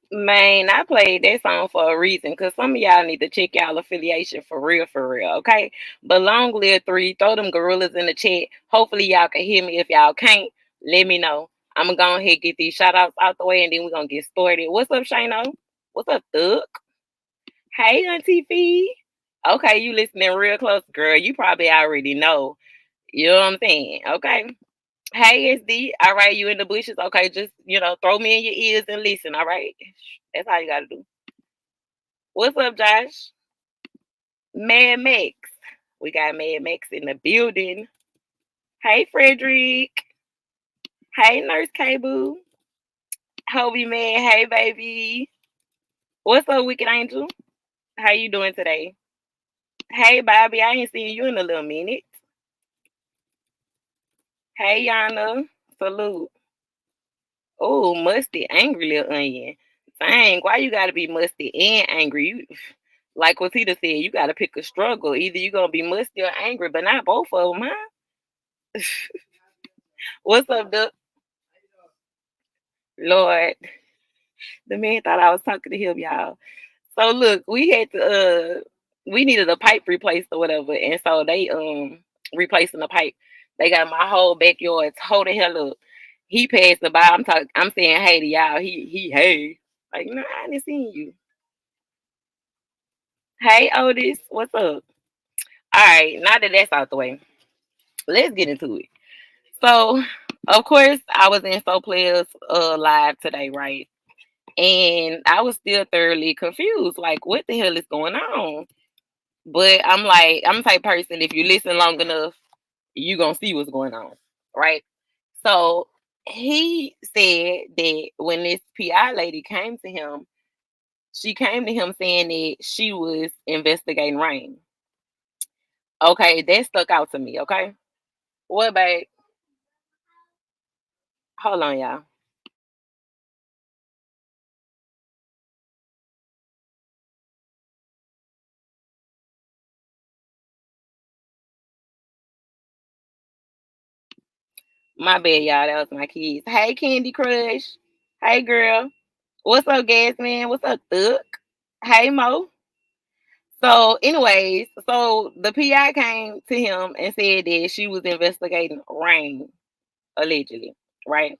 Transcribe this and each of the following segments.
Man, I played that song for a reason because some of y'all need to check y'all affiliation for real, okay? But long live three, throw them gorillas in the chat. Hopefully, y'all can hear me. If y'all can't, let me know. I'm gonna go ahead and get these shout outs out the way and then we're gonna get started. What's up, Shano? What's up, Thug? Hey, Auntie Fee. Okay, you listening real close, girl. You probably already know. You know what I'm saying? Okay. Hey, SD. All right, you in the bushes? Okay, just throw me in your ears and listen. All right, that's how you gotta do. What's up, Josh? Mad Max. We got Mad Max in the building. Hey, Frederick. Hey, Nurse K Boo. Hobie Man. Hey, baby. What's up, Wicked Angel? How you doing today? Hey, Bobby. I ain't seen you in a little minute. Hey, Yana. Salute. Oh, musty, angry little onion. Dang, why you gotta be musty and angry? You like what Tita said, you gotta pick a struggle. Either you gonna be musty or angry, but not both of them, huh? What's up, Duck? Lord, the man thought I was talking to him, y'all. So look, we needed a pipe replaced or whatever, and so they replacing the pipe. They got my whole backyard tore the hell up. He passed the by. I'm saying hey to y'all. He hey. Like, no, I didn't see you. Hey Otis, what's up? Alright, now that that's out the way, let's get into it. So of course I was in So Players live today, right? And I was still thoroughly confused. Like, what the hell is going on? But I'm like, I'm the type of person, if you listen long enough, you gonna see what's going on. Right? So he said that when this PI lady came to him, she came to him saying that she was investigating Rain. Okay, that stuck out to me, okay? What babe? Hold on, y'all. My bad, y'all. That was my kids. Hey, Candy Crush. Hey, girl. What's up, Gas Man? What's up, Thug? Hey, Mo. So, anyways, so the PI came to him and said that she was investigating Rain, allegedly, right?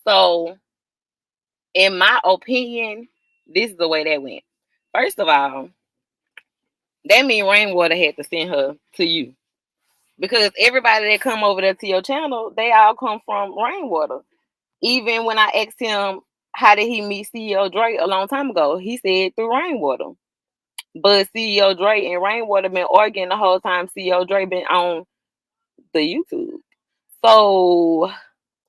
So, in my opinion, this is the way that went. First of all, that means Rainwater had to send her to you. Because everybody that come over there to your channel, they all come from Rainwater. Even when I asked him how did he meet CEO Dre a long time ago, he said through Rainwater. But CEO Dre and Rainwater been arguing the whole time CEO Dre been on the YouTube. So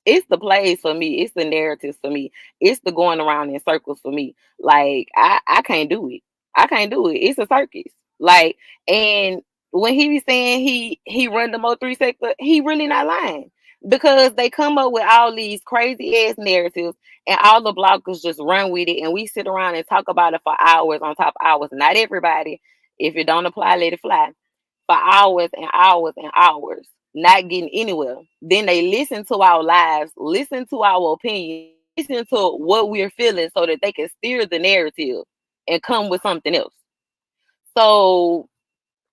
it's the plays for me. It's the narratives for me. It's the going around in circles for me. Like I can't do it. I can't do it. It's a circus. Like, and when he was saying he run the Mo3 sector, he really not lying. Because they come up with all these crazy ass narratives and all the bloggers just run with it and we sit around and talk about it for hours on top of hours. Not everybody. If it don't apply, let it fly for hours and hours and hours, not getting anywhere. Then they listen to our lives, listen to our opinion, listen to what we're feeling so that they can steer the narrative and come with something else. So,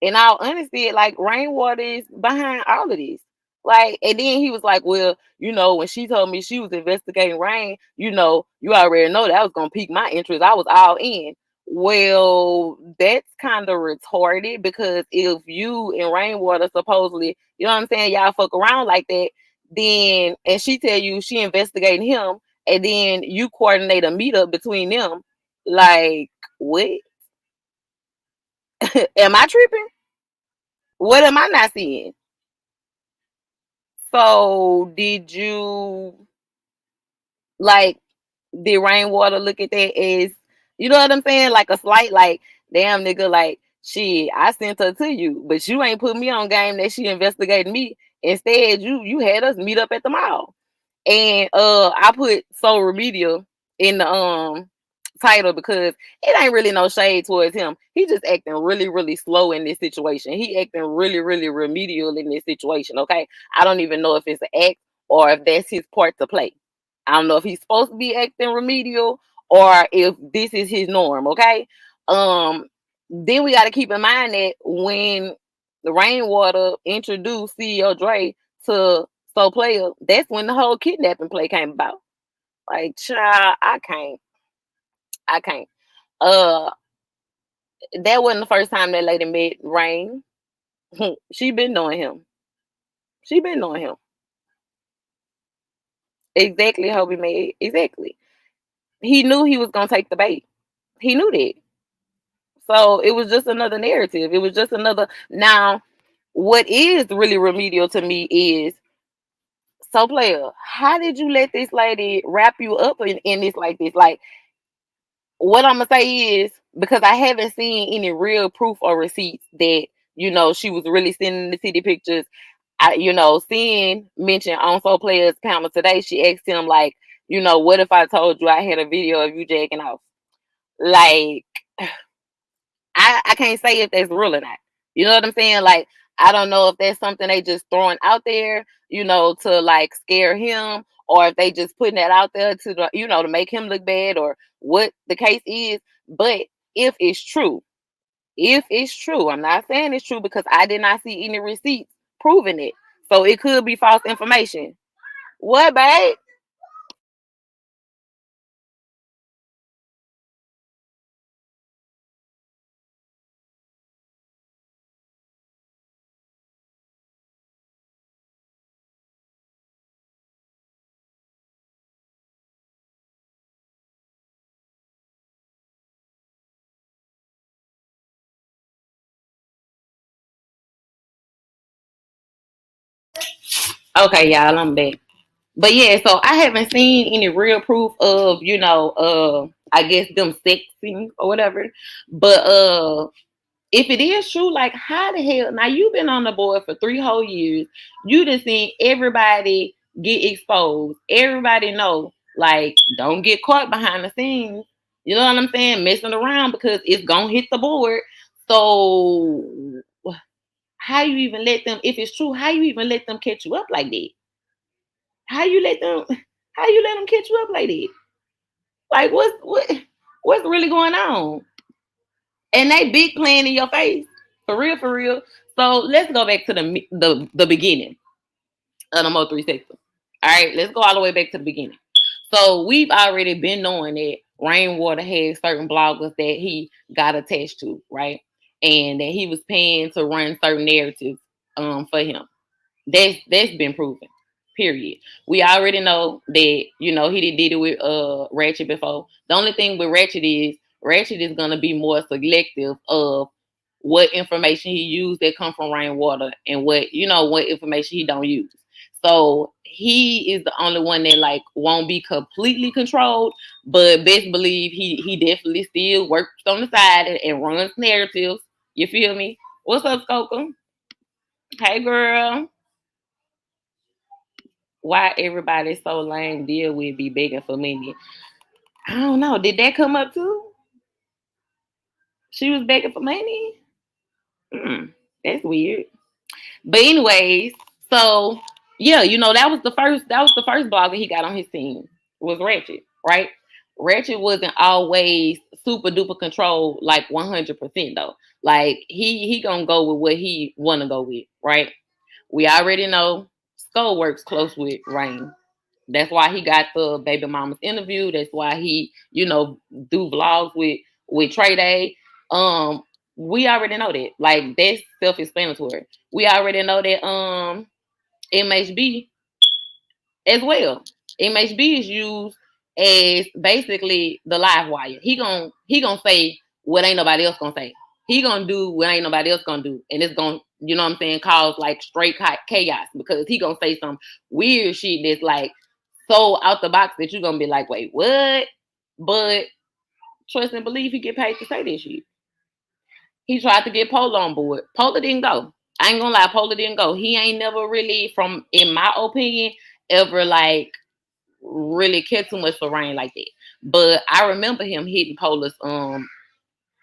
in all honesty, like Rainwater is behind all of this. Like, and then he was like, well, when she told me she was investigating Rain, you already know that was gonna pique my interest. I was all in. Well, that's kind of retarded because if you and Rainwater supposedly, you know what I'm saying, y'all fuck around like that, then and she tell you she investigating him, and then you coordinate a meetup between them, like what? Am I tripping? What am I not seeing? So did you like did Rainwater look at that as you know what I'm saying? Like a slight like damn nigga like shit, I sent her to you, but you ain't put me on game that she investigated me. Instead, you had us meet up at the mall. And I put so remedial in the title because it ain't really no shade towards him. He just acting really, really slow in this situation. He acting really, really remedial in this situation. Okay. I don't even know if it's an act or if that's his part to play. I don't know if he's supposed to be acting remedial or if this is his norm, okay? Then we got to keep in mind that when the Rainwater introduced CEO Dre to Soul Player, that's when the whole kidnapping play came about. Like, child, I can't. Uh, that wasn't the first time that lady met Rain. She been knowing him. She been knowing him. Exactly, Hobie made. Exactly. He knew he was gonna take the bait. He knew that. So it was just another narrative. It was just another. Now, what is really remedial to me is, so player, how did you let this lady wrap you up in this like this? Like, what I'm gonna say is, because I haven't seen any real proof or receipts that she was really sending the city pictures. Seeing mentioned on Soul Player's panel today, she asked him like, what if I told you I had a video of you jacking off? Like, I can't say if that's real or not. You know what I'm saying? Like, I don't know if that's something they just throwing out there, to like scare him, or if they just putting that out there to make him look bad, or what the case is. But if it's true, I'm not saying it's true because I did not see any receipts proving it. So it could be false information. What, babe? Okay, y'all, I'm back. But yeah, so I haven't seen any real proof of, I guess them sexing or whatever. But if it is true, like, how the hell? Now, you've been on the board for 3 whole years. You just seen everybody get exposed. Everybody know, like, don't get caught behind the scenes. You know what I'm saying? Messing around, because it's gonna hit the board. So how you even let them? If it's true, how you even let them catch you up like that? How you let them? How you let them catch you up like that? Like, what's really going on? And they big playing in your face, for real, for real. So let's go back to the beginning of the Mo3 Sector. All right, let's go all the way back to the beginning. So we've already been knowing that Rainwater had certain bloggers that he got attached to, right? And that he was paying to run certain narratives for him. That's been proven. Period. We already know that, he did it with Ratchet before. The only thing with Ratchet is gonna be more selective of what information he used that come from Rainwater, and what information he don't use. So he is the only one that like won't be completely controlled, but best believe he definitely still works on the side and runs narratives. You feel me? What's up, Skoka? Hey, girl. Why everybody so lame deal with be begging for money? I don't know. Did that come up too? She was begging for money? That's weird. But anyways, so yeah, that was the first blogger he got on his team was Ratchet, right? Ratchet wasn't always super duper controlled like 100% though. Like he gonna go with what he wanna go with, right? We already know Skull works close with Rain. That's why he got the baby mama's interview. That's why he, do vlogs with PayDae. We already know that. Like, that's self-explanatory. We already know that MHB as well. MHB is used as basically the live wire. He gonna say what ain't nobody else gonna say. He gonna do what ain't nobody else gonna do, and it's gonna, cause like straight chaos, because he gonna say some weird shit that's like so out the box that you're gonna be like, wait, what? But trust and believe he get paid to say this shit. He tried to get Polo on board. Polo didn't go. I ain't gonna lie, Polo didn't go. He ain't never really, in my opinion, ever like really cared too much for Rain like that. But I remember him hitting Polo's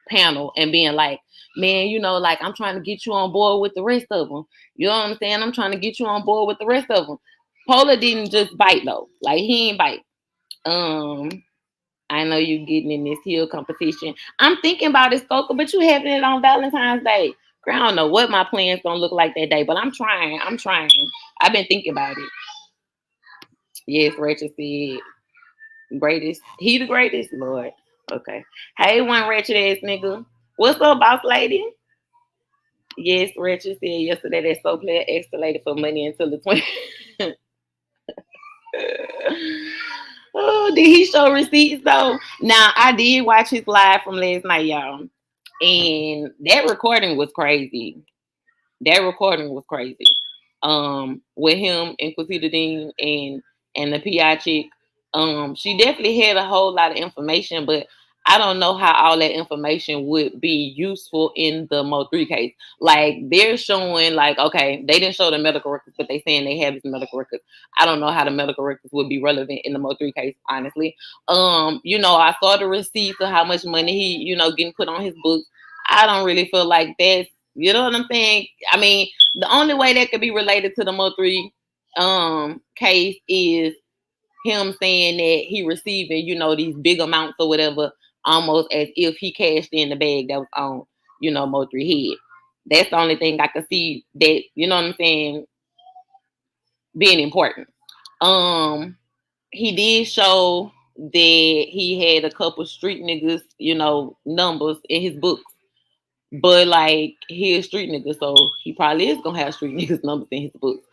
panel and being like, man, like, I'm trying to get you on board with the rest of them. You know what I'm saying? I'm trying to get you on board with the rest of them. Polo didn't just bite though. Like, he ain't bite. I I know you getting in this heel competition. I'm thinking about it, Skoka, but you having it on Valentine's Day. Girl, I don't know what my plans gonna look like that day, but I'm trying. I've been thinking about it. Yes, Rachel said greatest. He the greatest, Lord. Okay. Hey, one wretched ass nigga. What's up, boss lady? Yes, Rachel said yesterday that so player escalated for money until the 20. Oh, did he show receipts though? Now I did watch his live from last night, y'all, and that recording was crazy. That recording was crazy. With him and Quisita Dean and the PI chick. She definitely had a whole lot of information, but I don't know how all that information would be useful in the Mo3 case. Like they're showing, like, okay, they didn't show the medical records, but they saying they have his medical records. I don't know how the medical records would be relevant in the Mo3 case, honestly. I saw the receipts of how much money he, getting put on his books. I don't really feel like that's, you know what I'm saying? I mean, the only way that could be related to the Mo3 case is him saying that he receiving, these big amounts or whatever, almost as if he cashed in the bag that was on, Mo3 head. That's the only thing I could see that, you know what I'm saying, being important. He did show that he had a couple street niggas, numbers in his books. But like he a street nigga, so he probably is gonna have street niggas numbers in his books.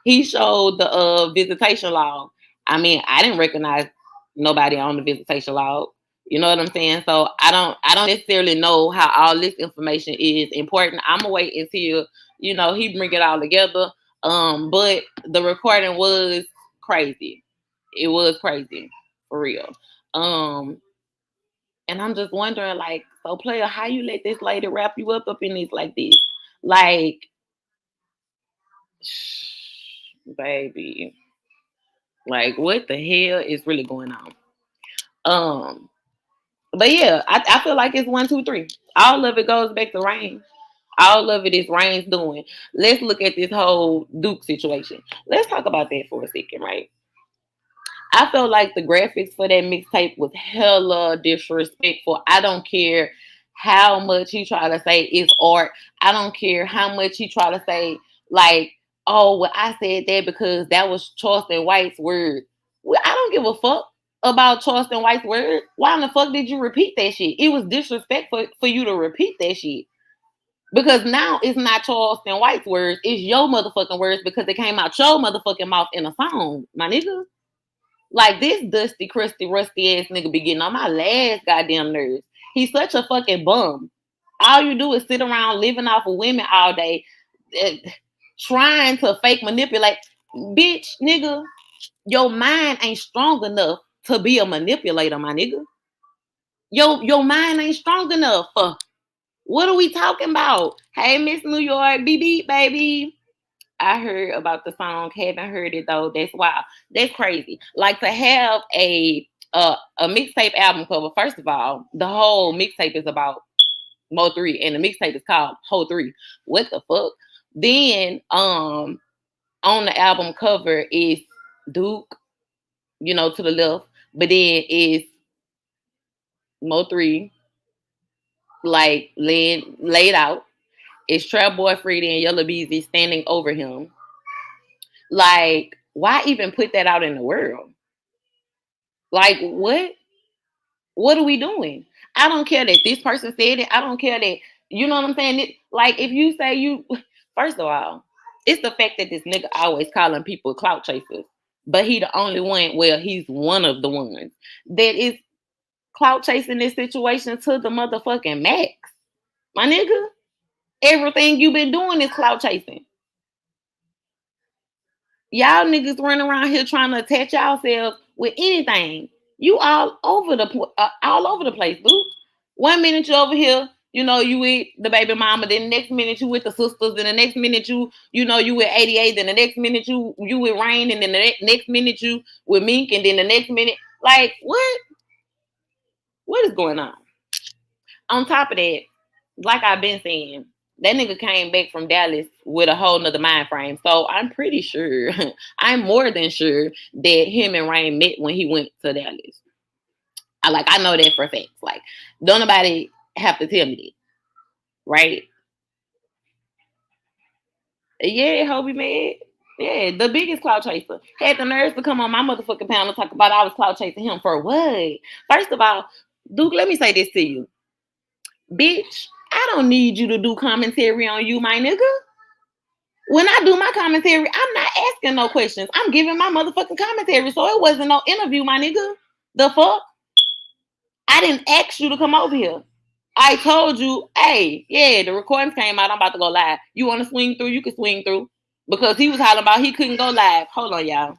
He showed the visitation log. I mean, I didn't recognize nobody on the visitation log. You know what I'm saying? So I don't necessarily know how all this information is important. I'm gonna wait until he bring it all together. But the recording was crazy. It was crazy for real. And I'm just wondering, like, so player, how you let this lady wrap you up in this like this? Like, baby, like, what the hell is really going on? But yeah, I feel like it's 1, 2, 3. All of it goes back to Rain. All of it is Rain's doing. Let's look at this whole Duke situation. Let's talk about that for a second, right? I felt like the graphics for that mixtape was hella disrespectful. I don't care how much he try to say it's art. I don't care how much he try to say, like, oh, well, I said that because that was Charleston White's word. Well, I don't give a fuck about Charleston White's word. Why in the fuck did you repeat that shit? It was disrespectful for you to repeat that shit. Because now it's not Charleston White's words. It's your motherfucking words because it came out your motherfucking mouth in a song, my nigga. Like this dusty, crusty, rusty ass nigga be getting on my last goddamn nerves. He's such a fucking bum. All you do is sit around living off of women all day, trying to fake manipulate. Bitch, nigga, your mind ain't strong enough to be a manipulator, my nigga. Your mind ain't strong enough. What are we talking about? Hey, Miss New York, beep, baby. I heard about the song, haven't heard it though. That's wild. That's crazy. Like to have a mixtape album cover. First of all, the whole mixtape is about Mo3, and the mixtape is called Mo3. What the fuck? Then on the album cover is Duke, to the left, but then is Mo3 like laid out. It's Trap Boy Freedy and Yellow Beezy standing over him. Like, why even put that out in the world? Like, what? What are we doing? I don't care that this person said it. I don't care that, you know what I'm saying? Like, if you say first of all, it's the fact that this nigga always calling people clout chasers. But he the only one, well, he's one of the ones that is clout chasing this situation to the motherfucking max. My nigga, everything you've been doing is clout chasing. Y'all niggas running around here trying to attach yourselves with anything. You all over the place, dude. 1 minute you over here, you with the baby mama. Then the next minute you with the sisters. Then the next minute you with 88. Then the next minute you with Rain. And then the next minute you with Mink. And then the next minute, like, what? What is going on? On top of that, like I've been saying, that nigga came back from Dallas with a whole nother mind frame. So I'm pretty sure, I'm more than sure that him and Rain met when he went to Dallas. I know that for a fact. Like, don't nobody have to tell me that, right? Yeah, Hobie mad. Yeah, the biggest cloud chaser. Had the nerves to come on my motherfucking panel and talk about I was cloud chasing him for what? First of all, Duke, let me say this to you. Bitch, I don't need you to do commentary on you, my nigga. When I do my commentary, I'm not asking no questions. I'm giving my motherfucking commentary. So it wasn't no interview, my nigga. The fuck? I didn't ask you to come over here. I told you, hey, yeah, the recordings came out. I'm about to go live. You want to swing through? You can swing through. Because he was hollering about he couldn't go live. Hold on, y'all.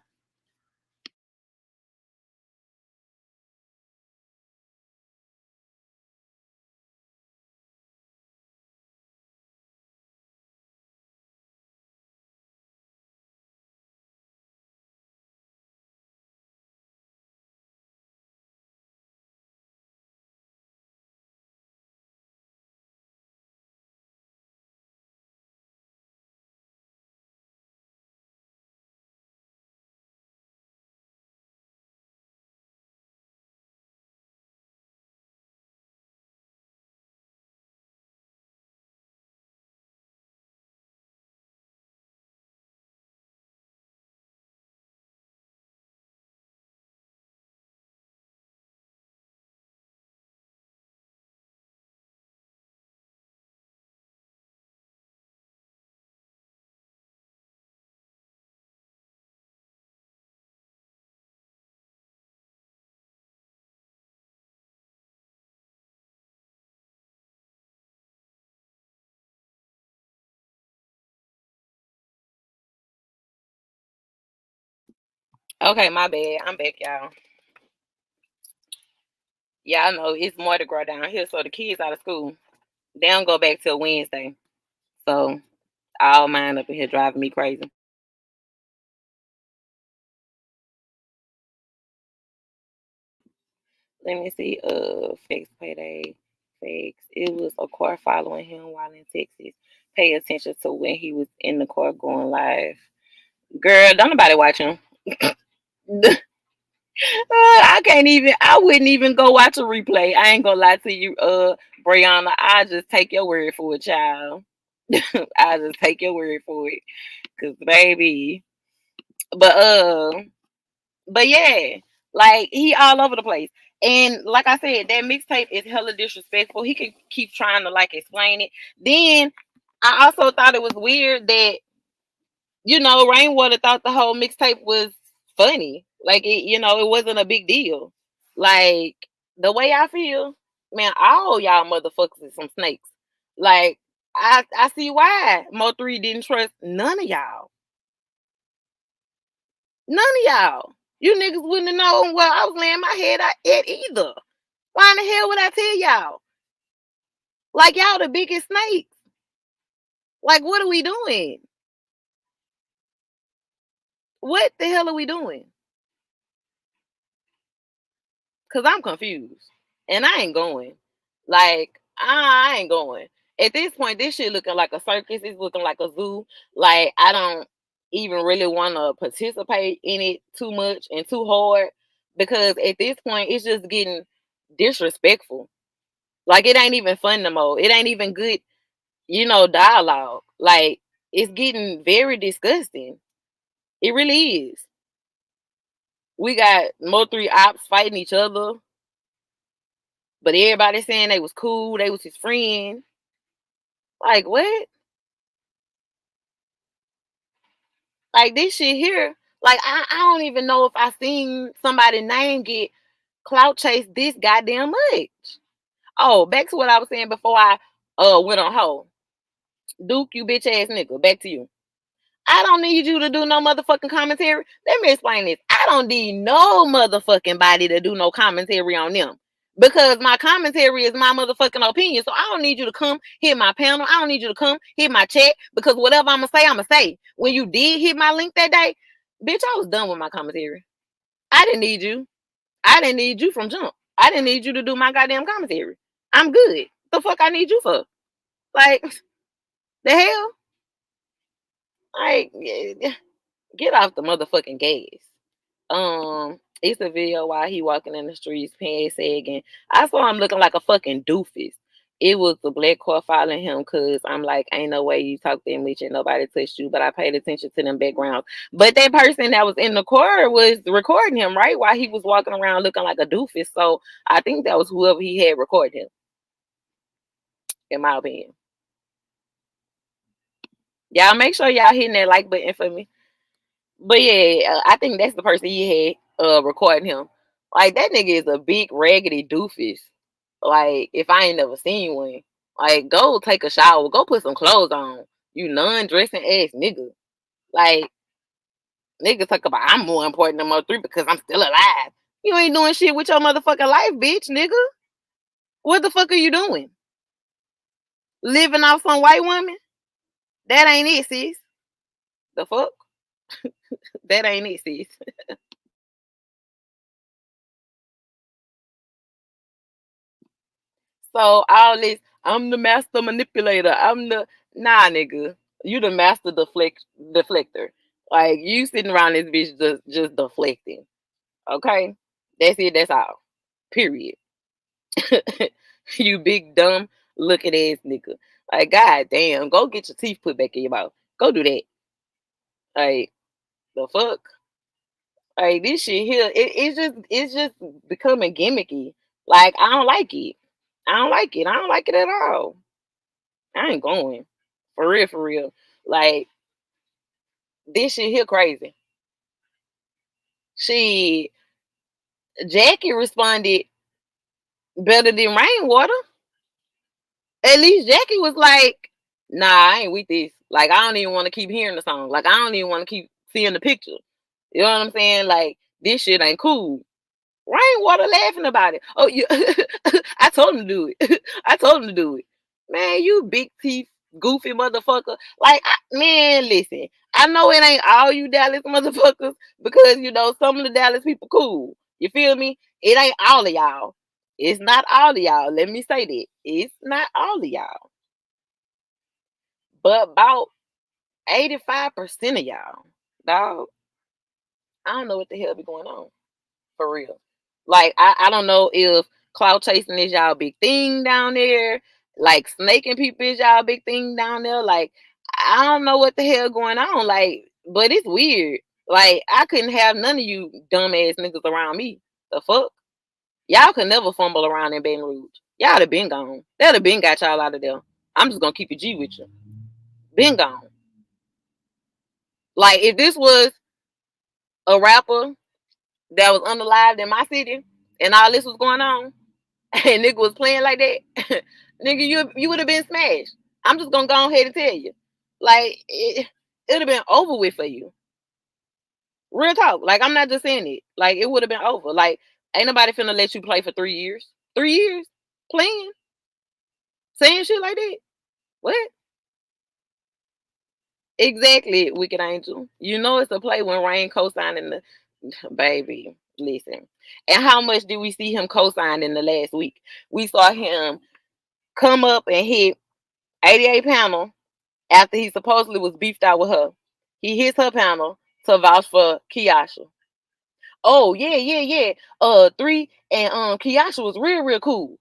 Okay, my bad. I'm back, y'all. Y'all know it's Mardi Gras down here, so the kids out of school. They don't go back till Wednesday. So all mine up in here driving me crazy. Let me see. Fix PayDae. Fix. It was a car following him while in Texas. Pay attention to when he was in the car going live. Girl, don't nobody watch him. I can't even. I wouldn't even go watch a replay. I ain't gonna lie to you, Brianna. I just take your word for it, child. I just take your word for it, cause baby. But but yeah, like he all over the place. And like I said, that mixtape is hella disrespectful. He can keep trying to like explain it. Then I also thought it was weird that Rainwater thought the whole mixtape was funny. Like it wasn't a big deal. Like the way I feel, man, all y'all motherfuckers is some snakes. Like I see why Mo3 didn't trust none of y'all. None of y'all. You niggas wouldn't have known where I was laying my head at either. Why in the hell would I tell y'all? Like y'all the biggest snakes. Like what are we doing? What the hell are we doing? Cause I'm confused. And I ain't going. Like, I ain't going. At this point, this shit looking like a circus. It's looking like a zoo. Like, I don't even really want to participate in it too much and too hard. Because at this point, it's just getting disrespectful. Like, it ain't even fun no more. It ain't even good, dialogue. Like, it's getting very disgusting. It really is. We got Mo3 ops fighting each other. But everybody saying they was cool, they was his friend. Like what? Like this shit here. Like I don't even know if I seen somebody's name get clout chase this goddamn much. Oh, back to what I was saying before I went on hold. Duke, you bitch ass nigga. Back to you. I don't need you to do no motherfucking commentary. Let me explain this. I don't need no motherfucking body to do no commentary on them. Because my commentary is my motherfucking opinion. So I don't need you to come hit my panel. I don't need you to come hit my chat. Because whatever I'm going to say. When you did hit my link that day, bitch, I was done with my commentary. I didn't need you. I didn't need you from jump. I didn't need you to do my goddamn commentary. I'm good. The fuck I need you for? Like, the hell? Like, get off the motherfucking gas. It's a video while he walking in the streets, pants sagging. I saw him looking like a fucking doofus. It was the black car following him because I'm like, ain't no way you talk that much and nobody touched you. But I paid attention to them backgrounds. But that person that was in the car was recording him, right? While he was walking around looking like a doofus. So I think that was whoever he had recorded him, in my opinion. Y'all make sure y'all hitting that like button for me. But yeah, I think that's the person he had recording him. Like, that nigga is a big raggedy doofus. Like, if I ain't never seen one, like, go take a shower, go put some clothes on. You non-dressing ass nigga. Like, niggas talk about I'm more important than Mo3 because I'm still alive. You ain't doing shit with your motherfucking life, bitch, nigga. What the fuck are you doing? Living off some white woman? That ain't it, sis. The fuck? That ain't it, sis. So all this, I'm the master manipulator. Nah, nigga. You the master deflector. Like, you sitting around this bitch just deflecting. Okay? That's it, that's all. Period. You big dumb looking ass nigga. Like, god damn, go get your teeth put back in your mouth. Go do that. Like, the fuck? Like, this shit here, it's just becoming gimmicky. Like, I don't like it. I don't like it. I don't like it at all. I ain't going. For real, for real. Like, this shit here crazy. Jackie responded better than Rainwater. At least Jackie was like, nah, I ain't with this. Like, I don't even want to keep hearing the song. Like, I don't even want to keep seeing the picture. You know what I'm saying? Like, this shit ain't cool. Rainwater laughing about it. Oh, you I told him to do it. I told him to do it. Man, you big teeth, goofy motherfucker. Like, man, listen. I know it ain't all you Dallas motherfuckers because, you know, some of the Dallas people cool. You feel me? It ain't all of y'all. It's not all of y'all. Let me say that. It's not all of y'all. But about 85% of y'all, dog, I don't know what the hell be going on. For real. Like, I don't know if cloud chasing is y'all big thing down there. Like, snaking people is y'all big thing down there. Like, I don't know what the hell going on. Like, but it's weird. Like, I couldn't have none of you dumbass niggas around me. The fuck? Y'all could never fumble around in Baton Rouge. Y'all have been gone. They'd have been got y'all out of there. I'm just gonna keep it G with you. Been gone. Like, if this was a rapper that was unalived in my city and all this was going on and nigga was playing like that, nigga, you would have been smashed. I'm just gonna go ahead and tell you. Like, it would have been over with for you. Real talk. Like, I'm not just saying it. Like, it would have been over. Like, ain't nobody finna let you play for 3 years. 3 years? Playing? Saying shit like that? What? Exactly, Wicked Angel. You know it's a play when Rain co-signing the baby. Listen. And how much did we see him co-sign in the last week? We saw him come up and hit 88 panel after he supposedly was beefed out with her. He hits her panel to vouch for Kiasha. Oh, yeah. 3 and Kiasha was real cool.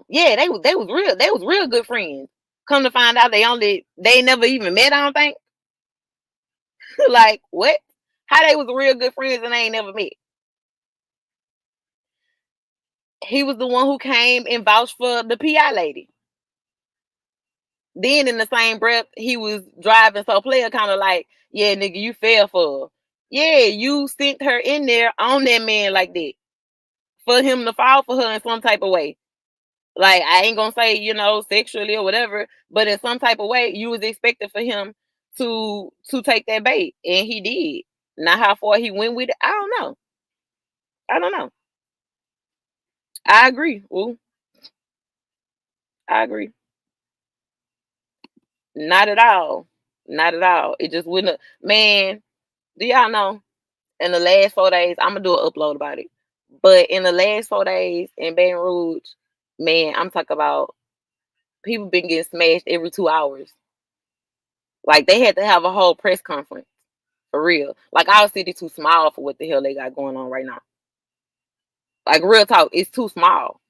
Yeah, they was real good friends. Come to find out they never even met, I don't think. Like, what? How they was real good friends and they ain't never met? He was the one who came and vouched for the PI lady. Then in the same breath, he was driving so player kind of like, yeah, nigga, you fell for her. Yeah, you sent her in there on that man like that. For him to fall for her in some type of way. Like, I ain't gonna say, you know, sexually or whatever, but in some type of way, you was expected for him to take that bait. And he did. Now how far he went with it, I don't know. I agree. Ooh, I agree. Not at all. Not at all. It just wouldn't have, man, do y'all know in the last 4 days, I'm gonna do an upload about it. But in the last 4 days in Baton Rouge, man, I'm talking about people been getting smashed every 2 hours. Like, they had to have a whole press conference. For real. Like, our city too small for what the hell they got going on right now. Like, real talk, it's too small.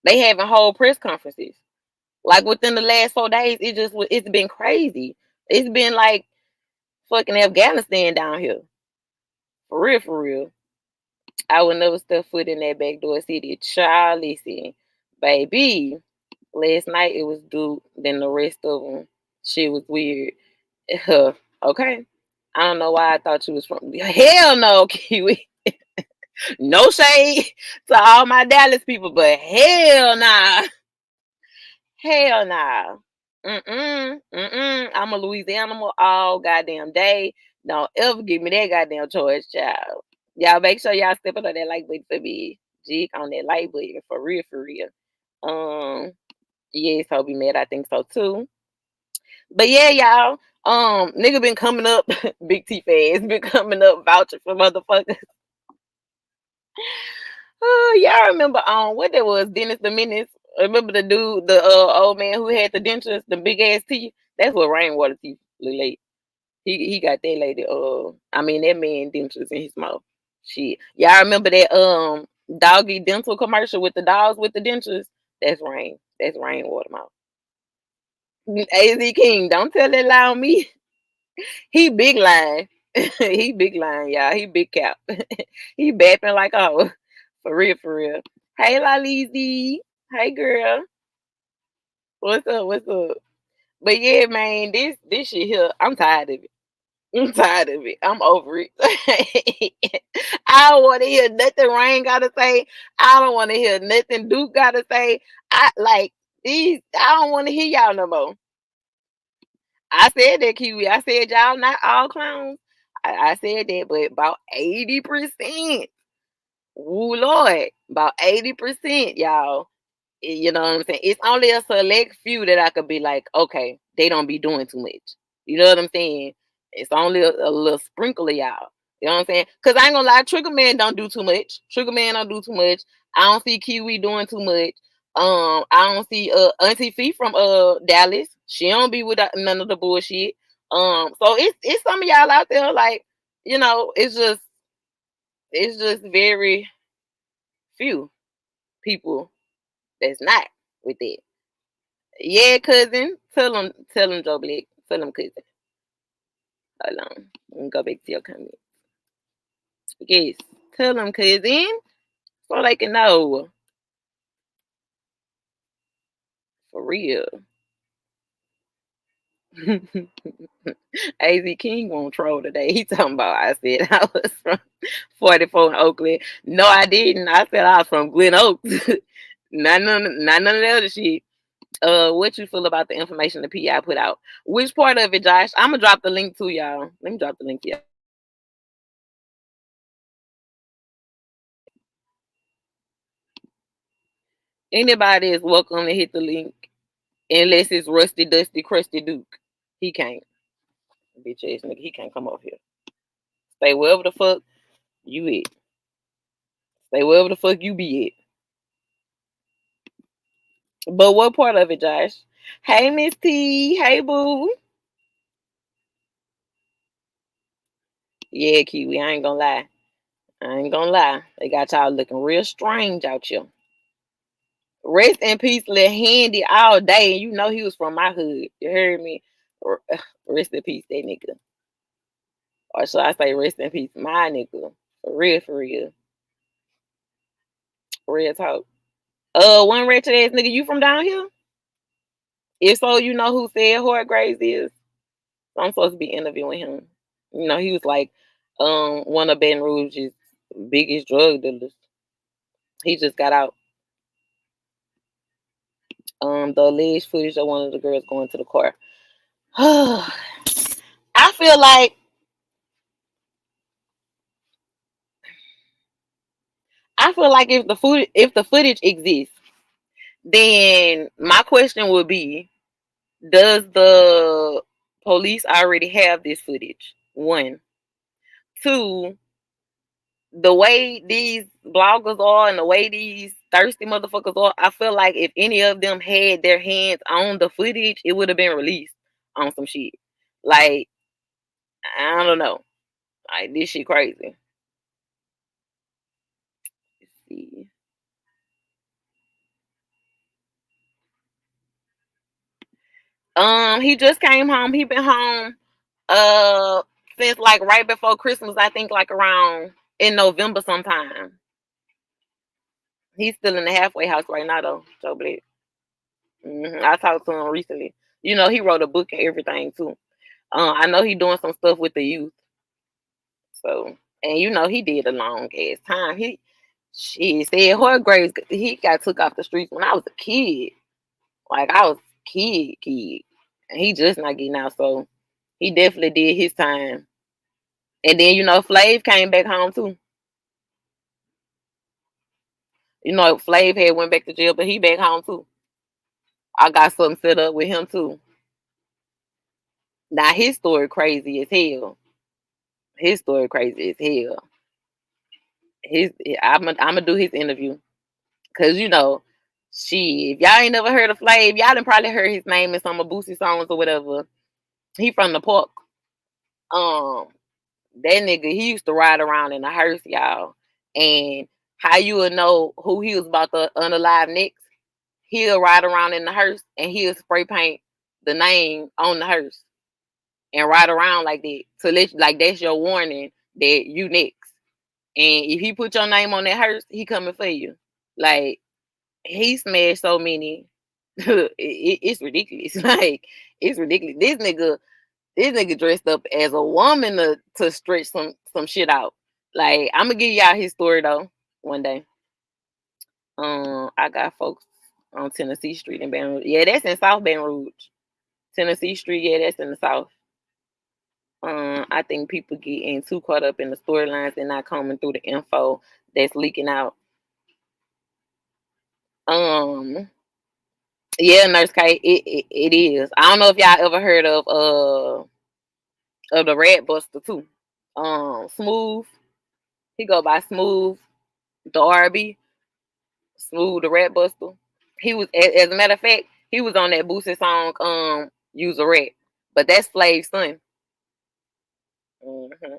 They having whole press conferences. Like, within the last 4 days, it's been crazy. It's been like fucking Afghanistan down here. For real, for real. I would never step foot in that backdoor city. Child, listen, baby. Last night it was Duke. Then the rest of them, shit was weird. Okay. I don't know why I thought you was from. Hell no, Kiwi. No shade to all my Dallas people, but hell nah. Hell nah. I'm a Louisiana all goddamn day. Don't ever give me that goddamn choice, child. Y'all make sure y'all step on that like button for me. Jig on that like button for real, for real. Yes, I'll be mad. I think so too. But yeah, y'all. Nigga been coming up, big T fans been coming up vouching for motherfuckers. Y'all remember what that was, Dennis the Menace? Remember the dude, the old man who had the dentures, the big ass teeth? That's what Rainwater teeth look like. He got that lady. I mean that man dentures in his mouth. Shit, y'all remember that doggy dental commercial with the dogs with the dentures? That's Rain. That's Rainwater mouth. AZ King, don't tell that lie on me. He big line. He big line, y'all. He big cap. He bapping like, oh, for real, for real. Hey, Laleezy. Hey, girl. What's up? What's up? But yeah, man, this shit here, I'm tired of it. I'm tired of it. I'm over it. I don't want to hear nothing Rain gotta say. I don't want to hear nothing Duke gotta say. I like these. I don't want to hear y'all no more. I said that, Kiwi. I said y'all not all clowns. I said that, but about 80%. Ooh, Lord, about 80%, y'all. You know what I'm saying? It's only a select few that I could be like, okay, they don't be doing too much. You know what I'm saying? It's only a little sprinkle of y'all. You know what I'm saying? Because I ain't gonna lie, Trigger Man don't do too much. Trigger Man don't do too much. I don't see Kiwi doing too much. I don't see Auntie Fee from Dallas. She don't be with none of the bullshit. So it's some of y'all out there like, you know, it's just very few people that's not with it. Yeah, cousin. Tell him, Joe Black. Tell him, cousin. Hold on. Let me go back to your comment. Yes. Tell him, cousin. So they can know. For real. AZ King won't troll today. He talking about I said I was from 44 in Oakland. No, I didn't. I said I was from Glen Oaks. None of the other shit. What you feel about the information the PI put out? Which part of it, Josh? I'm gonna drop the link to y'all. Let me drop the link to y'all. Anybody is welcome to hit the link, unless it's Rusty, Dusty, Crusty Duke. He can't. Bitch ass nigga, he can't come up here. Stay wherever the fuck you at. Stay wherever the fuck you be at. But what part of it, Josh? Hey, Miss T. Hey, boo. Yeah, Kiwi, I ain't gonna lie. They got y'all looking real strange out here. Rest in peace, Lil Handy all day. And you know he was from my hood. You heard me? Rest in peace, that nigga. Or should I say rest in peace, my nigga. For real, for real. Real talk. One wretched ass nigga, you from down here? If so, you know who said Hort Graves is? I'm supposed to be interviewing him. You know, he was like one of Baton Rouge's biggest drug dealers. He just got out. The alleged footage of one of the girls going to the car. I feel like if the footage exists, then my question would be, does the police already have this footage? One. Two, the way these bloggers are and the way these thirsty motherfuckers are, I feel like if any of them had their hands on the footage, it would have been released on some shit. Like, I don't know. Like, this shit crazy. He just came home. He been home uh since like right before Christmas. I think like around in November sometime. He's still in the halfway house right now though. So blessed. I talked to him recently. You know, he wrote a book and everything too. I know he doing some stuff with the youth. So, and you know, he did a long ass time. She said her grades. He got took off the streets when I was a kid. Like I was kid, and he just not getting out. So he definitely did his time. And then you know, Flav came back home too. You know, Flav had went back to jail, but he back home too. I got something set up with him too. Now his story crazy as hell. His story crazy as hell. His I'm gonna do his interview because you know, if y'all ain't never heard of Flav, y'all done probably heard his name in some of Boosie songs or whatever. He from the park. Um, that nigga, he used to ride around in a hearse, y'all. And how you would know who he was about to unalive next? He'll ride around in the hearse and he'll spray paint the name on the hearse and ride around like that. So like that's your warning that you next. And if he put your name on that hearse, he coming for you. Like he smashed so many. It's ridiculous. Like it's ridiculous. This nigga dressed up as a woman to stretch some shit out. Like I'm gonna give y'all his story though one day. I got folks on Tennessee Street in Baton Rouge. Yeah, that's in South Baton Rouge. Tennessee Street, yeah, that's in the South. I think people getting too caught up in the storylines and not combing through the info that's leaking out. Yeah, Nurse K, it is. I don't know if y'all ever heard of the Rat Buster too. Smooth. He go by Smooth Darby. Smooth the Rat Buster. He was, as a matter of fact, he was on that Boosie song, Use a Rat. But that's Flav's son. Mm-hmm.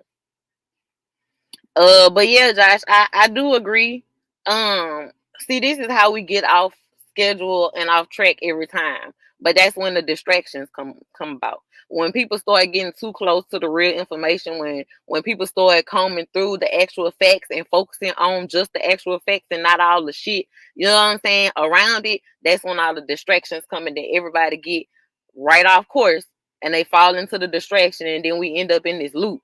But yeah, Josh, I do agree. See, this is how we get off schedule and off track every time. But that's when the distractions come about. When people start getting too close to the real information, when people start combing through the actual facts and focusing on just the actual facts and not all the shit, you know what I'm saying, around it, that's when all the distractions come and then everybody get right off course and they fall into the distraction and then we end up in this loop.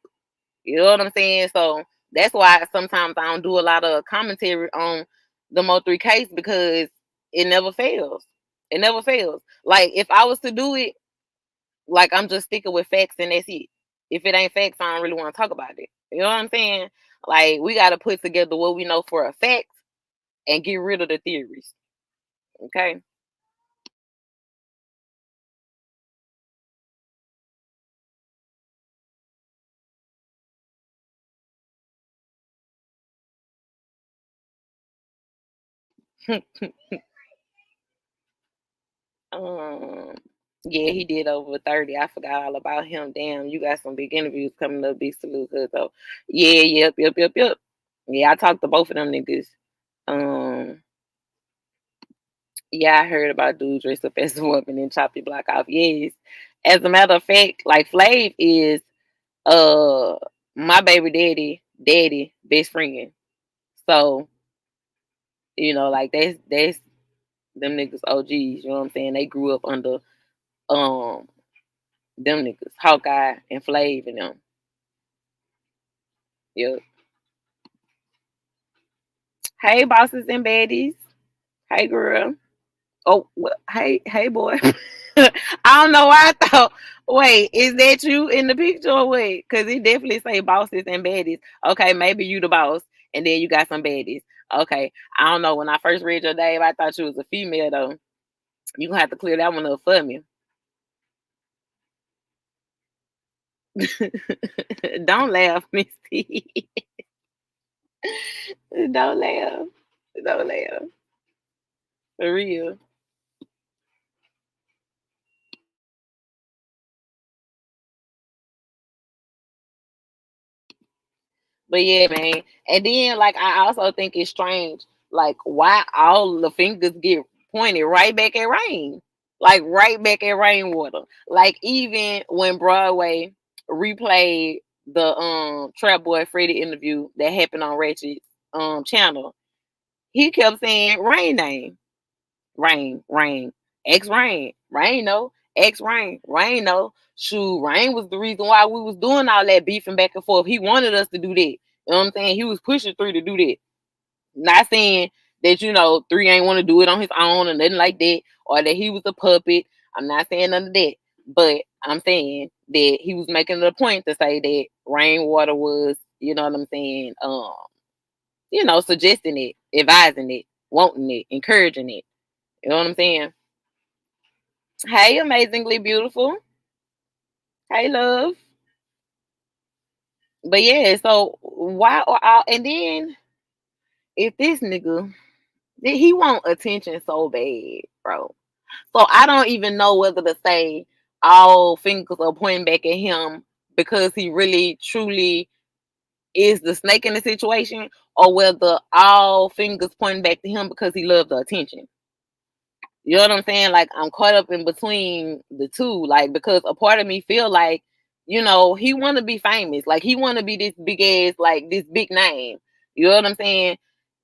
You know what I'm saying? So that's why sometimes I don't do a lot of commentary on the Mo3 case because it never fails. It never fails. Like if I was to do it, like I'm just sticking with facts and that's it. If it ain't facts, I don't really want to talk about it. You know what I'm saying? Like we got to put together what we know for a fact and get rid of the theories. Okay. um Yeah, he did over 30. I forgot all about him. Damn, you got some big interviews coming up. Big salute, cuz though. Yeah, yep. Yeah, I talked to both of them niggas. Um, yeah, I heard about dude dressed up as a woman and chopped your block off. Yes. As a matter of fact, like Flav is uh my baby daddy best friend. So, you know, like that's them niggas OGs, you know what I'm saying? They grew up under um them niggas, Hawkeye and Flav and them. Yep. Hey, bosses and baddies. Hey, girl. Oh, well, hey, boy. I don't know why I thought. Wait, is that you in the picture or wait? Because it definitely say bosses and baddies. Okay, maybe you the boss, and then you got some baddies. Okay, I don't know. When I first read your name, I thought you was a female though. You gonna have to clear that one up for me. Don't laugh, Misty. Don't laugh. Don't laugh. For real. But yeah, man. And then like I also think it's strange, like why all the fingers get pointed right back at Rain. Like right back at Rainwater. Like even when Broadway replayed the Trap Boy Freddy interview that happened on Ratchet's channel, he kept saying Rain name. Rain. X Rain. Rain no. X Rain. Rain no. Shoot, Rain was the reason why we was doing all that beefing back and forth. He wanted us to do that. You know what I'm saying? He was pushing 3 to do that. Not saying that, 3 ain't want to do it on his own or nothing like that, or that he was a puppet. I'm not saying none of that. But I'm saying that he was making it a point to say that Rainwater was, you know what I'm saying, suggesting it, advising it, wanting it, encouraging it. You know what I'm saying? Hey, amazingly beautiful. Hey, love. But yeah, so why are all, and then if this nigga, he want attention so bad, bro. So I don't even know whether to say all fingers are pointing back at him because he really truly is the snake in the situation, or whether all fingers pointing back to him because he loved the attention. You know what I'm saying? Like I'm caught up in between the two, like because a part of me feel like, he want to be famous, like he want to be this big ass, like this big name. You know what I'm saying?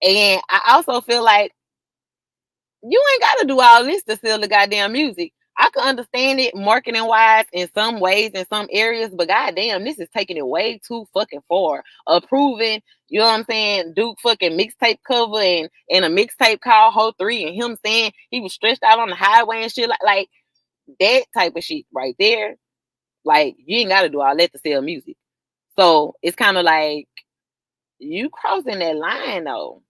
And I also feel like you ain't got to do all this to sell the goddamn music. I can understand it marketing wise in some ways, in some areas, but goddamn, this is taking it way too fucking far. Approving, you know what I'm saying, Duke fucking mixtape cover and a mixtape called Mo3 and him saying he was stretched out on the highway and shit like that type of shit right there. Like you ain't got to do all that to sell music. So it's kind of like you crossing that line though.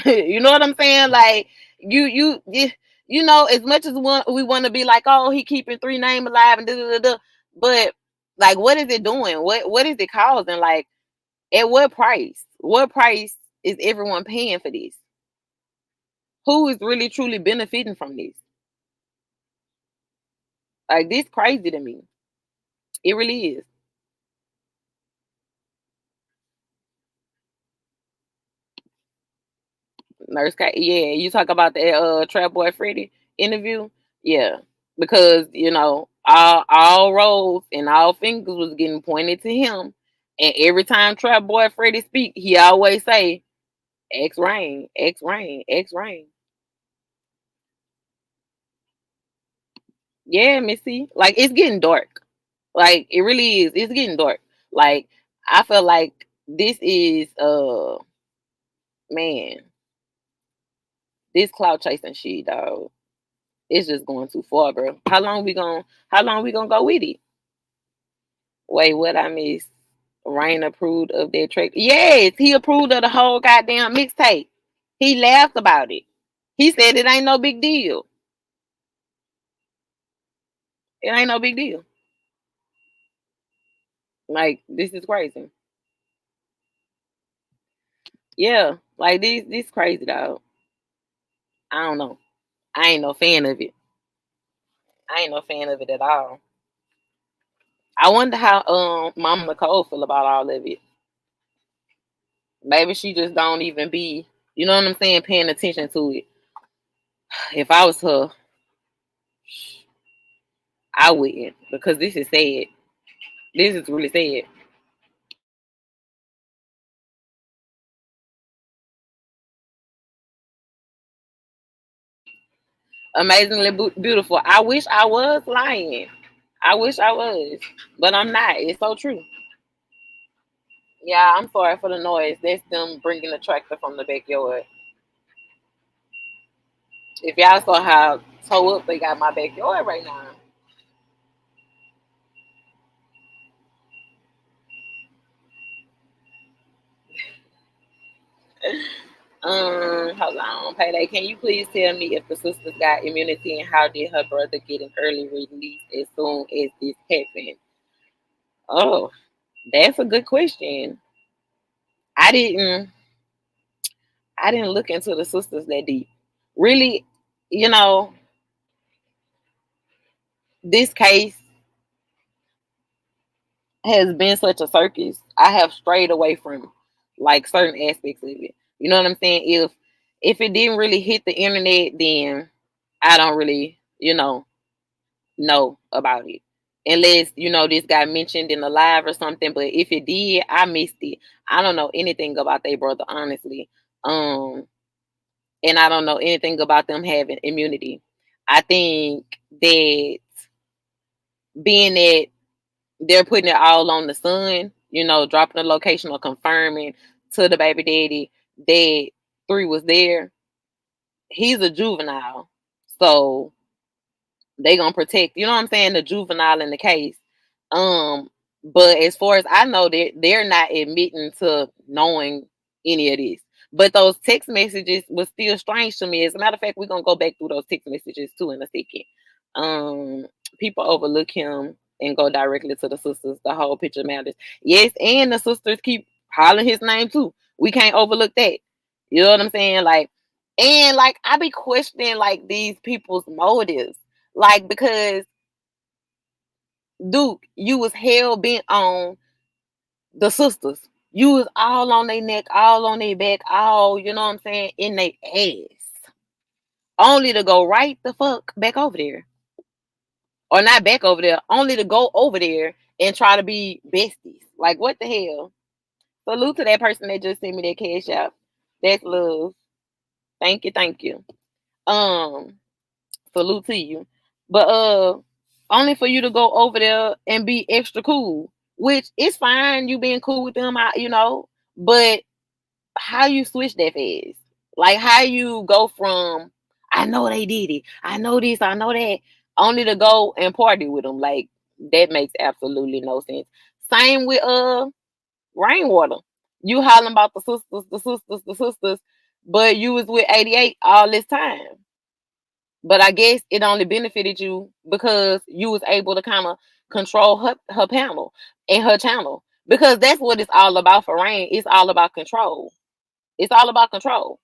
You know what I'm saying? Like you as much as we want to be like, oh, he keeping 3 names alive and da. But like, what is it doing? What is it causing? Like, at what price? What price is everyone paying for this? Who is really truly benefiting from this? Like, this crazy to me. It really is. Nurse Cat, yeah, you talk about the Trap Boy Freddy interview, yeah, because all roads and all fingers was getting pointed to him, and every time Trap Boy Freddy speak, he always say X Rain, X Rain, X Rain. Yeah, Missy, like it's getting dark, like it really is. It's getting dark. Like I feel like this is man, this cloud chasing shit, dog. It's just going too far, bro. How long we gonna go with it? Wait, what I missed? Rain approved of that track. Yes, he approved of the whole goddamn mixtape. He laughed about it. He said it ain't no big deal. It ain't no big deal. Like this is crazy. Yeah, like this crazy dog. I don't know. I ain't no fan of it. I ain't no fan of it at all. I wonder how Mama Nicole feel about all of it. Maybe she just don't even be, you know what I'm saying, paying attention to it. If I was her, I wouldn't, because this is sad. This is really sad. Amazingly beautiful. I wish I was lying. I wish I was, but I'm not. It's so true. Yeah, I'm sorry for the noise. That's them bringing the tractor from the backyard. If y'all saw how toe up they got my backyard right now. Hold on, PayDae. Can you please tell me if the sisters got immunity and how did her brother get an early release as soon as this happened? Oh, that's a good question. I didn't I didn't look into the sisters that deep. Really, you know, this case has been such a circus. I have strayed away from like certain aspects of it. You know what I'm saying? If it didn't really hit the internet, then I don't really know about it. Unless, this got mentioned in the live or something. But if it did, I missed it. I don't know anything about their brother, honestly. And I don't know anything about them having immunity. I think that being that they're putting it all on the son, dropping the location or confirming to the baby daddy that 3 was there. He's a juvenile. So they gonna protect, the juvenile in the case. But as far as I know, they're not admitting to knowing any of this. But those text messages was still strange to me. As a matter of fact, we're gonna go back through those text messages too in a second. People overlook him and go directly to the sisters. The whole picture matters. Yes, and the sisters keep hollering his name too. We can't overlook that. You know what I'm saying? And I be questioning these people's motives. Because Duke, you was hell bent on the sisters. You was all on their neck, all on their back, all, in their ass. Only to go right the fuck back over there. Or not back over there, only to go over there and try to be besties. What the hell? Salute to that person that just sent me that cash out. That's love. Thank you. Salute to you. But only for you to go over there and be extra cool, which is fine. You being cool with them, but how you switch that fast? How you go from, I know they did it, I know this, I know that, only to go and party with them. That makes absolutely no sense. Same with Rainwater. You hollering about the sisters, but you was with 88 all this time. But I guess it only benefited you because you was able to kind of control her panel and her channel. Because that's what it's all about for Rain. It's all about control. It's all about control.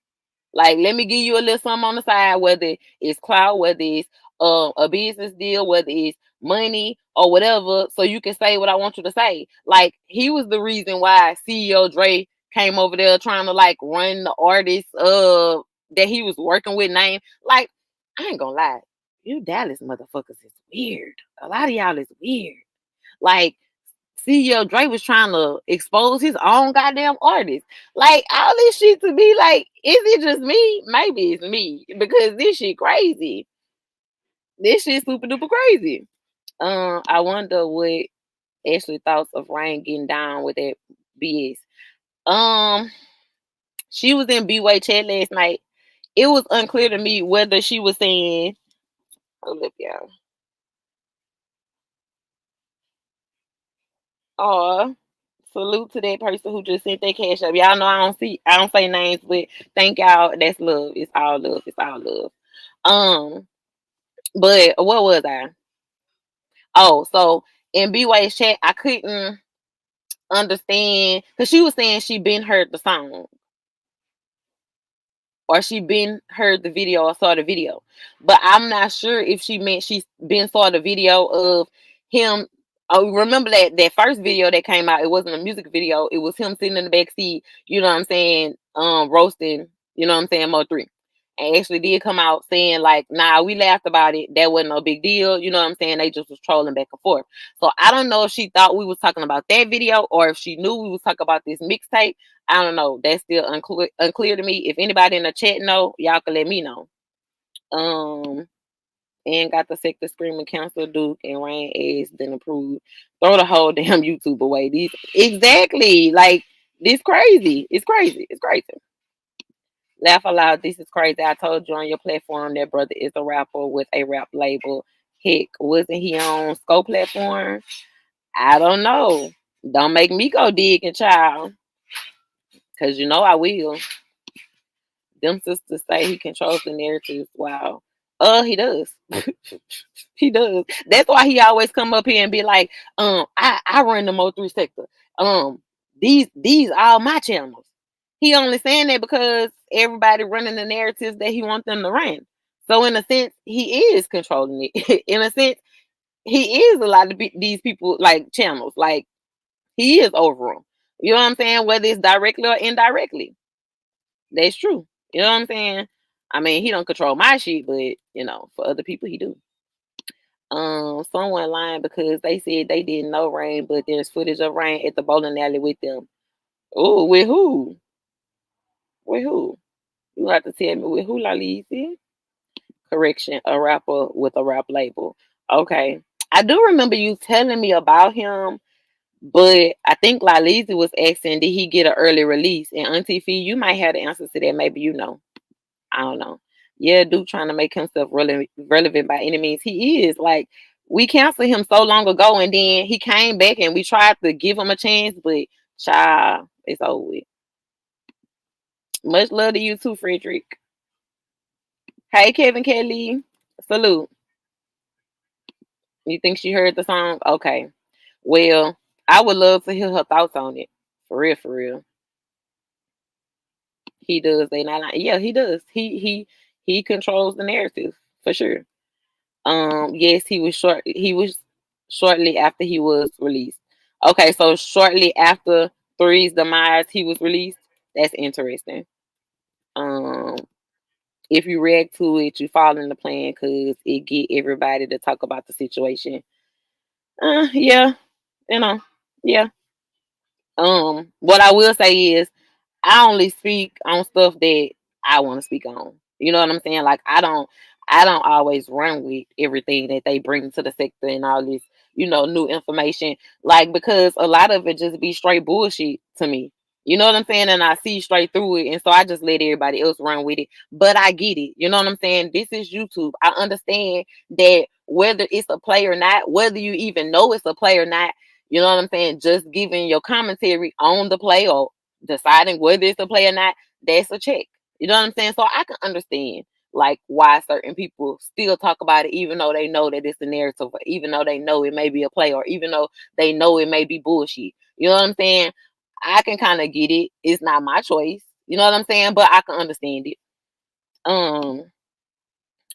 Let me give you a little something on the side, whether it's clout, whether it's a business deal, whether it's money or whatever, so you can say what I want you to say. He was the reason why CEO Dre came over there trying to run the artist that he was working with name. I ain't gonna lie, you Dallas motherfuckers is weird. A lot of y'all is weird. CEO Dre was trying to expose his own goddamn artist. All this shit to be is it just me? Maybe it's me because this shit crazy. This shit super duper crazy. I wonder what Ashley thoughts of Rain getting down with that BS. She was in B-Way chat last night. It was unclear to me whether she was saying, hold up, y'all. Salute to that person who just sent that cash up. Y'all know I don't say names, but thank y'all. That's love. It's all love. It's all love. But what was I? Oh, so in B-Way's chat, I couldn't understand because she was saying she been heard the song. Or she been heard the video or saw the video. But I'm not sure if she meant she's been saw the video of him. Oh, remember that first video that came out, it wasn't a music video. It was him sitting in the back seat, you know what I'm saying, roasting, you know what I'm saying, Mo3. And actually did come out saying nah, we laughed about it. That wasn't no big deal. You know what I'm saying? They just was trolling back and forth. So I don't know if she thought we was talking about that video or if she knew we was talking about this mixtape. I don't know. That's still unclear to me. If anybody in the chat know, y'all can let me know. And got the sector screaming cancel Duke and Rain ass then approved. Throw the whole damn YouTube away. These exactly this crazy. It's crazy. It's crazy. Laugh aloud. This is crazy. I told you on your platform that brother is a rapper with a rap label. Heck, wasn't he on Scope platform? I don't know. Don't make me go digging, child. Cause I will. Them sisters say he controls the narrative. Wow. He does. He does. That's why he always come up here and be like, I run the Mo3 Sector. These all my channels. He only saying that because everybody running the narratives that he wants them to run. So in a sense, he is controlling it. In a sense, he is a lot of these people channels. He is over them. You know what I'm saying? Whether it's directly or indirectly. That's true. You know what I'm saying? I mean, he don't control my shit, but for other people he do. Someone lying because they said they didn't know Rain, but there's footage of Rain at the bowling alley with them. Oh, with who? With who? You have to tell me with who, Lalisi? Correction, a rapper with a rap label. Okay. I do remember you telling me about him, but I think Lalisi was asking, did he get an early release? And Auntie Fee, you might have the answer to that. Maybe you know. I don't know. Yeah, dude trying to make himself relevant by any means. He is. Like, we canceled him so long ago, and then he came back and we tried to give him a chance, but child, it's over with. Much love to you too, Frederick. Hey, Kevin Kelly. Salute. You think she heard the song? Okay. Well, I would love to hear her thoughts on it. For real, for real. He does. They not like, yeah, he does. He controls the narrative for sure. Yes, he was shortly after he was released. Okay, so shortly after Three's demise, he was released. That's interesting. Um, if you react to it, you fall in the plan because it get everybody to talk about the situation. Yeah, yeah. What I will say is I only speak on stuff that I want to speak on. You know what I'm saying? Like I don't always run with everything that they bring to the sector and all this, new information. Like because a lot of it just be straight bullshit to me. You know what I'm saying? And I see straight through it. And so I just let everybody else run with it. But I get it. You know what I'm saying? This is YouTube. I understand that whether it's a play or not, whether you even know it's a play or not, you know what I'm saying? Just giving your commentary on the play or deciding whether it's a play or not, that's a check. You know what I'm saying? So I can understand like why certain people still talk about it, even though they know that it's a narrative, or even though they know it may be a play, or even though they know it may be bullshit. You know what I'm saying? I can kind of get it. It's not my choice. You know what I'm saying? But I can understand it.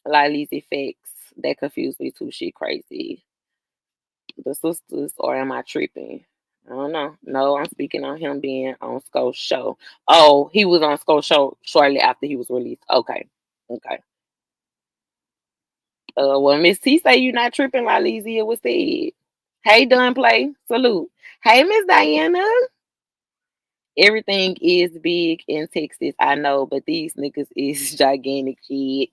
Like these effects that confuse me too. Shit crazy. The sisters, or am I tripping? I don't know. No, I'm speaking on him being on Sko's show. Oh, he was on Sko's show shortly after he was released. Okay. Okay. Well, Miss T say you not tripping, Lalizia was said. Hey, Dun Play. Salute. Hey, Miss Diana. Everything is big in Texas, I know, but these niggas is gigantic shit.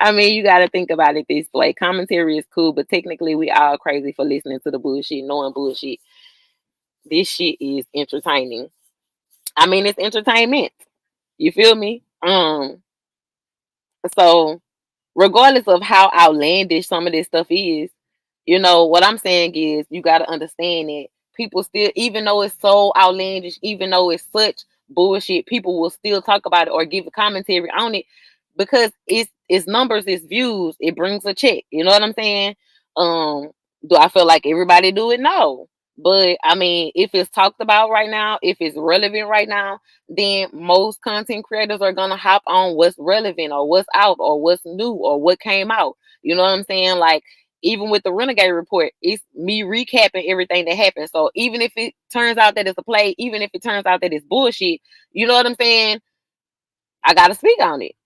I mean, you got to think about it this way. Commentary is cool, but technically we all crazy for listening to the bullshit, knowing bullshit. This shit is entertaining. I mean, it's entertainment. You feel me? So regardless of how outlandish some of this stuff is, what I'm saying is you got to understand that people still, even though it's so outlandish, even though it's such bullshit, people will still talk about it or give a commentary on it because it's numbers, it's views, it brings a check. You know what I'm saying? Do I feel like everybody do it? No. But I mean, if it's talked about right now, if it's relevant right now, then most content creators are gonna hop on what's relevant or what's out or what's new or what came out. You know what I'm saying? Like even with the Renegade Report, it's me recapping everything that happened. So even if it turns out that it's a play, even if it turns out that it's bullshit, you know what I'm saying? I gotta speak on it.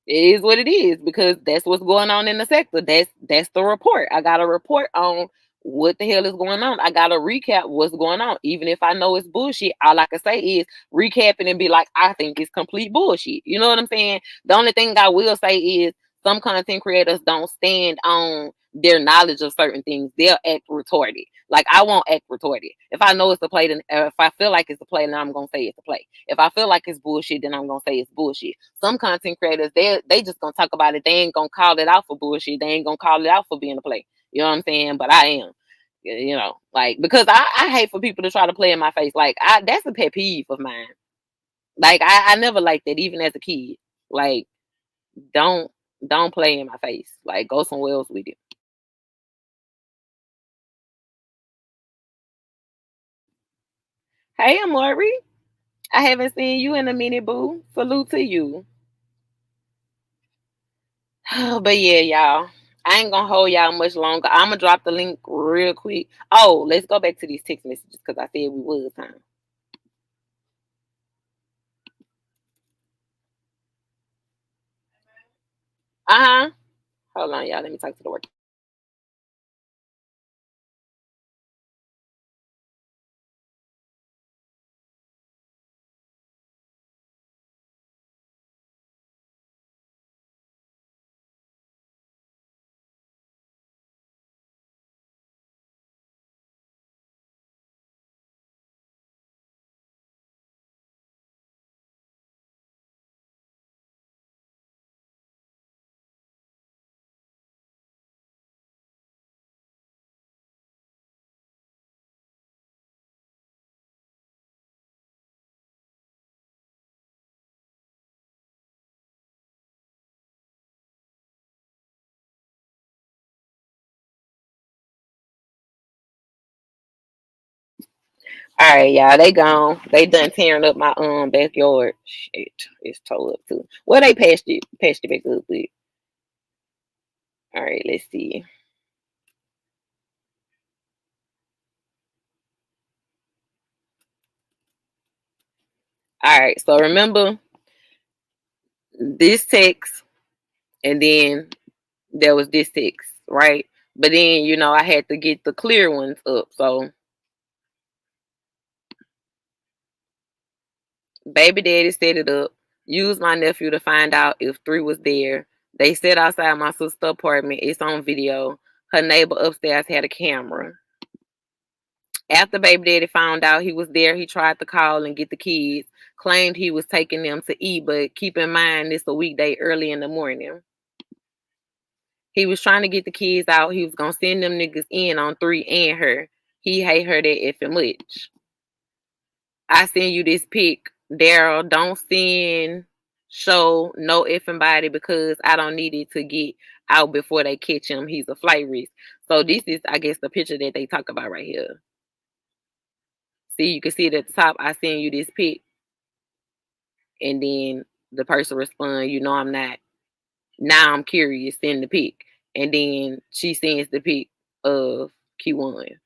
It is what it is because that's what's going on in the sector. That's the report. I got a report on what the hell is going on. I got to recap what's going on. Even if I know it's bullshit, all I can say is recap it and be like, I think it's complete bullshit. You know what I'm saying? The only thing I will say is some content creators don't stand on their knowledge of certain things. They'll act retarded. Like I won't act retarded. If I know it's a play, then if I feel like it's a play, then I'm gonna say it's a play. If I feel like it's bullshit, then I'm gonna say it's bullshit. Some content creators, they just gonna talk about it. They ain't gonna call it out for bullshit. They ain't gonna call it out for being a play. You know what I'm saying? But I am. Like because I hate for people to try to play in my face. Like that's a pet peeve of mine. Like I never liked that even as a kid. Like don't play in my face. Like go somewhere else with it. Hey, Amori. I haven't seen you in a minute, boo. Salute to you. But yeah, y'all. I ain't gonna hold y'all much longer. I'm gonna drop the link real quick. Oh, let's go back to these text messages because I said we was time. Uh-huh. Hold on, y'all. Let me talk to the work. All right, y'all. They gone. They done tearing up my backyard. Shit, it's tore up too. Well, they patched it back up. But all right, let's see. All right, so remember this text, and then there was this text, right? But then I had to get the clear ones up. So baby daddy set it up. Used my nephew to find out if 3 was there. They sat outside my sister's apartment. It's on video. Her neighbor upstairs had a camera. After baby daddy found out he was there, he tried to call and get the kids. Claimed he was taking them to eat, but keep in mind it's a weekday early in the morning. He was trying to get the kids out. He was gonna send them niggas in on 3 and her. He hate her that effing much. I send you this pic, Daryl. Don't show no effing body because I don't need it to get out before they catch him. He's a flight risk. So this is, I guess, the picture that they talk about right here. See, you can see it at the top. I send you this pic, and then the person respond, I'm not. Now I'm curious. Send the pic, and then she sends the pic of Q1.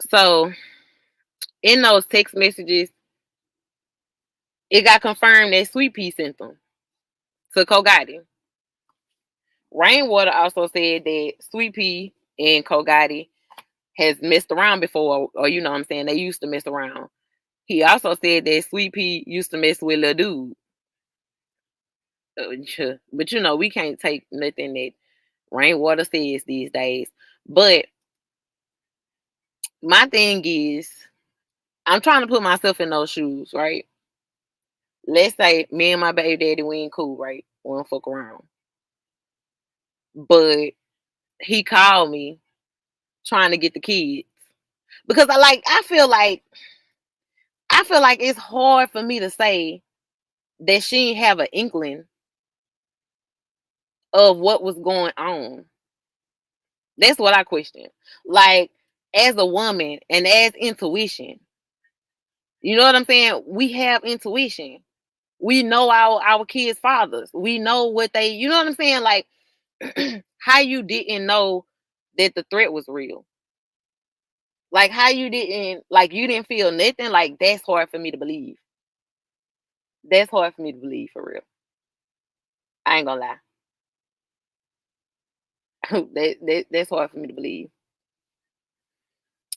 So in those text messages, it got confirmed that Sweet Pea sent them to Kogati. Rainwater also said that Sweet Pea and Kogati has messed around before, or what I'm saying, they used to mess around. He also said that Sweet Pea used to mess with Lil Dude. But we can't take nothing that Rainwater says these days. But my thing is, I'm trying to put myself in those shoes, right? Let's say me and my baby daddy, we ain't cool, right? We don't fuck around. But he called me trying to get the kids. Because I feel like it's hard for me to say that she didn't have an inkling of what was going on. That's what I question. Like, as a woman and as intuition, you know what I'm saying? We have intuition. We know our kids' fathers. We know what they, you know what I'm saying? Like, how you didn't know that the threat was real. Like, how you didn't feel nothing. Like, that's hard for me to believe. That's hard for me to believe, for real. I ain't gonna lie. That's hard for me to believe.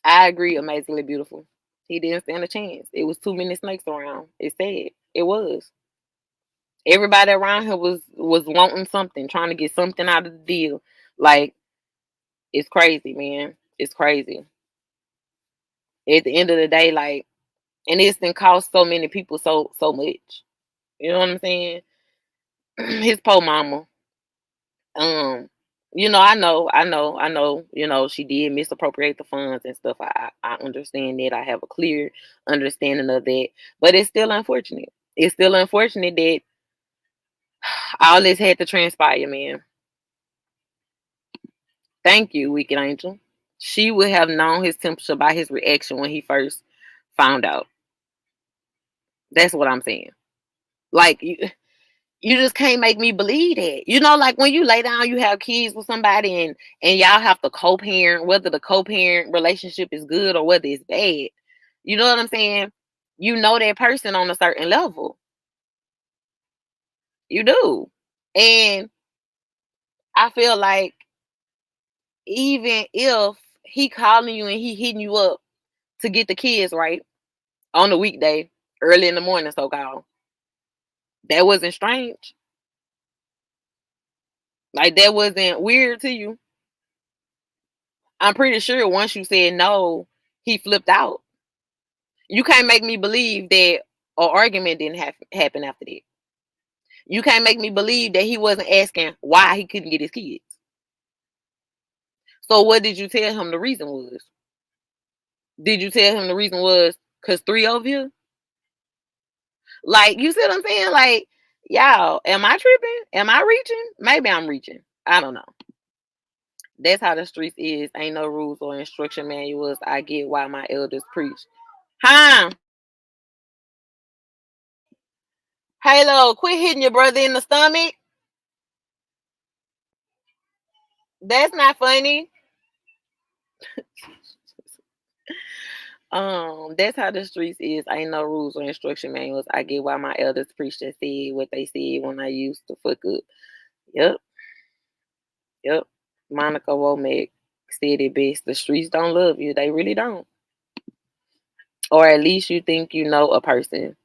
I agree, Amazingly Beautiful. He didn't stand a chance. It was too many snakes around. It's sad. It was. Everybody around him was wanting something, trying to get something out of the deal. Like, it's crazy, man. It's crazy. At the end of the day, like, and it's been cost so many people so much. You know what I'm saying? His poor mama. I know, she did misappropriate the funds and stuff. I understand that. I have a clear understanding of that. But it's still unfortunate. It's still unfortunate that all this had to transpire, man. Thank you, Wicked Angel. She would have known his temperature by his reaction when he first found out. That's what I'm saying. Like, you just can't make me believe that. Like, when you lay down, you have kids with somebody and y'all have to co-parent, whether the co-parent relationship is good or whether it's bad. You know what I'm saying? You know that person on a certain level. You do. And I feel like even if he calling you and he hitting you up to get the kids right on the weekday, early in the morning, so called, that wasn't strange. Like that wasn't weird to you. I'm pretty sure once you said no, he flipped out. You can't make me believe that an argument didn't happen after that. You can't make me believe that he wasn't asking why he couldn't get his kids. So what did you tell him the reason was? Did you tell him the reason was because 3 over here? Like, you see what I'm saying? Like, y'all, am I tripping? Am I reaching? Maybe I'm reaching. I don't know. That's how the streets is. Ain't no rules or instruction manuals. I get why my elders preach. Huh? Halo, quit hitting your brother in the stomach. That's not funny. That's how the streets is. Ain't no rules or instruction manuals. I get why my elders preached and said what they said when I used to fuck up. Yep. Monica Womack said it best. The streets don't love you. They really don't. Or at least you think you know a person.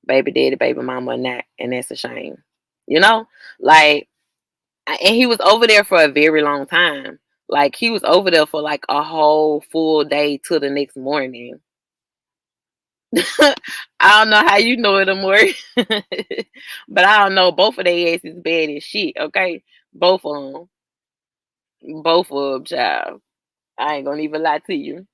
Baby daddy, baby mama, or not. And that's a shame. You know? Like, and he was over there for a very long time. Like, he was over there for like a whole full day till the next morning. I don't know how you know it, more. But I don't know. Both of their asses bad as shit, okay? Both of them. Both of them, child. I ain't gonna even lie to you.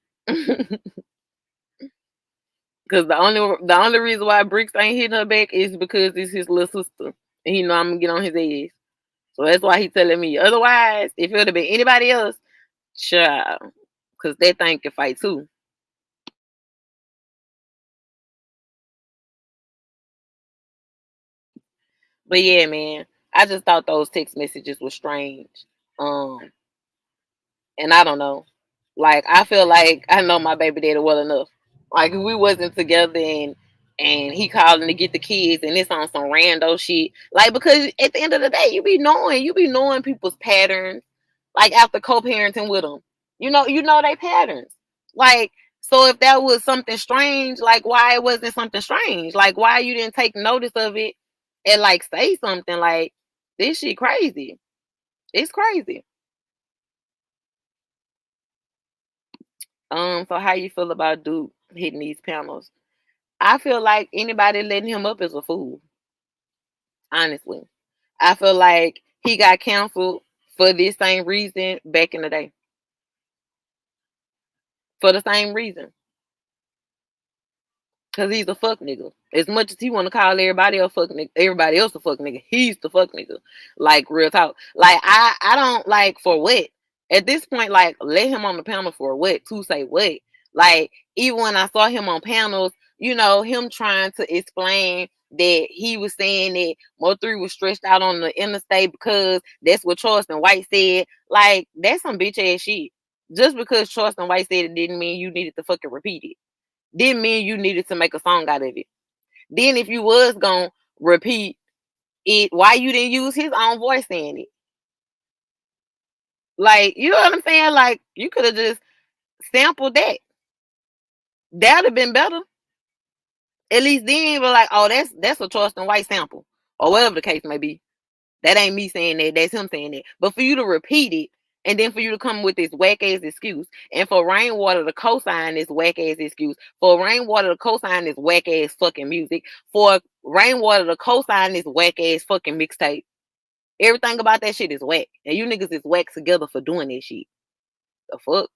Cause the only reason why Bricks ain't hitting her back is because it's his little sister. And he know I'm gonna get on his ass. So that's why he telling me. Otherwise, if it would have been anybody else, child. Cause that thing can fight too. But yeah, man. I just thought those text messages were strange. Um, and I don't know. Like, I feel like I know my baby daddy well enough. Like, if we wasn't together and he calling to get the kids and it's on some rando shit. Like, because at the end of the day, you be knowing people's patterns. Like, after co-parenting with them, you know they patterns. Like, so if that was something strange, like, why it wasn't something strange? Like, why you didn't take notice of it and like say something? Like, this shit crazy. It's crazy. So how you feel about Duke hitting these panels? I feel like anybody letting him up is a fool. Honestly, I feel like he got canceled for this same reason back in the day. For the same reason, cause he's a fuck nigga. As much as he want to call everybody else fuck nigga, everybody else a fuck nigga, he's the fuck nigga. Like, real talk. Like, I don't like, for what? At this point, like, let him on the panel for what? To say what? Like, even when I saw him on panels, him trying to explain that he was saying that Mo3 was stretched out on the interstate because that's what Charleston White said. Like, that's some bitch ass shit. Just because Charleston White said it didn't mean you needed to fucking repeat it. Didn't mean you needed to make a song out of it. Then if you was gonna repeat it, why you didn't use his own voice saying it? Like, you know what I'm saying? Like, you could have just sampled that. That'd have been better. At least then we're like, oh, that's a Charleston White sample. Or whatever the case may be. That ain't me saying that, that's him saying that. But for you to repeat it, and then for you to come with this whack ass excuse, and for Rainwater to co-sign this whack ass excuse, for Rainwater to co-sign this whack ass fucking music, for Rainwater to co-sign this whack ass fucking mixtape. Everything about that shit is whack. And you niggas is whack together for doing this shit. The fuck?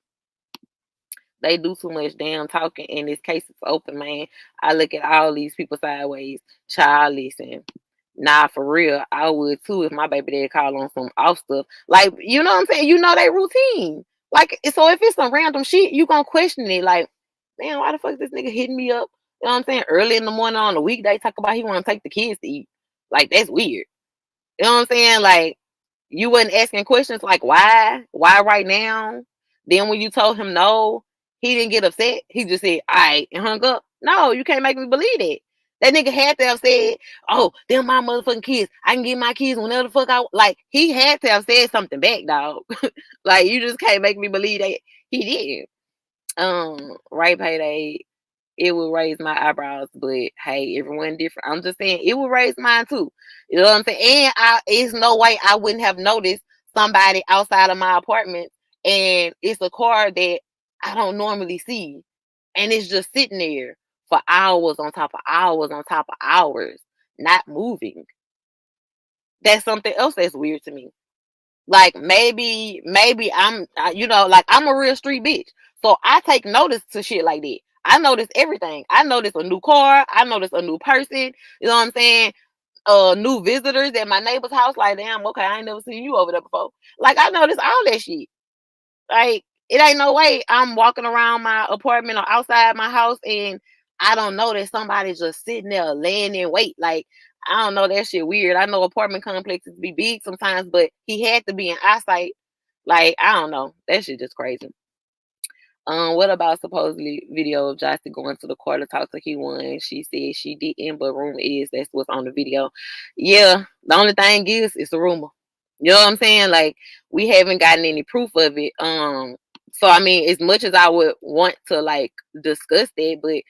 They do too much damn talking, and this case is open, man. I look at all these people sideways. Child, listen. Nah, for real, I would too if my baby dad call on some off stuff. Like, you know what I'm saying? You know they routine. Like, so if it's some random shit, you gonna question it. Like, man, why the fuck this nigga hitting me up? You know what I'm saying? Early in the morning on a weekday, talk about he want to take the kids to eat. Like, that's weird. You know what I'm saying? Like, you wasn't asking questions like why? Why right now? Then when you told him no, he didn't get upset. He just said, all right, and hung up. No, you can't make me believe that. That nigga had to have said, "Oh, them my motherfucking kids. I can get my kids whenever the fuck I like." He had to have said something back, dog. Like, you just can't make me believe that he did. Right, PayDae. It will raise my eyebrows, but hey, everyone different. I'm just saying it will raise mine too. You know what I'm saying? And it's no way I wouldn't have noticed somebody outside of my apartment, and it's a car that I don't normally see, and it's just sitting there for hours on top of hours on top of hours, not moving. That's something else that's weird to me. Like, maybe I'm, like, I'm a real street bitch. So I take notice to shit like that. I notice everything. I notice a new car. I notice a new person. You know what I'm saying? New visitors at my neighbor's house. Like, damn, okay, I ain't never seen you over there before. Like, I notice all that shit. Like, it ain't no way I'm walking around my apartment or outside my house and I don't know that somebody's just sitting there laying in wait. Like, I don't know, that shit weird. I know apartment complexes be big sometimes, but he had to be in eyesight. Like, I don't know. That shit just crazy. What about supposedly video of Jossie going to the court to talk to He1? She said she didn't, but rumor is that's what's on the video. Yeah, the only thing is it's a rumor. You know what I'm saying? Like, we haven't gotten any proof of it. So I mean, as much as I would want to like discuss that, but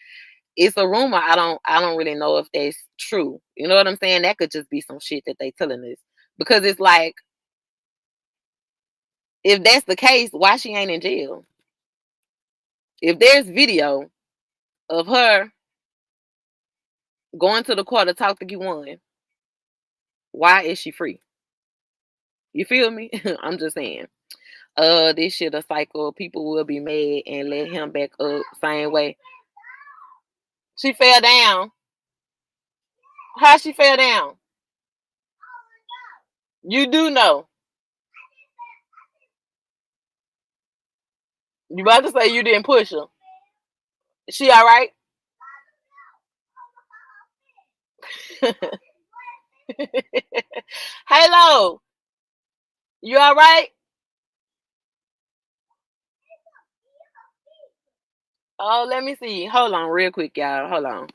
it's a rumor. I don't really know if that's true. You know what I'm saying? That could just be some shit that they telling us. Because it's like, if that's the case, why she ain't in jail? If there's video of her going to the court to talk to He1, why is she free? You feel me? I'm just saying. This shit a cycle. People will be mad and let him back up same way. She fell down. How she fell down? You do know. You about to say you didn't push her. She all right? Hello. You all right? Oh, let me see. Hold on real quick, y'all. Hold on.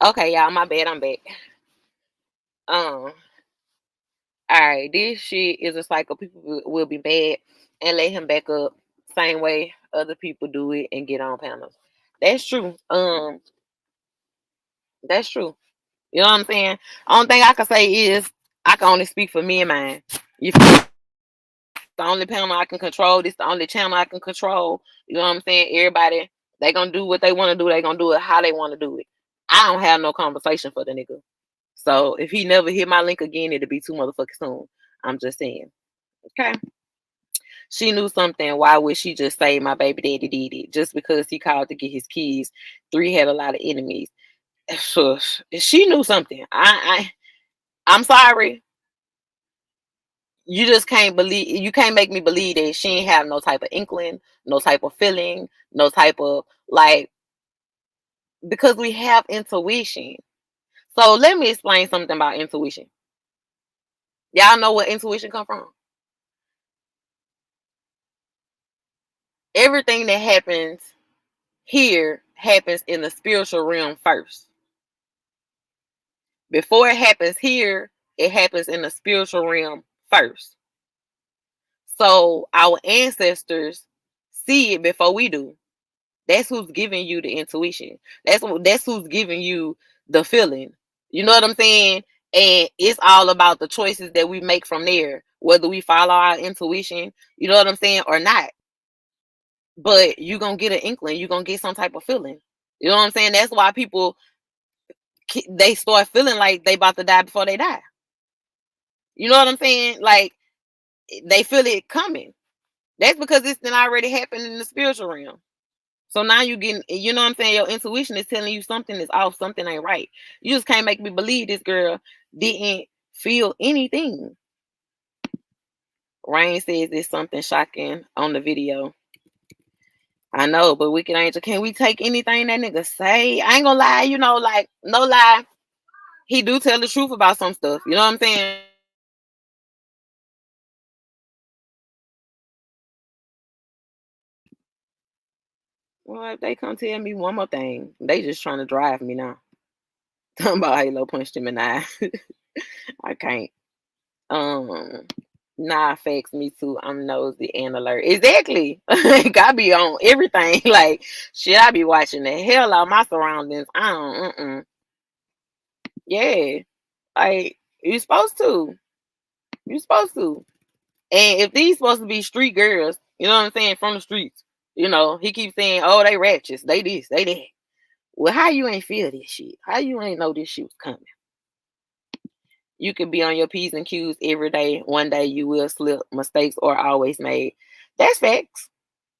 Okay, y'all, my bad. I'm back. All right, this shit is a cycle. People will be mad and let him back up same way other people do it and get on panels. That's true. That's true. You know what I'm saying? Only thing I can say is I can only speak for me and mine. You feel the only panel I can control. This the only channel I can control. You know what I'm saying? Everybody, they gonna do what they want to do. They gonna do it how they want to do it. I don't have no conversation for the nigga. So if he never hit my link again, it'll be too motherfucking soon. I'm just saying. Okay. She knew something. Why would she just say my baby daddy did it? Just because he called to get his keys. 3 had a lot of enemies. She knew something. I'm sorry. You just can't believe, you can't make me believe that she ain't have no type of inkling, no type of feeling, no type of like, because we have intuition. So let me explain something about intuition. Y'all know where intuition come from? Everything that happens here happens in the spiritual realm first. Before it happens here, it happens in the spiritual realm first. So our ancestors see it before we do. That's who's giving you the intuition. That's who's giving you the feeling. You know what I'm saying? And it's all about the choices that we make from there, whether we follow our intuition, you know what I'm saying, or not. but you gonna get an inkling. You gonna get some type of feeling. You know what I'm saying? That's why people, they start feeling like they about to die before they die. You know what I'm saying? Like, they feel it coming. That's because it's been already happened in the spiritual realm. So now you getting, you know what I'm saying? Your intuition is telling you something is off, something ain't right. You just can't make me believe this girl didn't feel anything. Rain says there's something shocking on the video. I know, but Wicked Angel, can we take anything that nigga say? I ain't gonna lie, you know, like, no lie. He do tell the truth about some stuff. You know what I'm saying? Well, if they come tell me one more thing, they just trying to drive me now. Talking about Halo punched him in the eye. I can't. Nah, facts, me too. I'm nosy and alert. Exactly. Like, I be on everything. Like, shit, I be watching the hell out of my surroundings. I don't, yeah. Like, you supposed to. You supposed to. And if these supposed to be street girls, you know what I'm saying, from the streets, you know, he keeps saying, oh, they ratchets, they this, they that. Well, how you ain't feel this shit? How you ain't know this shit was coming? You could be on your P's and Q's every day. One day you will slip. Mistakes are always made. That's facts.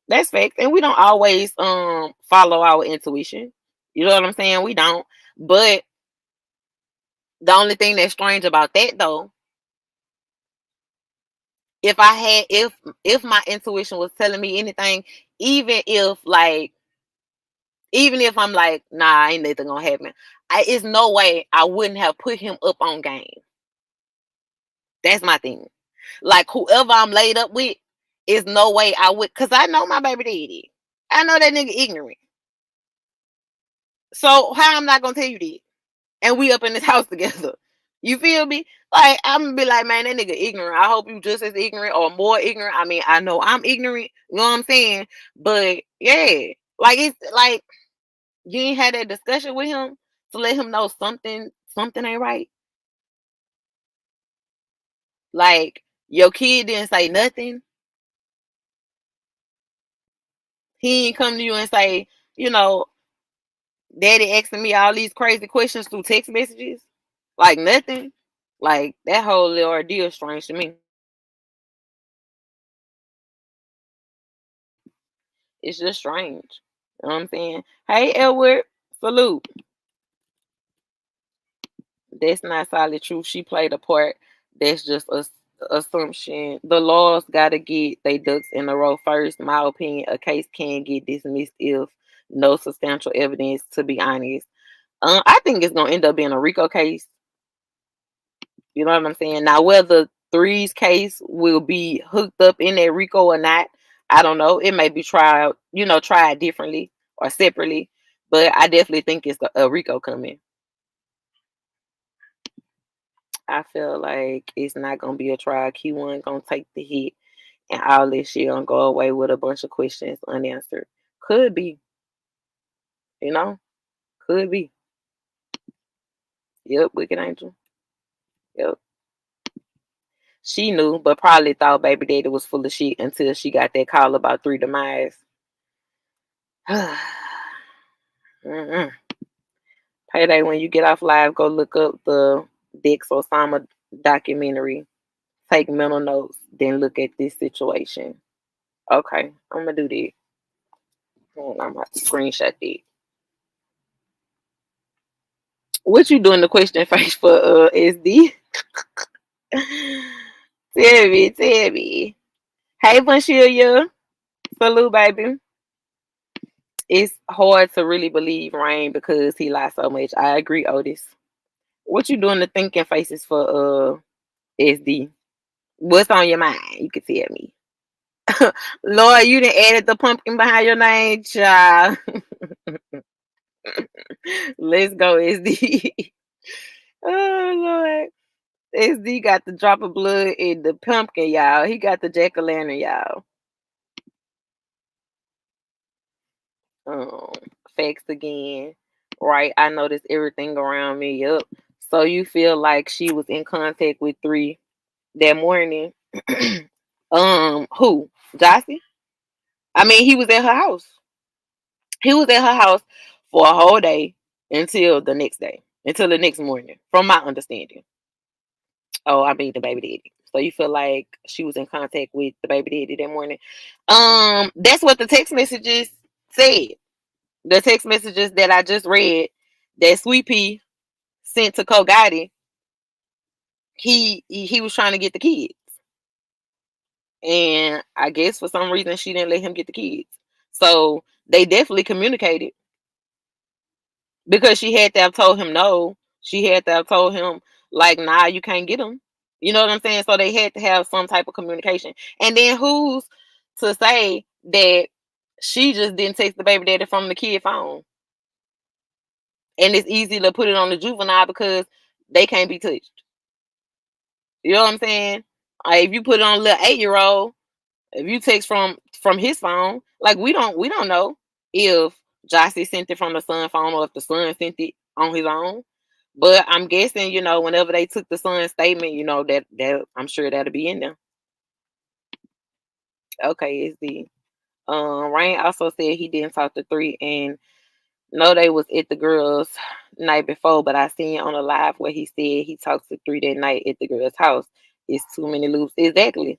That's facts. And we don't always follow our intuition. You know what I'm saying? We don't. But the only thing that's strange about that, though, if I had, if my intuition was telling me anything, even if I'm like, nah, ain't nothing gonna happen, it's no way I wouldn't have put him up on game. That's my thing. Like, whoever I'm laid up with, is no way I would, because I know my baby daddy. I know that nigga ignorant. So how I'm not gonna tell you that? And we up in this house together. You feel me? Like, I'm gonna be like, man, that nigga ignorant. I hope you just as ignorant or more ignorant. I mean, I know I'm ignorant. You know what I'm saying? But yeah, like, it's like, you ain't had that discussion with him to let him know something ain't right. Like, your kid didn't say nothing. He ain't come to you and say, you know, daddy asking me all these crazy questions through text messages. Like, nothing. Like, that whole little ordeal is strange to me. It's just strange. You know what I'm saying? Hey, Edward, salute. That's not solid truth. She played a part. That's just a assumption. The laws gotta get they ducks in a row first. My opinion, a case can get dismissed if no substantial evidence. To be honest, I think it's gonna end up being a RICO case. You know what I'm saying? Now, whether Three's case will be hooked up in that RICO or not, I don't know. It may be tried, tried differently or separately, but I definitely think it's a RICO coming. I feel like it's not gonna be a trial. Q1 gonna take the hit, and all this shit gonna go away with a bunch of questions unanswered. Could be, you know, could be. Yep, Wicked Angel. Yep. She knew, but probably thought baby daddy was full of shit until she got that call about Three demise. PayDae, when you get off live, go look up the Dex Osama documentary. Take mental notes, then look at this situation. Okay, I'm gonna do that. I'm gonna have to screenshot that. What you doing the question face for SD? Tell me. Hey Bunchilia. Salute, baby. It's hard to really believe Rain because he lied so much. I agree, Otis. What you doing the thinking faces for SD? What's on your mind? You can tell me. Lord, you done added the pumpkin behind your name, child. Let's go, SD. Oh Lord. SD got the drop of blood in the pumpkin, y'all. He got the jack-o'-lantern, y'all. Um, Facts again. Right. I noticed everything around me. Yep. So you feel like she was in contact with Three that morning. Who? Jossie? I mean, he was at her house. He was at her house for a whole day until the next day, until the next morning, from my understanding. Oh, I mean the baby daddy. So you feel like she was in contact with the baby daddy that morning? That's what the text messages said. The text messages that I just read that Sweet Pea sent to Ko Gotti, he was trying to get the kids. And I guess for some reason she didn't let him get the kids. So they definitely communicated because she had to have told him no. She had to have told him like, nah, you can't get them. You know what I'm saying? So they had to have some type of communication. And then who's to say that she just didn't text the baby daddy from the kid phone? And it's easy to put it on the juvenile because they can't be touched. You know what I'm saying? Like, if you put it on a little 8-year-old, if you text from his phone, like we don't know if Jossie sent it from the son phone or if the son sent it on his own. But I'm guessing, whenever they took the son's statement, that I'm sure that'll be in there. Okay, it's the Rain also said he didn't talk to 3 and no, they was at the girls night before, but I seen on a live where he said he talked to 3 that night at the girl's house. It's too many loops. Exactly.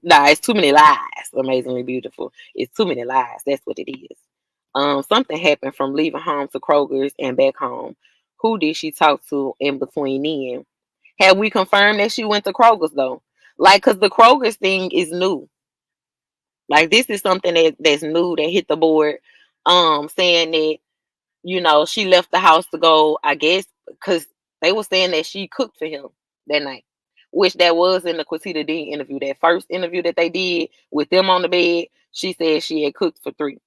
Nah, it's too many lies. Amazingly beautiful. It's too many lies. That's what it is. Something happened from leaving home to Kroger's and back home. Who did she talk to in between then? Have we confirmed that she went to Kroger's though? Like, cause the Kroger's thing is new. Like, this is something that's new that hit the board. Saying that she left the house to go, I guess, because they were saying that she cooked for him that night, which that was in the Quatita Dean interview. That first interview that they did with them on the bed, she said she had cooked for 3.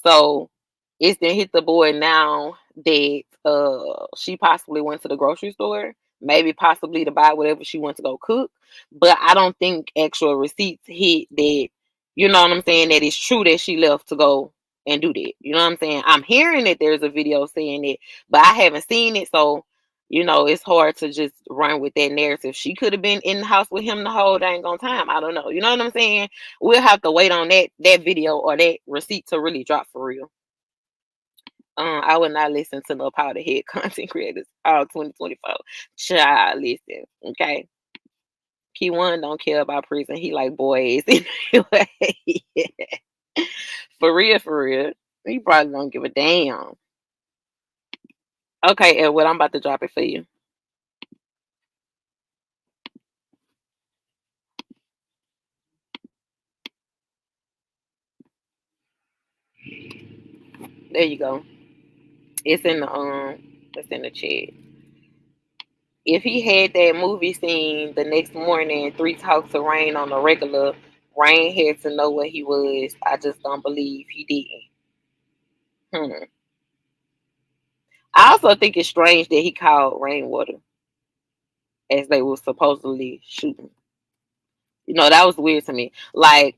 So it's then hit the board now that she possibly went to the grocery store, maybe possibly to buy whatever she went to go cook. But I don't think actual receipts hit that, you know what I'm saying, that it's true that she left to go and do that. You know what I'm saying? I'm hearing that there's a video saying it, but I haven't seen it. So, it's hard to just run with that narrative. She could have been in the house with him the whole dang on time. I don't know. You know what I'm saying? We'll have to wait on that video or that receipt to really drop for real. I would not listen to no powderhead content creators all 2024. Child, listen, okay? Key One don't care about prison. He like boys anyway. For real. He probably don't give a damn. Okay, Edward, I'm about to drop it for you. There you go. It's in the chat. If he had that movie scene the next morning, 3 talks to Rain on the regular, Rain had to know what he was. I just don't believe he didn't. I also think it's strange that he called Rainwater as they were supposedly shooting. That was weird to me. Like,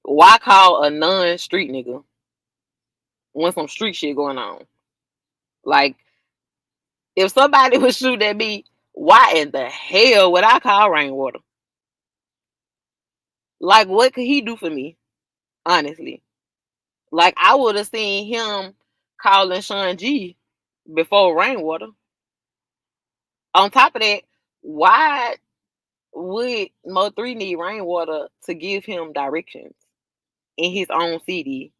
why call a non-street nigga when some street shit going on? Like, if somebody was shooting at me, why in the hell would I call Rainwater? Like, what could he do for me? Honestly. Like, I would have seen him calling Sean G before Rainwater. On top of that, why would Mo3 need Rainwater to give him directions in his own city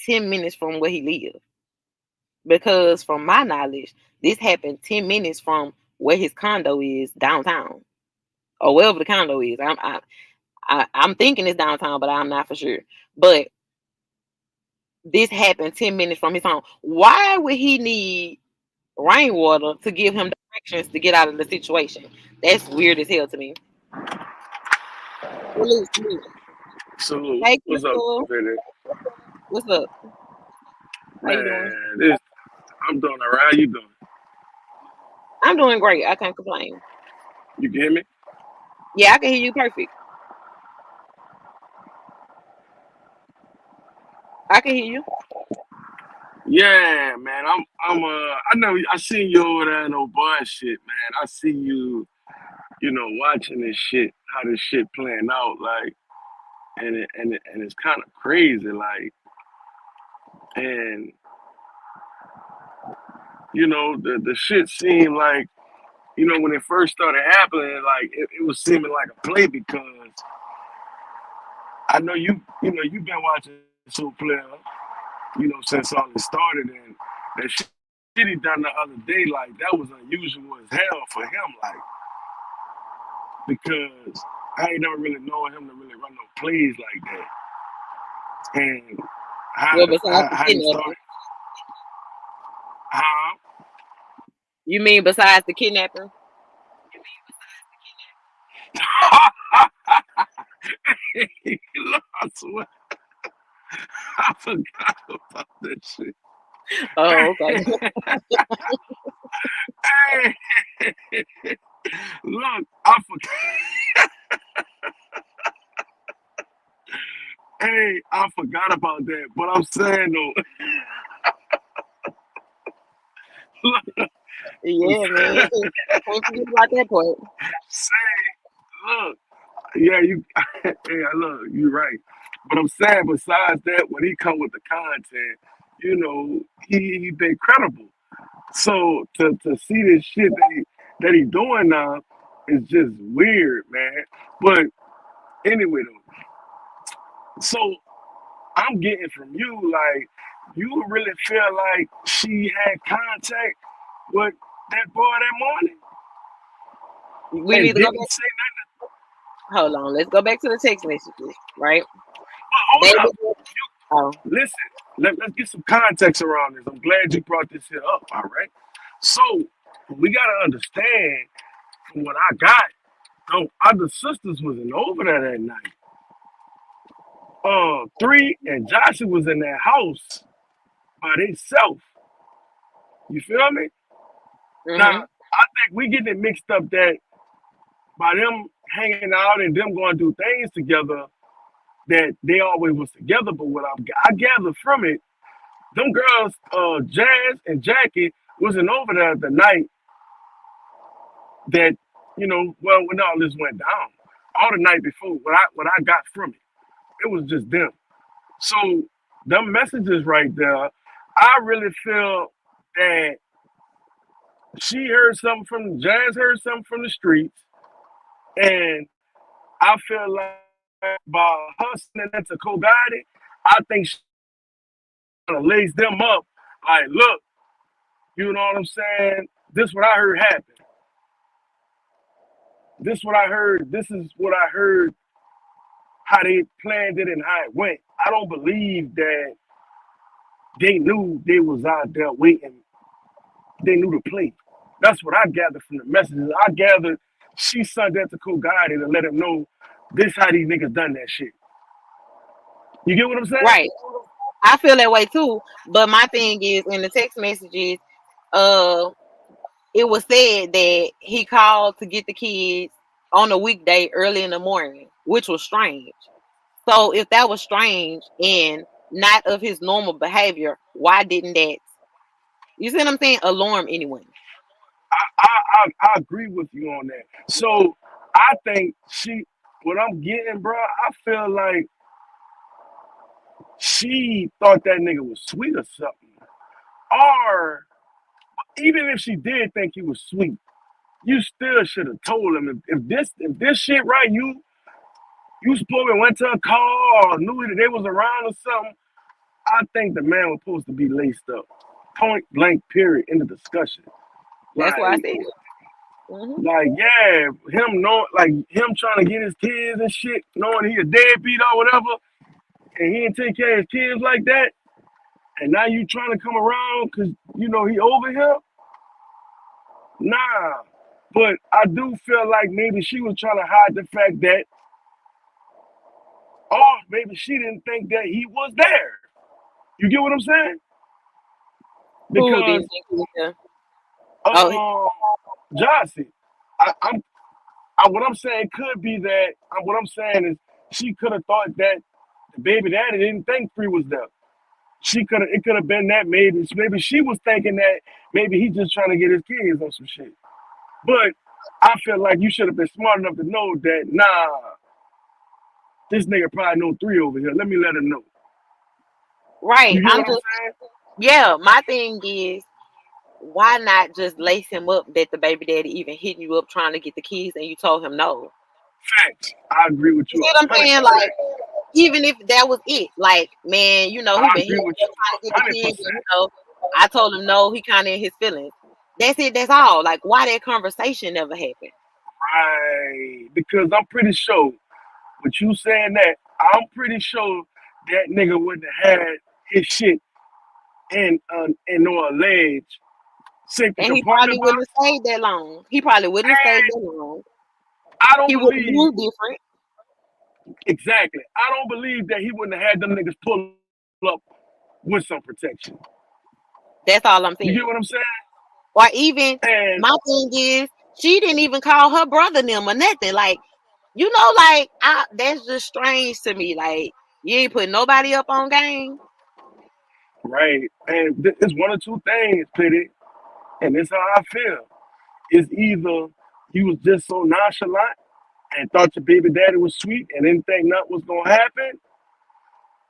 10 minutes from where he lives? Because from my knowledge, this happened 10 minutes from where his condo is downtown, or wherever the condo is. I'm thinking it's downtown, but I'm not for sure. But this happened 10 minutes from his home. Why would he need Rainwater to give him directions to get out of the situation? That's weird as hell to me. So, hey, what's up? What's up? How you doing? I'm doing all right. How you doing? I'm doing great. I can't complain. You can hear me? Yeah, I can hear you perfect. I can hear you. Yeah, man. I know I seen you over there in no bullshit, man. I see you, watching this shit, how this shit playing out. Like, and it's kind of crazy, like, and the shit seemed like, when it first started happening, like it was seeming like a play because I know you've been watching So Player, since all this started, and that shit he done the other day, like that was unusual as hell for him, like because I ain't never really known him to really run no plays like that, and Well, besides the how he kidnapping. started, how. You mean besides the kidnapping? Look, I swear, I forgot about that shit. Oh, okay. Look, I forgot. Hey, I forgot about that. But I'm saying though, Yeah, man. Can't forget about that part. say, look, yeah, hey, look, you're right. But I'm saying, besides that, when he come with the content, he been credible. So to see this shit that he doing now is just weird, man. But anyway, though, so I'm getting from you, like, you really feel like she had contact with that boy that morning We and need to go didn't back. say Hold on. Let's go back to the text messages, right? nothing. Hold up. Oh, Listen, let's get some context around this. I'm glad you brought this here up, all right? So, we got to understand from what I got, the other sisters wasn't over there that night. 3 and Joshua was in that house by themselves. You feel me? Now, mm-hmm. I think we getting it mixed up that by them hanging out and them going to do things together, that they always was together. But what I gathered from it, them girls, Jazz and Jackie, wasn't over there the night that, when all this went down. All the night before, what I got from it was just them. So them messages right there, I really feel that she heard something from Jazz, heard something from the streets, and I feel like by her sending that to Kogadi, I think she gonna lace them up. Like, look, you know what I'm saying? This what I heard happen. This what I heard. This is what I heard. How they planned it and how it went. I don't believe that they knew they was out there waiting. They knew the play. That's what I gathered from the messages. I gathered she sent that to Kogadi to let him know this how these niggas done that shit. You get what I'm saying? Right. I feel that way too. But my thing is, in the text messages, uh, it was said that he called to get the kids on a weekday early in the morning, which was strange. So if that was strange and not of his normal behavior, why didn't that, you see what I'm saying, alarm anyone? I agree with you on that. So I think what I'm getting, bro, I feel like she thought that nigga was sweet or something. Or even if she did think he was sweet, you still should have told him if this shit right, you spoke and went to a car or knew that they was around or something. I think the man was supposed to be laced up. Point blank, period, in the discussion. That's why I Like, said it. Mm-hmm. like, yeah, him trying to get his kids and shit, knowing he a deadbeat or whatever, and he didn't take care of his kids like that, and now you trying to come around because he over here. Nah, but I do feel like maybe she was trying to hide the fact that, or maybe she didn't think that he was there. You get what I'm saying? Who Because didn't think he was there? Oh, Jossie, I'm what I'm saying could be that. What I'm saying is she could have thought that the baby daddy didn't think Free was there. It could have been that maybe she was thinking that maybe he's just trying to get his kids on some shit. But I feel like you should have been smart enough to know that, nah, this nigga probably know 3 over here. Let me let him know. Right. You get I'm what I'm just, saying? yeah, my thing is, why not just lace him up that the baby daddy even hitting you up trying to get the keys and you told him no? Facts. I agree with You you see what I'm 100%. saying? Like, even if that was it, like, man, you know, he I been agree hitting with me up you trying to get the keys, 100%. and you know, I told him no, he kind of in his feelings. That's it, that's all. Like, why that conversation never happened? Right. Because I'm pretty sure, with you saying that, I'm pretty sure that nigga wouldn't have had his shit in no alleged safety And he compartment probably box. wouldn't have stayed that long. He probably wouldn't have stayed that long. I don't He would have believe, moved different. exactly, I don't believe that he wouldn't have had them niggas pull up with some protection. That's all I'm You get saying. what I'm saying? Or even, And my thing is, she didn't even call her brother them or nothing. Like, you know, like, that's just strange to me. Like, you ain't put nobody up on game. right, and it's one or two things, Pity, and this how I feel. It's either you was just so nonchalant and thought your baby daddy was sweet and didn't think nothing was gonna happen,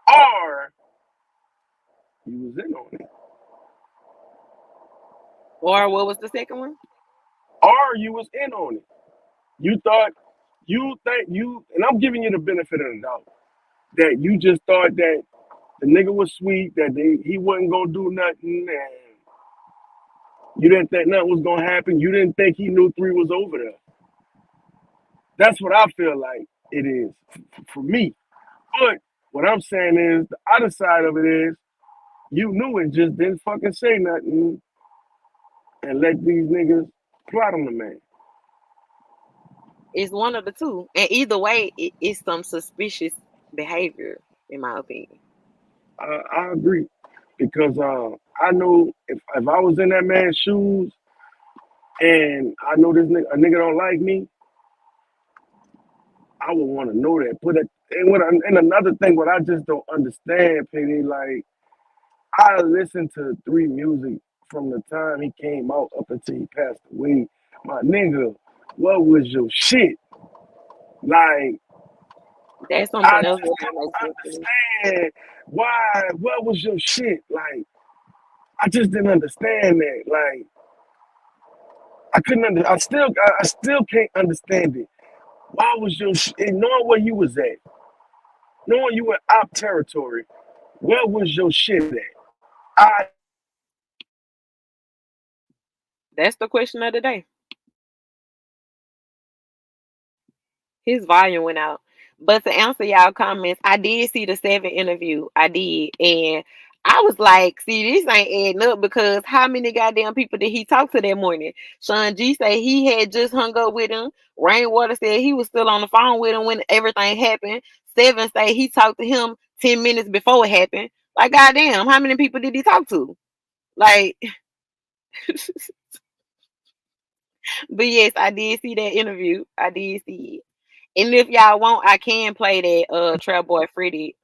or you was in on it, Or what was the second one? or you was in on it. You thought, you think you, and I'm giving you the benefit of the doubt that you just thought that the nigga was sweet, that he wasn't gonna do nothing, and you didn't think nothing was gonna happen. You didn't think he knew 3 was over there. That's what I feel like it is for me. But what I'm saying is the other side of it is you knew and just didn't fucking say nothing and let these niggas plot on the man. It's one of the two. And either way, it's some suspicious behavior, in my opinion. I agree because I know if I was in that man's shoes and I know this nigga, a nigga don't like me, I would want to know that. Put it and another thing, what I just don't understand, Penny, like I listened to 3 music from the time he came out up until he passed away. My nigga, what was your shit? Like That's I something else just that don't make didn't sense to me. understand why. What was your shit? Like I just didn't understand that. Like I couldn't. I still can't understand it. Why was your and knowing where you was at, knowing you were out territory? Where was your shit at? I That's the question of the day. His volume went out. But to answer y'all comments, I did see the 7 interview. I did. And I was like, see, this ain't adding up because how many goddamn people did he talk to that morning? Sean G said he had just hung up with him. Rainwater said he was still on the phone with him when everything happened. 7 said he talked to him 10 minutes before it happened. Like, goddamn, how many people did he talk to? Like, but yes, I did see that interview. I did see it. And if y'all want, I can play that Trap Boy Freddy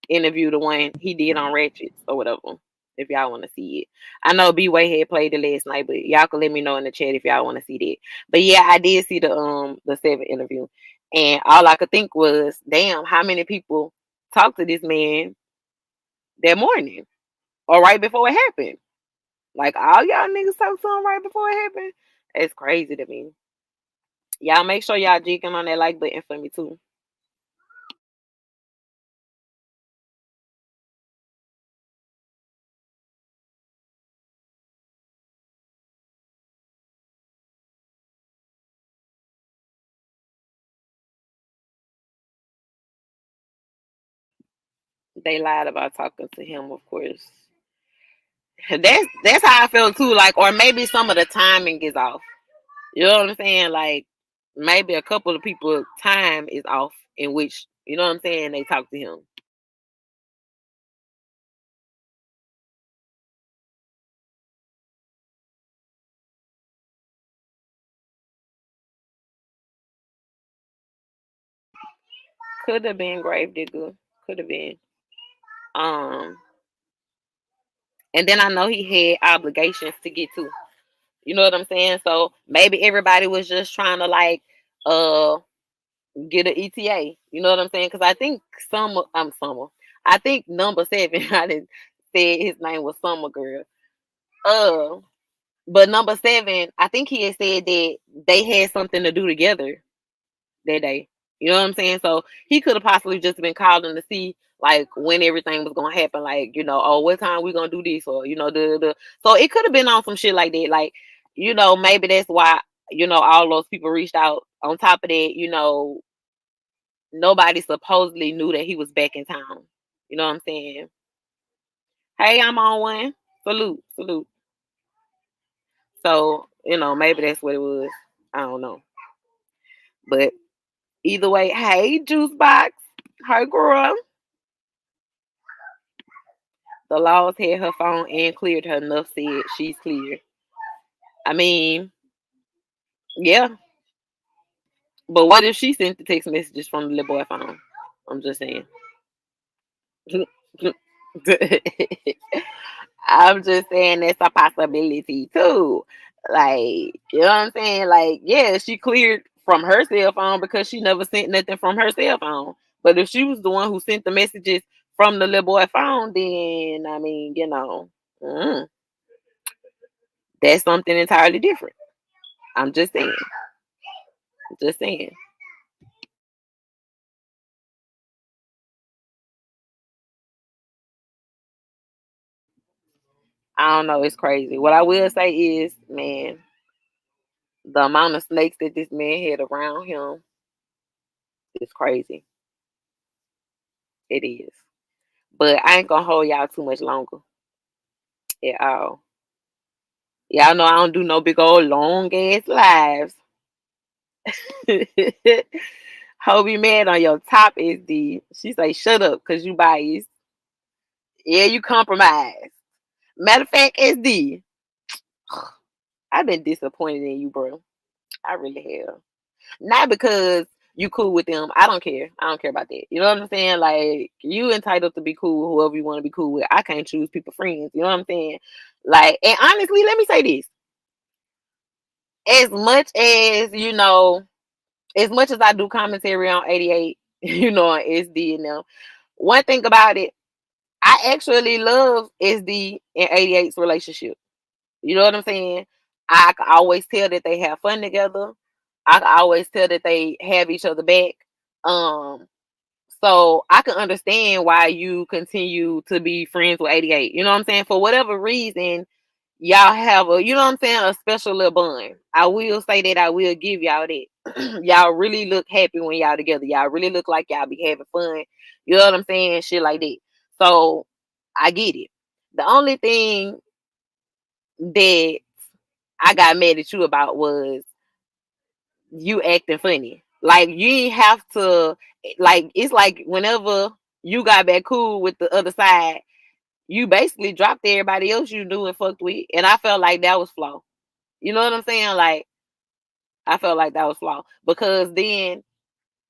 interview, the one he did on Ratchets or whatever. If y'all want to see it. I know B Way had played it last night, but y'all can let me know in the chat if y'all want to see that. But yeah, I did see the 7 interview. And all I could think was, damn, how many people talked to this man that morning or right before it happened? Like all y'all niggas talked to him right before it happened? It's crazy to me. Y'all make sure y'all jigging on that like button for me too. They lied about talking to him, of course. That's how I feel too. Like, or maybe some of the timing is off. You know what I'm saying? Like, maybe a couple of people time is off in which, you know what I'm saying, they talk to him. Could have been Gravedigger. Could have been. Um, and then I know he had obligations to get to. You know what I'm saying? So maybe everybody was just trying to like get an ETA. You know what I'm saying? Because I think Summer. I think number 7. I didn't say his name was Summer Girl. Uh, but number 7, I think he had said that they had something to do together that day. You know what I'm saying? So he could have possibly just been calling to see like when everything was gonna happen. Like, oh, what time we gonna do this, or the. So it could have been on some shit like that. Like, maybe that's why all those people reached out. On top of that, nobody supposedly knew that he was back in town. You know what I'm saying? Hey, I'm on one. Salute, salute. So, maybe that's what it was. I don't know. But either way, hey, Juice Box. Her girl. The laws had her phone and cleared her. Enough said. She's clear. I mean, yeah. But what if she sent the text messages from the little boy phone? I'm just saying. I'm just saying that's a possibility too. Like, you know what I'm saying? Like, yeah, she cleared from her cell phone because she never sent nothing from her cell phone. But if she was the one who sent the messages from the little boy phone, then I mean, that's something entirely different. I'm just saying. Just saying. I don't know. It's crazy. What I will say is, man, the amount of snakes that this man had around him is crazy. It is. But I ain't gonna hold y'all too much longer at all. Y'all know I don't do no big old long ass lives. Hope you mad on your top SD. She say, shut up, cause you biased. Yeah, you compromised. Matter of fact, SD, I've been disappointed in you, bro. I really have. Not because you cool with them. I don't care. I don't care about that. You know what I'm saying? Like, you entitled to be cool with whoever you want to be cool with. I can't choose people friends. You know what I'm saying? Like, and honestly, let me say this. As much as, as much as I do commentary on 88, on SD and them, one thing about it, I actually love SD and 88's relationship. You know what I'm saying? I can always tell that they have fun together. I can always tell that they have each other back. Um, so I can understand why you continue to be friends with 88. You know what I'm saying? For whatever reason, y'all have a special little bond. I will say that. I will give y'all that. Y'all really look happy when y'all together. Y'all really look like y'all be having fun. You know what I'm saying? Shit like that. So I get it. The only thing that I got mad at you about was you acting funny. Like, you ain't have to, like, it's like whenever you got back cool with the other side, you basically dropped everybody else you knew and fucked with. And I felt like that was flaw. You know what I'm saying? Like, I felt like that was flaw. Because then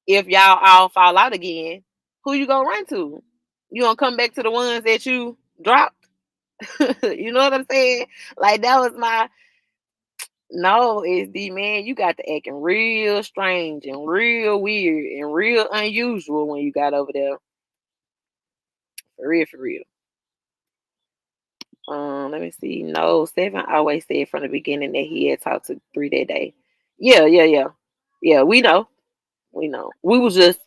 if y'all all fall out again, who you gonna run to? You gonna come back to the ones that you dropped? You know what I'm saying? Like, that was my no, SD, man. You got to acting real strange and real weird and real unusual when you got over there. For real, for real. Let me see. No, 7 always said from the beginning that he had talked to 3 that day. Yeah, yeah, yeah. Yeah, we know. We know. We was just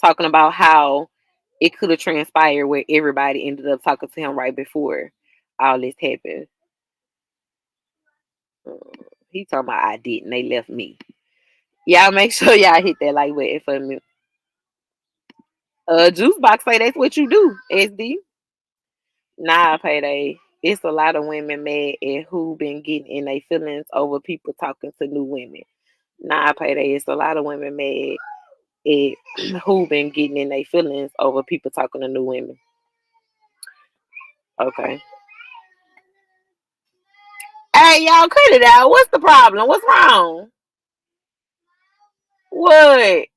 talking about how it could have transpired where everybody ended up talking to him right before all this happened. He talking about I didn't. They left me. Y'all make sure y'all hit that like button for me. Juice box say that's what you do, SD. Nah, PayDae. It's a lot of women mad at who been getting in their feelings over people talking to new women. Nah, PayDae. It's a lot of women mad at who been getting in their feelings over people talking to new women. Okay. Hey, y'all, cut it out. What's the problem? What's wrong? What?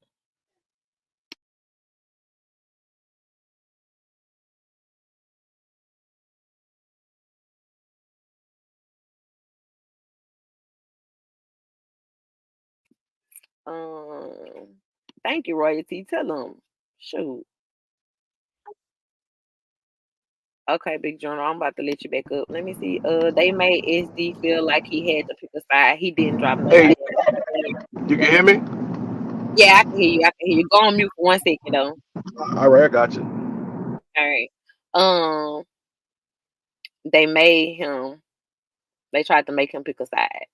Um. Thank you, Royalty. Tell them. Shoot. Okay, Big Journal. I'm about to let you back up. Let me see. They made SD feel like he had to pick a side. He didn't drop no Hey, light. you can hear me? Yeah, I can hear you. I can hear you. Go on mute for 1 second though. All right, I got you. All right. Um, they made him. They tried to make him pick a side.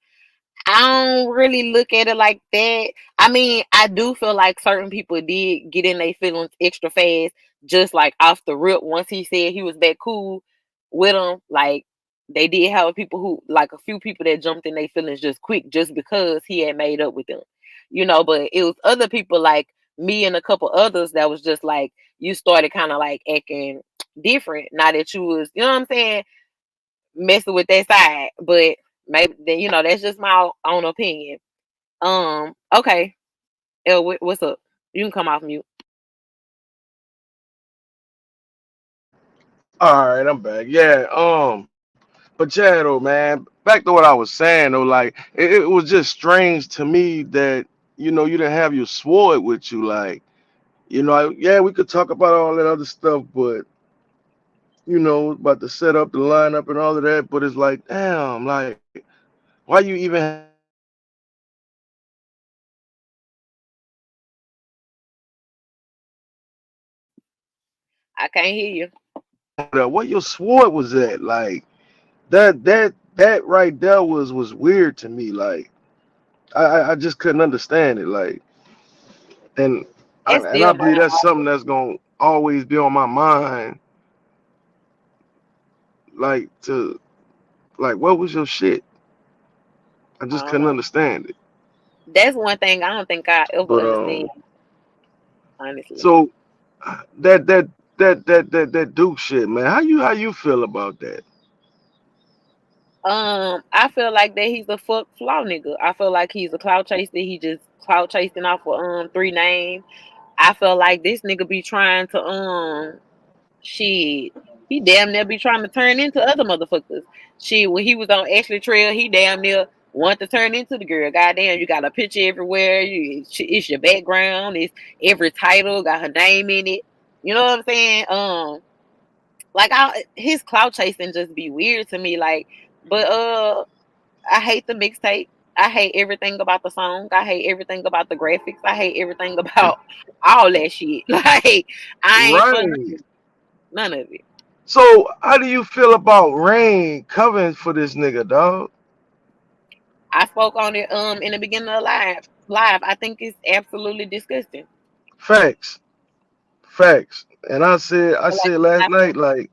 I don't really look at it like that. I mean, I do feel like certain people did get in their feelings extra fast, just like off the rip. Once he said he was back cool with them, like they did have people who, like a few people that jumped in their feelings just quick, just because he had made up with them, you know. But it was other people like me and a couple others that was just like you started kind of like acting different now that you was, you know what I'm saying, messing with that side. But maybe then, you know, that's just my own opinion. Okay. El, what's up? You can come off mute. All right, I'm back. Yeah, but yeah, though, man, back to what I was saying, though, like it was just strange to me that you didn't have your sword with you, like yeah, we could talk about all that other stuff, but about the setup, the lineup, and all of that, but it's like, damn, like why you even have your sword with you? Like I can't hear you. what your sword was at, like that right there was weird to me, like I just couldn't understand it, like. And That's I still my believe that's something that's gonna always be on my mind. Like what was your shit? I I just don't couldn't know. understand it. That's one thing I don't think I ever But understand, honestly. so that that that Duke shit, man. How you feel about that? I feel like that he's a fuck flaw nigga. I feel like he's a clout chaser. He just clout chasing off of three names. I feel like this nigga be trying to shit. He damn near be trying to turn into other motherfuckers. Shit, when he was on Ashley Trail, he damn near want to turn into the girl. Goddamn, you got a picture everywhere. It's your background. It's every title got her name in it. You know what I'm saying? Like his clout chasing just be weird to me. Like, but I hate the mixtape. I hate everything about the song. I hate everything about the graphics. I hate everything about all that shit. Like, I ain't fun Right. none of it. So how do you feel about Rain covering for this nigga, dog? I spoke on it in the beginning of the live. I think it's absolutely disgusting. Facts. Facts. And I said I I feel like said it's last not night, like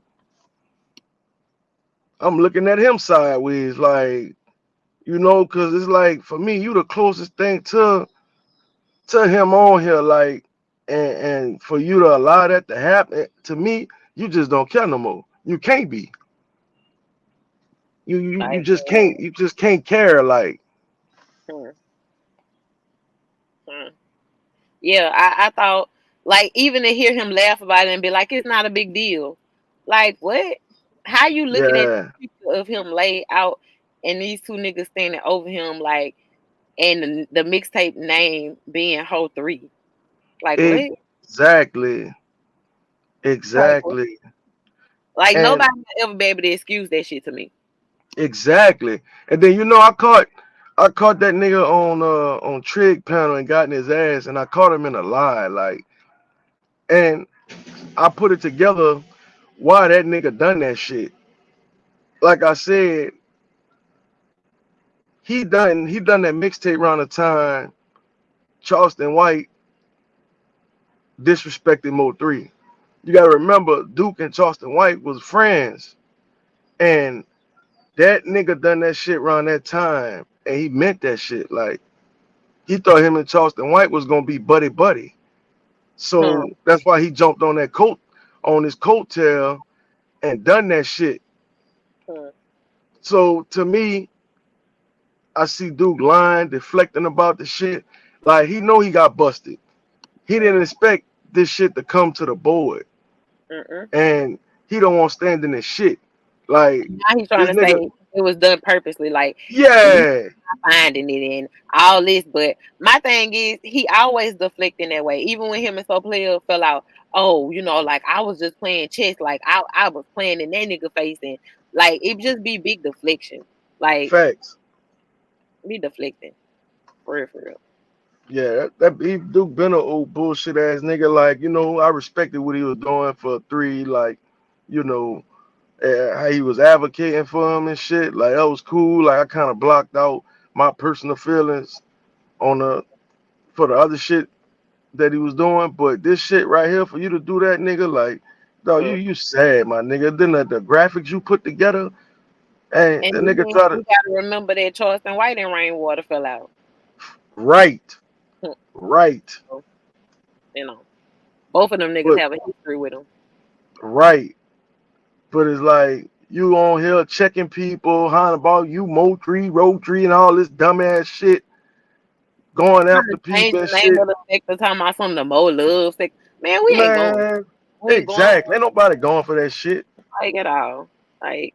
I'm looking at him sideways, like, because it's like for me, you the closest thing to him on here, like, and for you to allow that to happen to me, you just don't care no more. You can't be. You like, just can't care, like. hmm, hmm. Yeah, I thought like even to hear him laugh about it and be like, it's not a big deal. Like what? How you looking at Yeah, the picture of him laid out and these two niggas standing over him like and the mixtape name being Ho3. Like what? exactly, Like what? exactly, Like and nobody will ever be able to excuse that shit to me. exactly. And then I caught that nigga on Trig panel and got in his ass, and I caught him in a lie, like, and I put it together why that nigga done that shit. Like I said, he done that mixtape around the time Charleston White disrespected Mo3. You gotta remember Duke and Charleston White was friends. And that nigga done that shit around that time. And he meant that shit. Like he thought him and Charleston White was gonna be buddy buddy. Hmm, So that's why he jumped on his coattail and done that shit. hmm, So to me, I see Duke lying, deflecting about the shit. Like he know he got busted. He hmm, didn't expect this shit to come to the board. mm-mm. And he don't want standing in shit. Like Now he's trying this to say nigga, it was done purposely. Like, Yeah. finding it and all this. But my thing is, he always deflecting that way. Even when him and So Player fell out, oh, like I was just playing chess, like I was playing in that nigga face, and like it just be big deflection, like Facts. be deflecting for real, for real. Yeah, that he Duke been an old bullshit ass nigga. Like, I respected what he was doing for 3. Like, you know, how he was advocating for him and shit. Like, that was cool. Like, I kind of blocked out my personal feelings on for the other shit that he was doing. But this shit right here, for you to do that, nigga, like, dog, you sad, my nigga. Then the graphics you put together, and the then nigga try to you gotta remember that Charleston White and Rainwater fell out. right. Both of them niggas have a history with them. Right. But it's like you on here checking people, how about you Mo3, Road3, and all this dumbass shit, going after people and shit. Of the sector, talking about some of the Mo Love sector. Man, we ain't going. Exactly. Ain't nobody going for that shit. Like at all. Like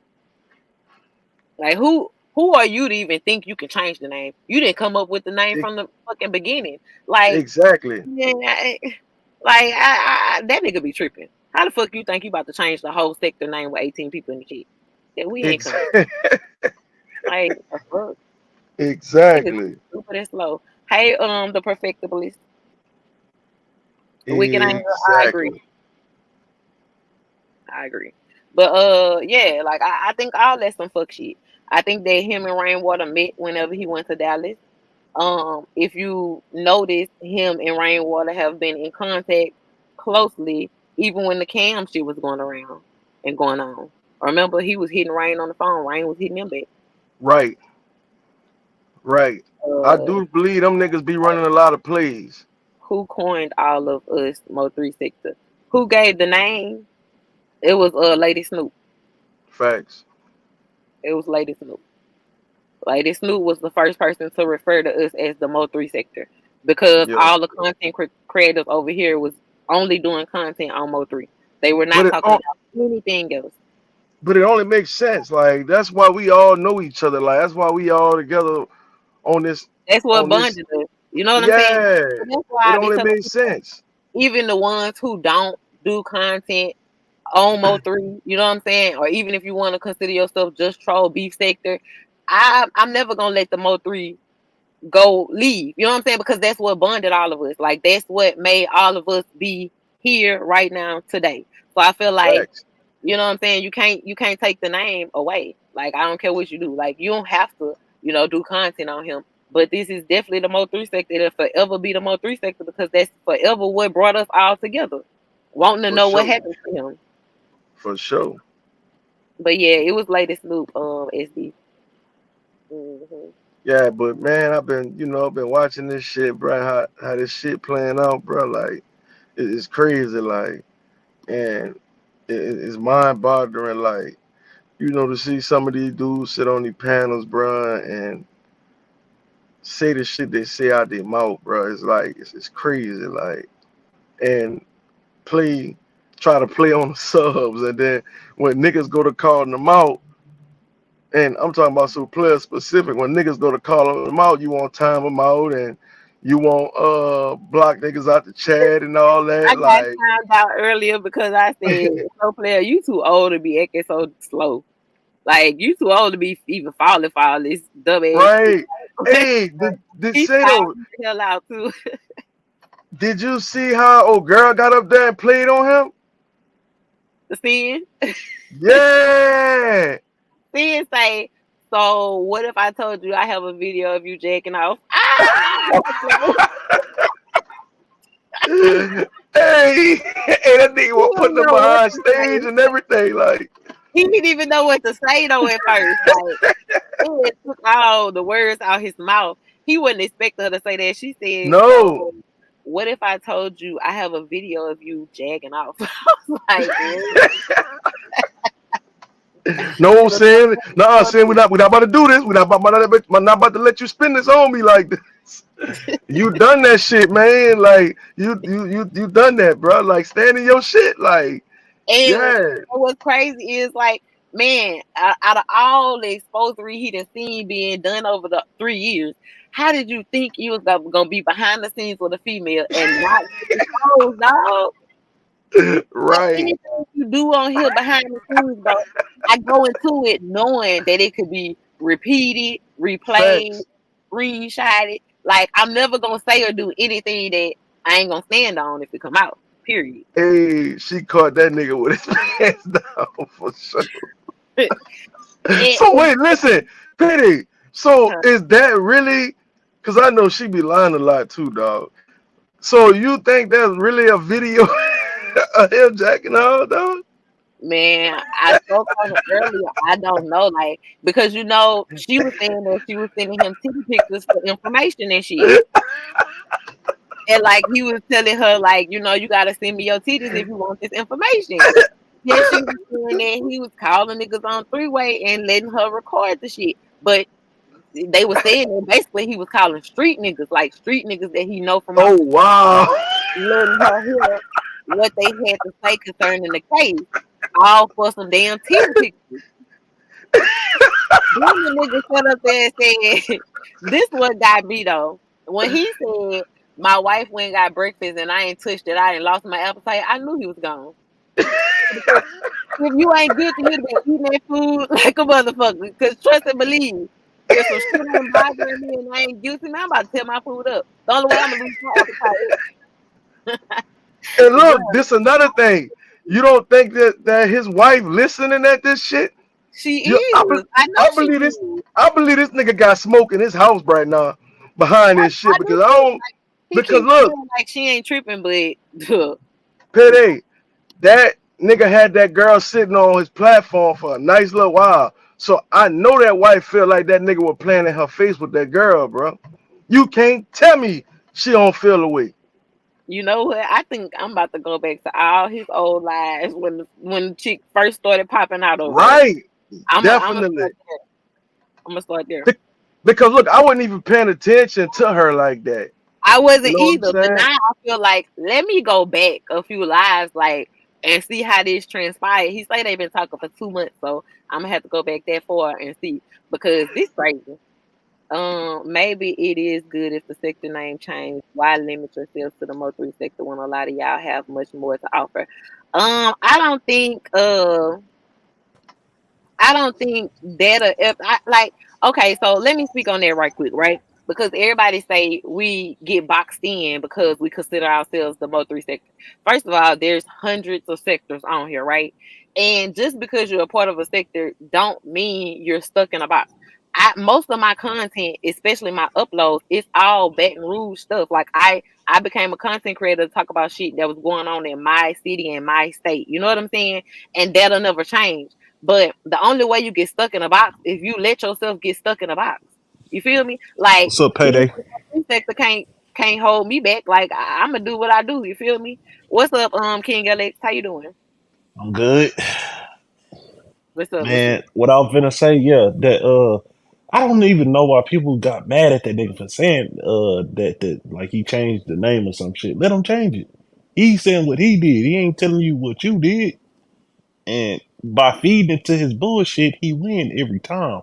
who are you to even think you can change the name? You didn't come up with the name from the fucking beginning. Like exactly. Yeah, that nigga be tripping. How the fuck you think you about to change the whole sector name with 18 people in the shit? Yeah, we ain't coming. Like the fuck. Exactly. Super that slow. Hey, the perfectibilist. Wicked Anger. I agree. But yeah, like I think all that's some fuck shit. I think that him and Rainwater met whenever he went to Dallas. If you notice, him and Rainwater have been in contact closely, even when the cam shit was going around and going on. Remember, he was hitting Rain on the phone. Rain was hitting him back. Right. I do believe them niggas be running a lot of plays. Who coined all of us Mo3 Sector? Who gave the name? It was Lady Snoop. Facts. It was Lady Snoop. Lady Snoop was the first person to refer to us as the Mo3 Sector, because all the content creators over here was only doing content on Mo3. They were not talking about anything else. But it only makes sense. Like, that's why we all know each other. Like, that's why we all together on this. That's what bonded us. You know what I'm saying? That's why it only makes sense. Even the ones who don't do content on Mo3, you know what I'm saying? Or even if you want to consider yourself just troll beef sector, I'm never gonna let the Mo3 go leave. You know what I'm saying? Because that's what bonded all of us. Like, that's what made all of us be here right now today. So I feel like, you know what I'm saying, you can't take the name away. Like, I don't care what you do. Like, you don't have to, do content on him. But this is definitely the Mo3 Sector. It'll forever be the Mo3 Sector, because that's forever what brought us all together. Wanting to know what happened to him. For sure. But yeah, it was Lady Snoop, SD. Mm-hmm. Yeah, but man, I've been watching this shit, bro. How this shit playing out, bro. Like, it's crazy, like, and it's mind-boggling, like, to see some of these dudes sit on these panels, bro, and say the shit they say out their mouth, bro. It's like it's crazy, like, and try to play on the subs, and then when niggas go to calling them out. And I'm talking about some player specific. When niggas go to call them out, you want time them out, and you want block niggas out the chat and all that. I got timed out earlier because I said, "No player, you too old to be acting so slow. Like, you too old to be even falling for all this dumb ass." Right. Hey, did say though? The hell out too. Did you see how old girl got up there and played on him? The Sin? Yeah. Sin say, so what if I told you I have a video of you jacking off? Ah! Hey, that nigga was putting them behind stage and everything. Like, he didn't even know what to say though at first. Like, it took all the words out his mouth. He wouldn't expect her to say that. She said, "No. So, what if I told you I have a video of you jagging off?" I was like, no, saying, nah, saying we're not about to do this. We're not about to let you spin this on me like this. You done that shit, man. Like, you done that, bro. Like, stand in your shit, like. And what's crazy is, like, man, out of all the exposure he done seen being done over the 3 years, how did you think you was gonna be behind the scenes with a female and not get exposed, dog? Like Right. anything you do on here behind the scenes, bro, I go into it knowing that it could be repeated, replayed, Facts. screenshotted. Like I'm never gonna say or do anything that I ain't gonna stand on if it come out. Period. Hey, she caught that nigga with his pants down for sure. So And, wait, listen, Pity. So uh, is that really? Cause I know she be lying a lot too, dog. So you think there's really a video of him jacking off, dog? man, I spoke on it earlier. I don't know, like because she was saying that she was sending him titty pictures for information and shit. And like he was telling her, like, you gotta send me your titties if you want this information. Yeah, she was saying that he was calling niggas on three-way and letting her record the shit. But they were saying that basically he was calling street niggas, like street niggas that he know from Oh out the street, wow. letting her hear what they had to say concerning the case, all for some damn titty pictures. Then the nigga sat up there and said, this what got me though. When he said, my wife went and got breakfast and I ain't touched it, I ain't lost my appetite, I knew he was gone. Because if you ain't guilty, you'd been eating that food like a motherfucker. Because trust and believe, if some shit ain't bothering me and I ain't guilty, man, I'm about to tear my food up. The only way I'm gonna lose my appetite And is, look, bro, this another thing. You don't think that his wife listening at this shit? she You, I, be- is. I know I she believe this. is. I believe this nigga got smoke in his house right now behind this shit I do because I too. don't. Like, he Because keeps look, saying like she ain't tripping, but Payday, that nigga had that girl sitting on his platform for a nice little while. So I know that wife feel like that nigga was playing in her face with that girl, bro. You can't tell me she don't feel away. you know what? I think I'm about to go back to all his old lives when the chick first started popping out over there. Right. I'm gonna Definitely. start there. I'm gonna start there. Be- Because look, I wasn't even paying attention to her like that. I You wasn't know what I'm either, but saying? now I feel like let me go back a few lives, like, and see how this transpired. He say they've been talking for 2 months, so I'm gonna have to go back that far and see because this crazy. Maybe it is good if the sector name change. Why limit yourself to the Mo3 sector when a lot of y'all have much more to offer? I don't think. I don't think that if I like okay, so let me speak on that right quick, right? Because everybody say we get boxed in because we consider ourselves the Mo3 sector. First of all, there's hundreds of sectors on here, right? And just because you're a part of a sector don't mean you're stuck in a box. Most of my content, especially my uploads, it's all Baton Rouge stuff. Like I became a content creator to talk about shit that was going on in my city and my state. You know what I'm saying? And that'll never change. But the only way you get stuck in a box is you let yourself get stuck in a box. You feel me? Like What's up, even Payday? the sector can't hold me back. Like I'm gonna do what I do. You feel me? What's up, King Alex? How you doing? I'm good, What's up? What's up? man. What I was gonna say, yeah, that I don't even know why people got mad at that nigga for saying that like he changed the name or some shit. Let him change it. He's saying what he did. He ain't telling you what you did, and by feeding into his bullshit, he win every time.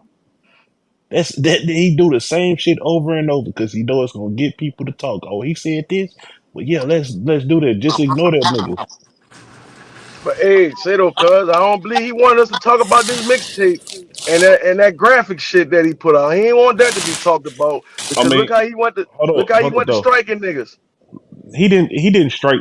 That he do the same shit over and over because he know it's gonna get people to talk. Oh, he said this. Well, yeah, let's do that. Just ignore that nigga. But hey, say though, cuz I don't believe he wanted us to talk about this mixtape and that graphic shit that he put out. He ain't want that to be talked about I because mean, look how he hold up went to though. striking niggas. He didn't strike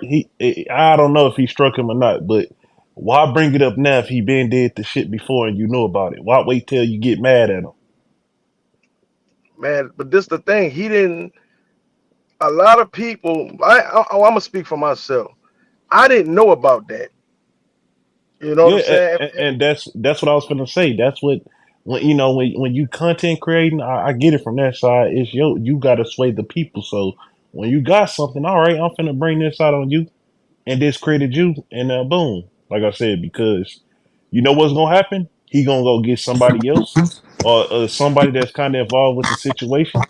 I don't know if he struck him or not, but why bring it up now if he been did the shit before and you know about it? Why wait till you get mad at him? Man, but this the thing. He didn't a lot of people I'm gonna speak for myself. I didn't know about that. You know what I'm Yeah, saying? and that's what I was gonna say. That's what when you know when you content creating, I get it from that side. It's you gotta sway the people. So when you got something, all right, I'm finna bring this out on you and discredit you, and boom, like I said, because you know what's gonna happen? He gonna go get somebody else or somebody that's kind of involved with the situation,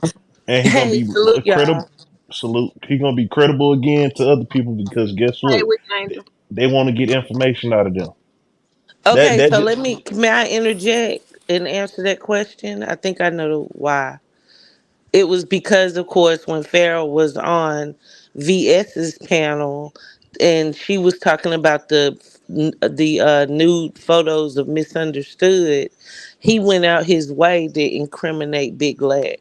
and he gonna Hey, be salute y'all. credible. Salute. He gonna be credible again to other people because guess Hey, what? with They, Angel. they want to get information out of them. That Okay, that so just, may I interject and answer that question? I think I know why. It was because, of course, when Farrell was on VS's panel, and she was talking about the nude photos of Misunderstood, he went out his way to incriminate Big Black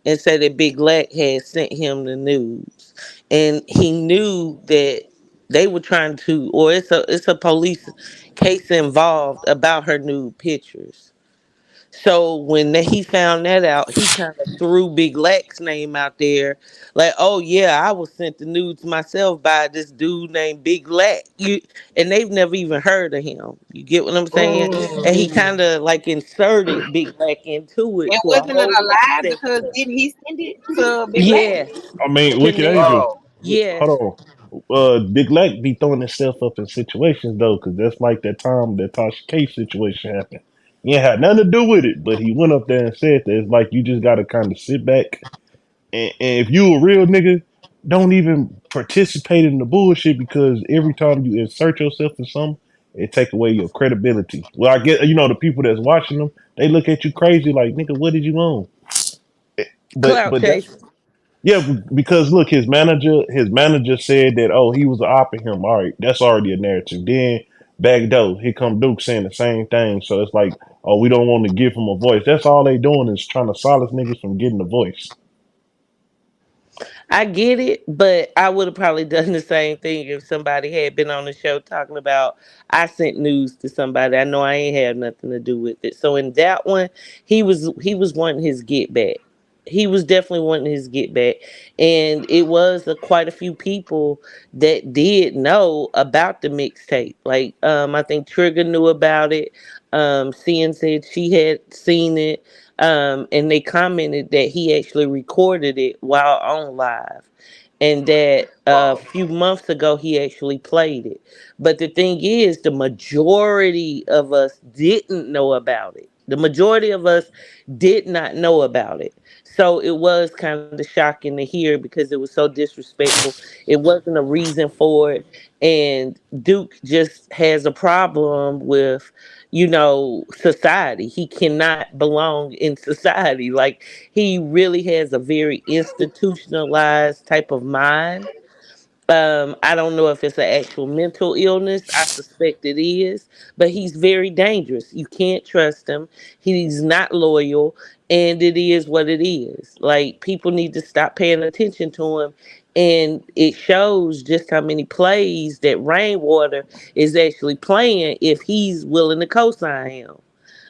and said that Big Black had sent him the nudes, and he knew that they were trying to, or it's a police case involved about her nude pictures. So when he found that out, he kind of threw Big Lex name out there, like, "Oh yeah, I was sent the nudes myself by this dude named Big Lex." And they've never even heard of him. You get what I'm saying? And he Mm. kind of like inserted Big Lex into it And to a wasn't it whole a nother lie because sector. didn't he send it to Big Black? Yes, I mean, Wicked Angel. connected. Wow. Yes, Hold on. Big Lack be throwing himself up in situations though, because that's like that time that Tasha K situation happened. He ain't had nothing to do with it, but he went up there and said that. It's like you just gotta kind of sit back, and if you a real nigga, don't even participate in the bullshit, because every time you insert yourself in something, it take away your credibility. Well, I get, the people that's watching them, they look at you crazy like, nigga, what did you own? But clout but that's, chase. yeah, because look, his manager said that, oh, he was opping him. All right, that's already a narrative. Then back door, here come Duke saying the same thing. So it's like, oh, we don't want to give him a voice. That's all they doing is trying to silence niggas from getting a voice. I get it, but I would have probably done the same thing if somebody had been on the show talking about I sent news to somebody. I know I ain't had nothing to do with it. So in that one, he was wanting his get back. He was definitely wanting his get back, and it was quite a few people that did know about the mixtape. Like I think Trigger knew about it. Cian said she had seen it, and they commented that he actually recorded it while on live, and that a Wow. few months ago he actually played it. But the thing is, the majority of us didn't know about it. The majority of us did not know about it. So it was kind of shocking to hear because it was so disrespectful. It wasn't a reason for it. And Duke just has a problem with, society. He cannot belong in society. Like, he really has a very institutionalized type of mind. I don't know if it's an actual mental illness. I suspect it is, but he's very dangerous. You can't trust him. He's not loyal, and it is what it is. Like, people need to stop paying attention to him, and it shows just how many plays that Rainwater is actually playing if he's willing to co-sign him.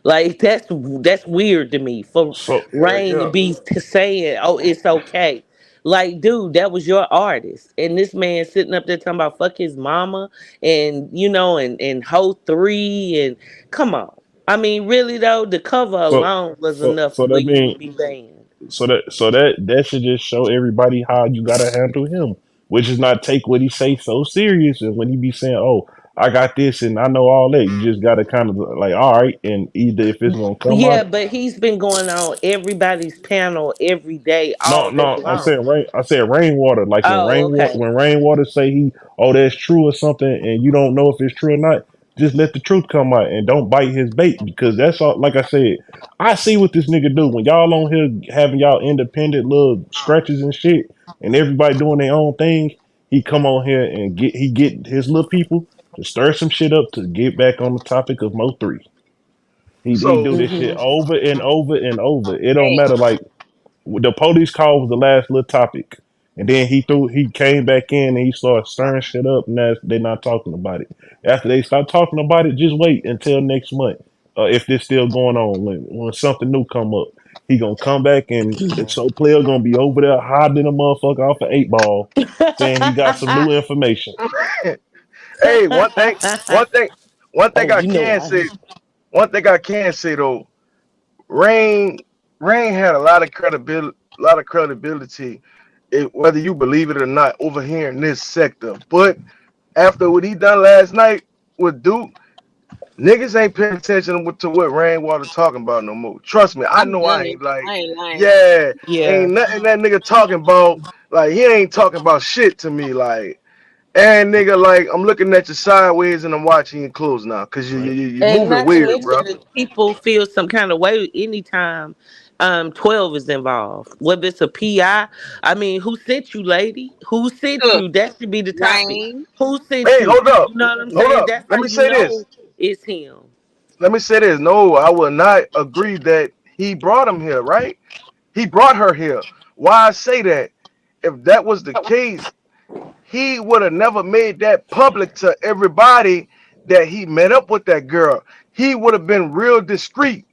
Like, that's weird to me for So Yeah, Rain to yeah. be saying, "Oh, it's okay." Like, dude, that was your artist, and this man sitting up there talking about fuck his mama, and and Ho3, and come on. I mean, really though, the cover so alone was so enough so where that you means would be banned. that should just show everybody how you gotta handle him, which is not take what he say so serious. And when he be saying, "Oh, I got this and I know all that," you just gotta kind of like, all right, and either if it's gonna come Yeah, out. but he's been going on everybody's panel every day, No, all day no, I'm long. saying rain. I said rainwater. Like when Oh, rainwater, okay. when rainwater say oh, that's true or something, and you don't know if it's true or not. Just let the truth come out and don't bite his bait, because that's all. Like I said, I see what this nigga do when y'all on here having y'all independent little stretches and shit, and everybody doing their own thing. He come on here and get his little people to stir some shit up to get back on the topic of Mo3. He do So this shit Hmm. over and over and over. It don't Hey, matter. Like the police call was the last little topic, and then he came back in and he started stirring shit up. And they're not talking about it. After they start talking about it, just wait until next month. If this still going on, when something new come up, he gonna come back and so player gonna be over there hiding a motherfucker off an 8 ball, saying he got some new information. hey, one thing, one thing Oh, I you know can I. say, one thing I can say though, Rain, Rain had a lot of credibility, whether you believe it or not, over here in this sector. But after what he done last night with Duke, niggas ain't paying attention to what Rainwater talking about no more. Trust me, I I'm know I done. ain't like, I ain't lying. yeah, Yeah. ain't nothing that nigga talking about. Like he ain't talking about shit to me. Like And nigga, like I'm looking at you sideways and I'm watching you close now, cause Right. you And moving not to weird, mention bro. that people feel some kind of way anytime 12 is involved. Whether it's a PI, I mean, who sent you, lady? Who sent Look, you? That should be the topic. Rain. Who sent Hey, you? hold up, You know what I'm hold saying? up. That's Let how me you say this. know it's him. Let me say this. No, I will not agree that he brought him here. Right? He brought her here. Why I say that? If that was the case, he would have never made that public to everybody that he met up with that girl. He would have been real discreet,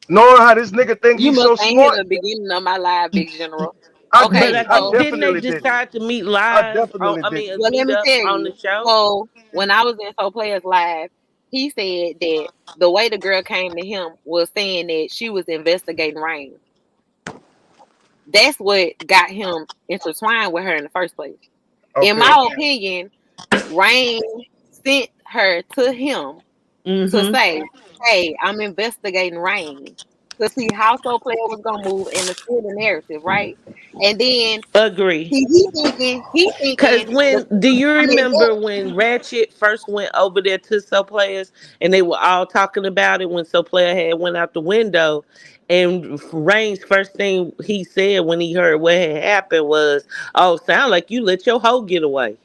knowing how this nigga think You he's must so ain't hear smart. the beginning of my live, Big General. I But I didn't. Okay, I think so didn't they definitely didn't. decide to meet I live? definitely I mean, didn't. well, let meet me up tell on you. the show. So when I was in So Players Live, he said that the way the girl came to him was saying that she was investigating Rain. That's what got him intertwined with her in the first place. In Okay. my opinion, Rain sent her to him to Mm-hmm. say, "Hey, I'm investigating Rain to see how So Player was gonna move and to steer the narrative, right?" And then Agree. Cause he thinking, when do you I mean, remember when Ratchet first went over there to So Players and they were all talking about it when So Player had went out the window, and Rain's first thing he said when he heard what had happened was, "Oh, sound like you let your hoe get away."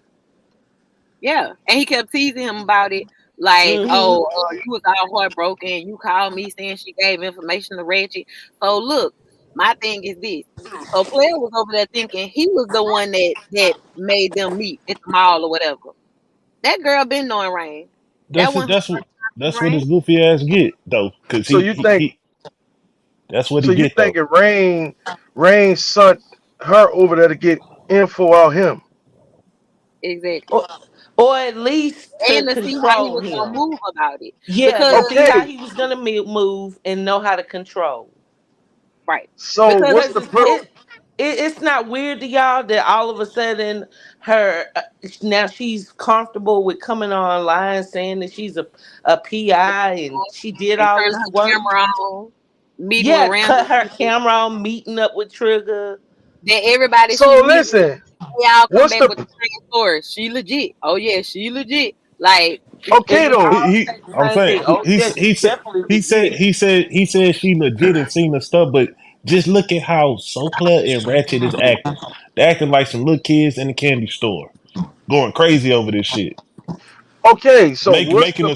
yeah, and he kept teasing him about it, like, Mm-hmm. "Oh, you was all heartbroken. You called me saying she gave information to Reggie." So look, my thing is this: so Player was over there thinking he was the one that made them meet at the mall or whatever. That girl been knowing Rain. That That's it. wasn't That's what Rain. his goofy ass get though, cause So you think? he that's what he So you get though. thinking Rain sent her over there to get info out him? Exactly. Or, or at least to And to see how he control was gonna him. move about it. Yeah, to Because see how Okay. he was gonna move and know how to control. right. So Because what's Cause the per? it's not weird to y'all that all of a sudden her now she's comfortable with coming online saying that she's a PI and she did and all turning this her work. camera on, meeting with Yeah, random cut her people. camera on, meeting up with Trigger. Then everybody she So meet with, listen. they all come What's back the? with the same story. She legit. Oh yeah, she legit. Like, Okay And they though. all say the I'm same saying thing. Oh yeah, he she's said definitely he said legit. she legit and seen the stuff, but just look at how So Player and Ratchet is acting. They're acting like some little kids in a candy store, going crazy over this shit. Okay. So Make what's making the? a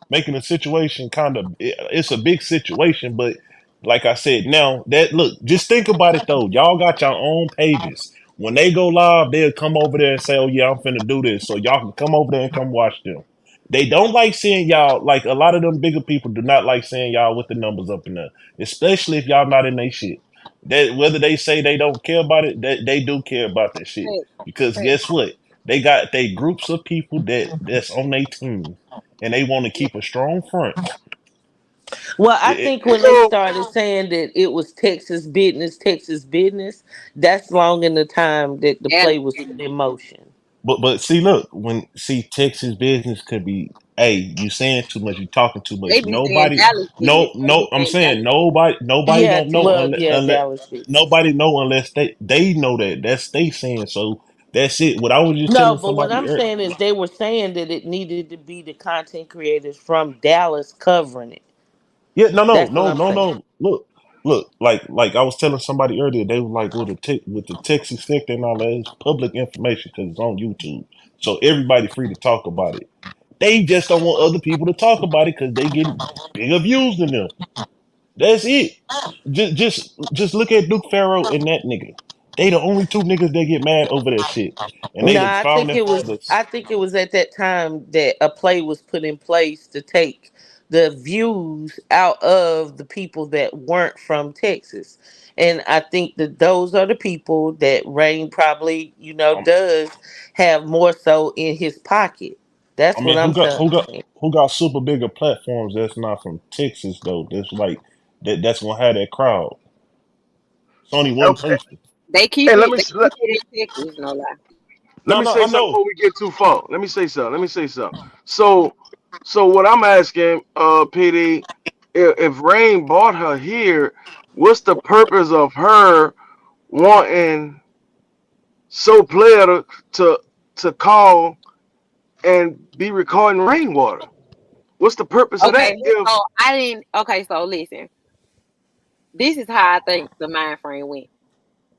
making a situation kind of it's a big situation, but like I said, now that look, just think about it though. Y'all got your own pages. When they go live, they'll come over there and say, "Oh yeah, I'm finna do this," so y'all can come over there and come watch them. They don't like seeing y'all. Like a lot of them bigger people do not like seeing y'all with the numbers up in there, especially if y'all not in their shit. That whether they say they don't care about it, that they do care about that shit. hey, Because hey, guess what? They got they groups of people that's on their team, and they want to keep a strong front. Well, I It, think when they So started saying that it was Texas business, that's long in the time that the Dallas play was business. in motion. but see, look, when see Texas business could be, hey, you saying too much, you talking too much. They be saying Nobody, Dallas business. They no, be I'm saying saying Dallas. nobody Yeah, gonna know well, yeah, unless Dallas business. nobody know unless they know that that's they saying. So that's it. What I was just No, telling but what somebody, I'm saying is they were saying that it needed to be the content creators from Dallas covering it. yeah, no, no, That's what no, I'm no, saying. no. Look, like I was telling somebody earlier, they were like with the Texas sector and all that, it's public information because it's on YouTube, so everybody free to talk about it. They just don't want other people to talk about it because they get bigger views than them. That's it. Just look at Duke Farrow and that nigga. They the only two niggas that get mad over that shit, and they No, done I found think their it was. fathers. I think it was at that time that a play was put in place to take the views out of the people that weren't from Texas, and I think that those are the people that Rain probably, does have more so in his pocket. I That's what mean, I'm saying. who got super bigger platforms that's not from Texas though? That's like that's gonna have that crowd. It's only one okay. person. They keep Hey, it. They keep it in Texas. No lie. let No, me no, say I something know. before we get too far. Let me say something. So what I'm asking, PD, if Rain bought her here, what's the purpose of her wanting So Player to to call and be recording Rainwater? What's the purpose of that? Okay, If so I didn't. Okay, so listen. This is how I think the mind frame went.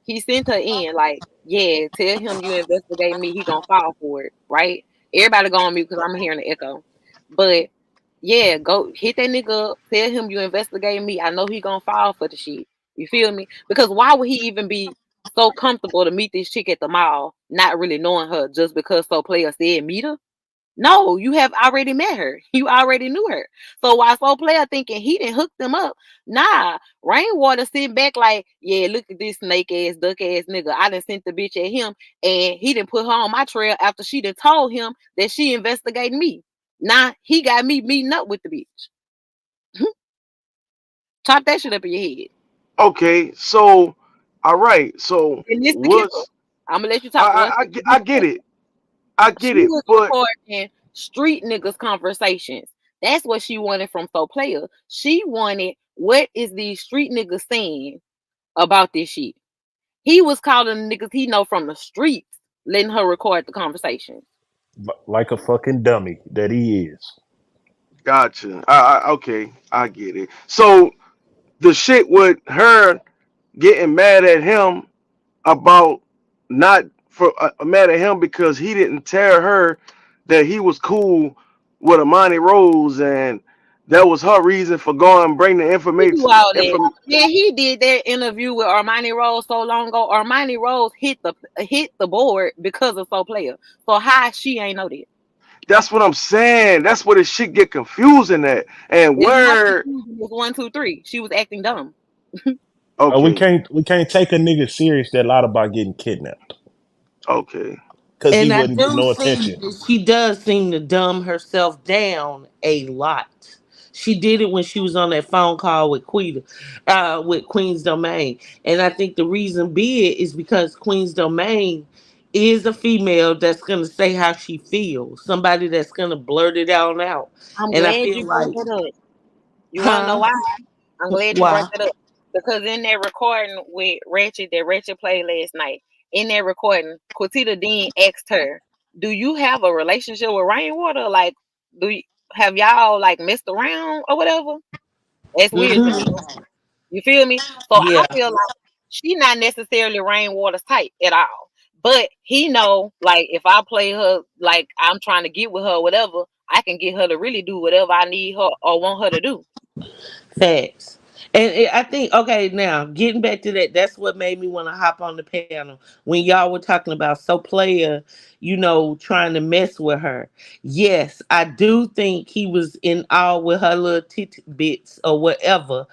He sent her in like, yeah, tell him you investigate me. He gonna fall for it, right? Everybody go on mute because I'm hearing the echo. But yeah, go hit that nigga up. Tell him you investigate me. I know he gonna fall for the shit. You feel me? Because why would he even be so comfortable to meet this chick at the mall, not really knowing her, just because so player said meet her? No, you have already met her. You already knew her. So why so player thinking he didn't hook them up? Nah, Rainwater sitting back like, yeah, look at this snake ass, duck ass nigga. I done sent the bitch at him and he didn't put her on my trail after she done told him that she investigating me. Nah, he got me meeting up with the bitch. Chop that shit up in your head. okay, so all right, so And this the kicker. what's I'm gonna let you talk one second. I get it, I She get it, was but recording street niggas conversations. That's what she wanted from So Player. She wanted what is these street niggas saying about this shit. He was calling the niggas he know from the streets, letting her record the conversations. Like a fucking dummy that he is. gotcha. Okay, I get it. So the shit with her getting mad at him about not for mad at him because he didn't tell her that he was cool with Amani Rose, and that was her reason for going and bring the He do all that. information. Man, he did that interview with Armani Rose so long ago. Armani Rose hit the board because of So Player. So how she ain't know that? That's what I'm saying. That's where the shit get confusing at. And It's not where confusing. It's 1, 2, 3. She was acting dumb. We okay, can't take a nigga serious that lied about getting kidnapped okay. because he And I wasn't getting do no see attention. that she does seem to dumb herself down a lot. She did it when she was on that phone call with with Queen's Domain. And I think the reason be it is because Queen's Domain is a female that's gonna say how she feels. Somebody that's gonna blurt it out. I'm And I glad feel you brought like, that up. You want to know huh? why? I'm glad you brought Why? that up because in that recording with Ratchet that Ratchet played last night, in that recording, Quatita Dean asked her, "Do you have a relationship with Rainwater? Like, do you, have y'all like messed around or whatever?" That's weird to me. Hmm. You feel me? So I Yeah. feel like she not necessarily Rainwater's type at all. But he know, like, if I play her like I'm trying to get with her or whatever, I can get her to really do whatever I need her or want her to do. Facts. I think, okay, now getting back to that, that's what made me want to hop on the panel when y'all were talking about So Player, trying to mess with her. Yes, I do think he was in awe with her little tidbits or whatever,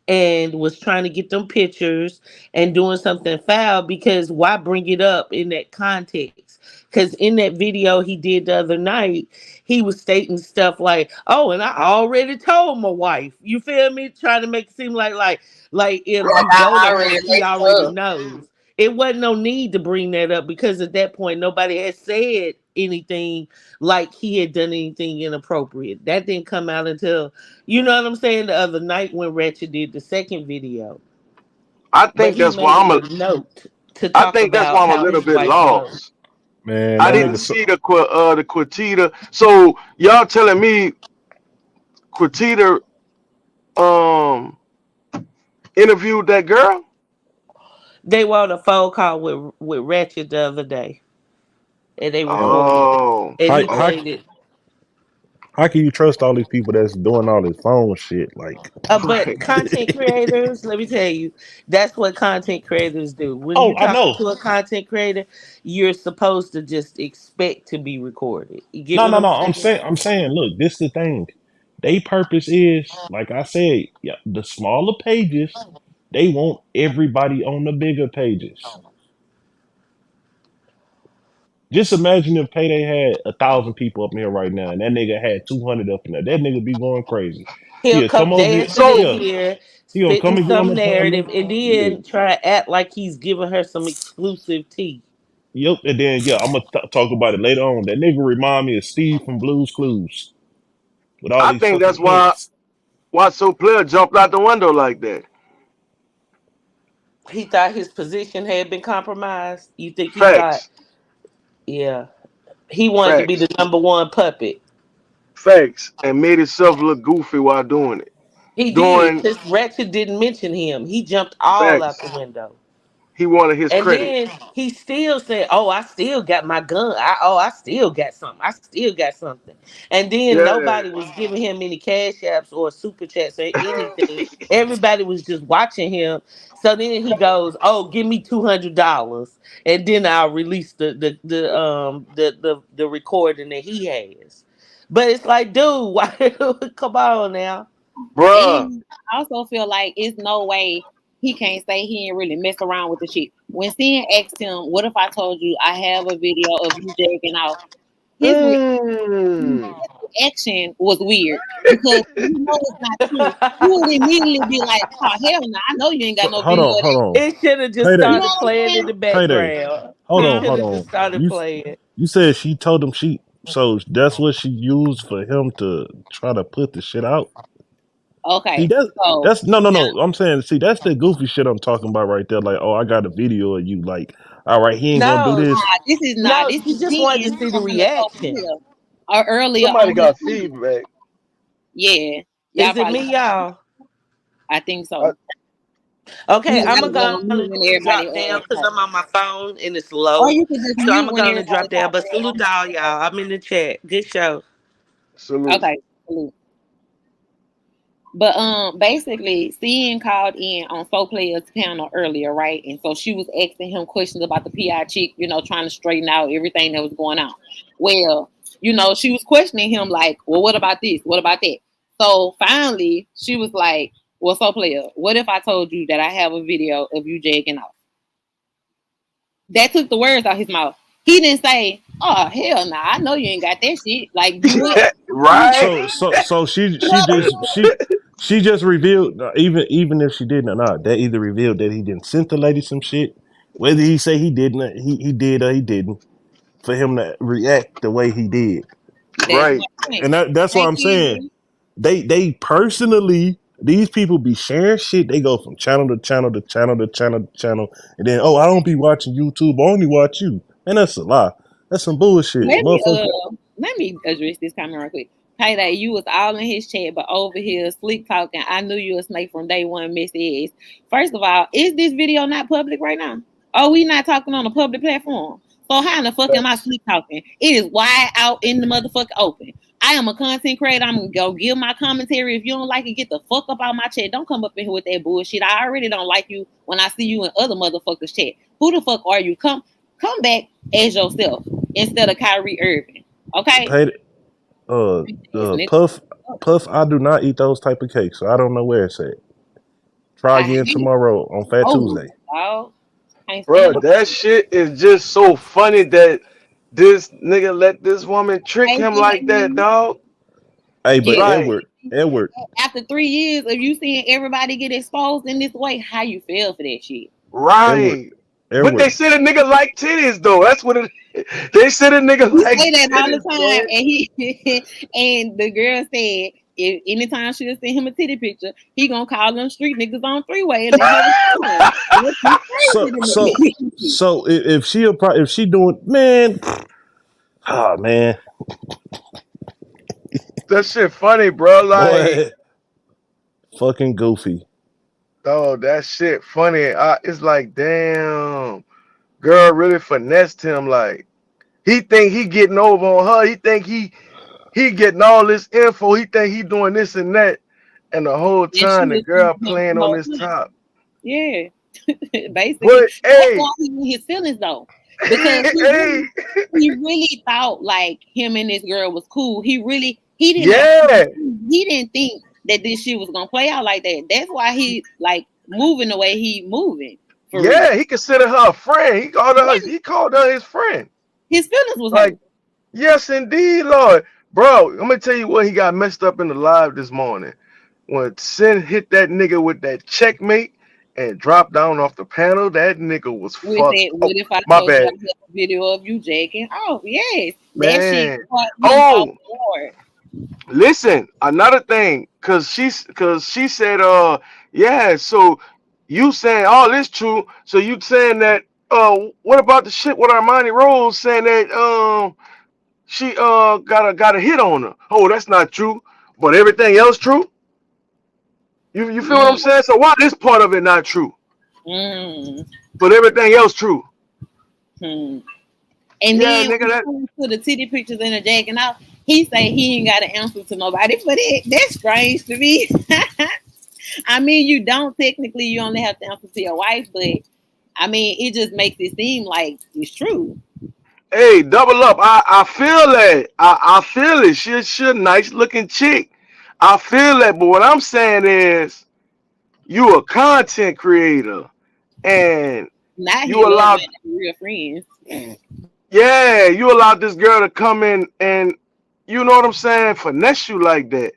and was trying to get them pictures and doing something foul, because why bring it up in that context? Because in that video he did the other night, he was stating stuff like, "Oh, and I already told my wife." You feel me? Trying to make it seem like if Like you go I to her, already she laid already her up. knows. It wasn't no need to bring that up because at that point nobody had said anything like he had done anything inappropriate. That didn't come out until, you know what I'm saying, the other night when Ratchet did the second video. I But think he that's why made it a note to I talk think that's why about I'm a how little his bit wife was. lost. Man, I that didn't nigga. see the Quatita. So y'all telling me Quatita um interviewed that girl? They were on a phone call with Ratchet the other day, and they recorded it, Oh, and How he how played it. how can you trust all these people that's doing all this phone shit? Like, But right. content creators, let me tell you, that's what content creators do. When oh, you I talking know. to a content creator, you're supposed to just expect to be recorded. You get No, what no, I'm no. saying? I'm saying, look, this the thing. They purpose is, like I said, yeah, the smaller pages, they want everybody on the bigger pages. Just imagine if Payday had 1,000 people up in here right now, and that nigga had 200 up in there. That nigga be going crazy. He'll He'll come come over here, dancing So in yeah. here, He gonna come spitting and get on some the panel, narrative, and yeah. then try to act like he's giving her some exclusive tea. Yep, and then yeah, I'm gonna talk about it later on. That nigga remind me of Steve from Blue's Clues with all I these think fucking that's hints. why so player jumped out the window like that. He thought his position had been compromised. You think he thought, Facts. yeah. He wanted to be the Facts. #1 puppet. Facts. And made himself look goofy while doing it. He did, Doing because Ratchet didn't mention him. He jumped all out facts. the window. He wanted his And credit. then he still said, "Oh, I still got my gun. I still got something. I still got something." And then Yeah. nobody was giving him any cash apps or super chats or anything. Everybody was just watching him. So then he goes, "Oh, give me $200, and then I'll release the recording that he has." But it's like, dude, why? Come on now. Bruh. And I also feel like it's no way he can't say he ain't really mess around with the shit. When Sin asked him, "What if I told you I have a video of you jacking off?" His Mm. reaction was weird because you know it's not true. You would immediately be like, "Oh hell no! I know you ain't got no Hold video on, of hold that." on. It should have just You Payday, know started what I'm playing in saying? the payday. background. Hold It on, Huh? should hold have just on. started You playing. you said she told him so that's what she used for him to try to put the shit out. See, Okay, that's so that's no, no, now, no. I'm saying, see, that's the goofy shit I'm talking about right there. Like, oh, I got a video of you. Like, all right, he ain't gonna do No, this. no, this she is just wanted to Jen see the talking to reaction. Sophia or earlier Somebody on his got channel. feedback. Yeah, y'all Is it probably, me, y'all? I think I, so. Okay, You I'm gotta gonna go go on on mute and when drop everybody down because talk. I'm on my phone and it's Or low. you could just So I'm mute gonna when go on and everybody drop down. But talking. salute to all y'all. I'm in the chat. Good show. salute. Okay. Cool. But basically, Cien called in on So Player's panel earlier, right? And so she was asking him questions about the PI chick, trying to straighten out everything that was going on. Well, she was questioning him like, well, what about this? What about that? So finally, she was like, well, So Player, what if I told you that I have a video of you jacking off? That took the words out his mouth. He didn't say, "Oh hell nah, I know you ain't got that shit." Like you went, Right? So she just revealed, even if she didn't or not, that either revealed that he didn't send the lady some shit, whether he say he didn't, he did or he didn't, for him to react the way he did. that's Right. my point. And that's why Hey I'm saying Keezy, they personally, these people be sharing shit. They go from channel to channel to channel to channel to channel, and then, oh, I don't be watching YouTube, I only watch you. Man, that's a lie. That's some bullshit, let me motherfucker. let me address this comment real quick. PayDae, you was all in his chat, but over here sleep talking. I knew you a snake from day one, Miss Eggs. First of all, is this video not public right now? Oh, we not talking on a public platform. So how in the fuck am I Facts. sleep talking? It is wide out in the motherfucking open. I am a content creator. I'm gonna go give my commentary. If you don't like it, get the fuck up out my chat. Don't come up in here with that bullshit. I already don't like you when I see you in other motherfuckers' chat. Who the fuck are you? Come back as yourself instead of Kyrie Irving. Okay? Pay, uh, Puff, I do not eat those type of cakes, so I don't know where it's at. Try I again hate tomorrow on Fat oh Tuesday. dog. Can't stand Bro, them. that shit is just so funny that this nigga let this woman trick Hey, him like that, dog. Hey, but yeah. Like, Edward, After 3 years of you seeing everybody get exposed in this way, how you feel for that shit? Edward, right. But they Edward. said a nigga like titties, though. That's what it They said a nigga We like say that all the titties, time, man. and he and the girl said if anytime she'll send him a titty picture, he gonna call them street niggas on three way and let her respond. That's just So crazy to so me. so if she doing, man, ah man, That shit funny, bro. Like, boy, fucking goofy. oh, that shit funny. It's like, damn, girl really finessed him. Like, he think he getting over on her. He think he getting all this info. He think he doing this and that. And the whole And she time the was girl keeping him playing the on whole this time. top. Yeah. Basically, But that's hey, why he in his feelings though, because hey, he really thought like him and this girl was cool. He did not yeah, he didn't think that this shit was gonna play out like that. That's why he like moving the way he moving for real. yeah, he considered her a friend. Yeah, He called her his friend. his feelings was Like, hurt. yes, indeed, Lord. Bro, I'm gonna tell you what he got messed up in the live this morning. When Sin hit that nigga with that checkmate and dropped down off the panel, that nigga was With fucked. that, what Oh, if I my told you I bad. have a video of you jacking? Oh yes, that shit Man. caught him off Oh, guard. listen, another thing, cause she said, yeah, so you saying all this true, so you saying that what about the shit with Armani Rose saying that she got a hit on her. Oh, that's not true. But everything else true? You feel what I'm Mm, saying? So why this part of it not true? mm, But everything else true. mm. And Yeah, then nigga, when it that comes to the titty pictures and the jacking out, he say he ain't got an answer to nobody for that. That's strange to me. I mean, you don't technically, you only have to answer to your wife, but I mean, it just makes it seem like it's true. hey, double up. I feel that. I feel it. She a nice looking chick. I feel that, but what I'm saying is you a content creator and Now he you love allowed making real friends. yeah, you allowed this girl to come in and you know what I'm saying, finesse you like that.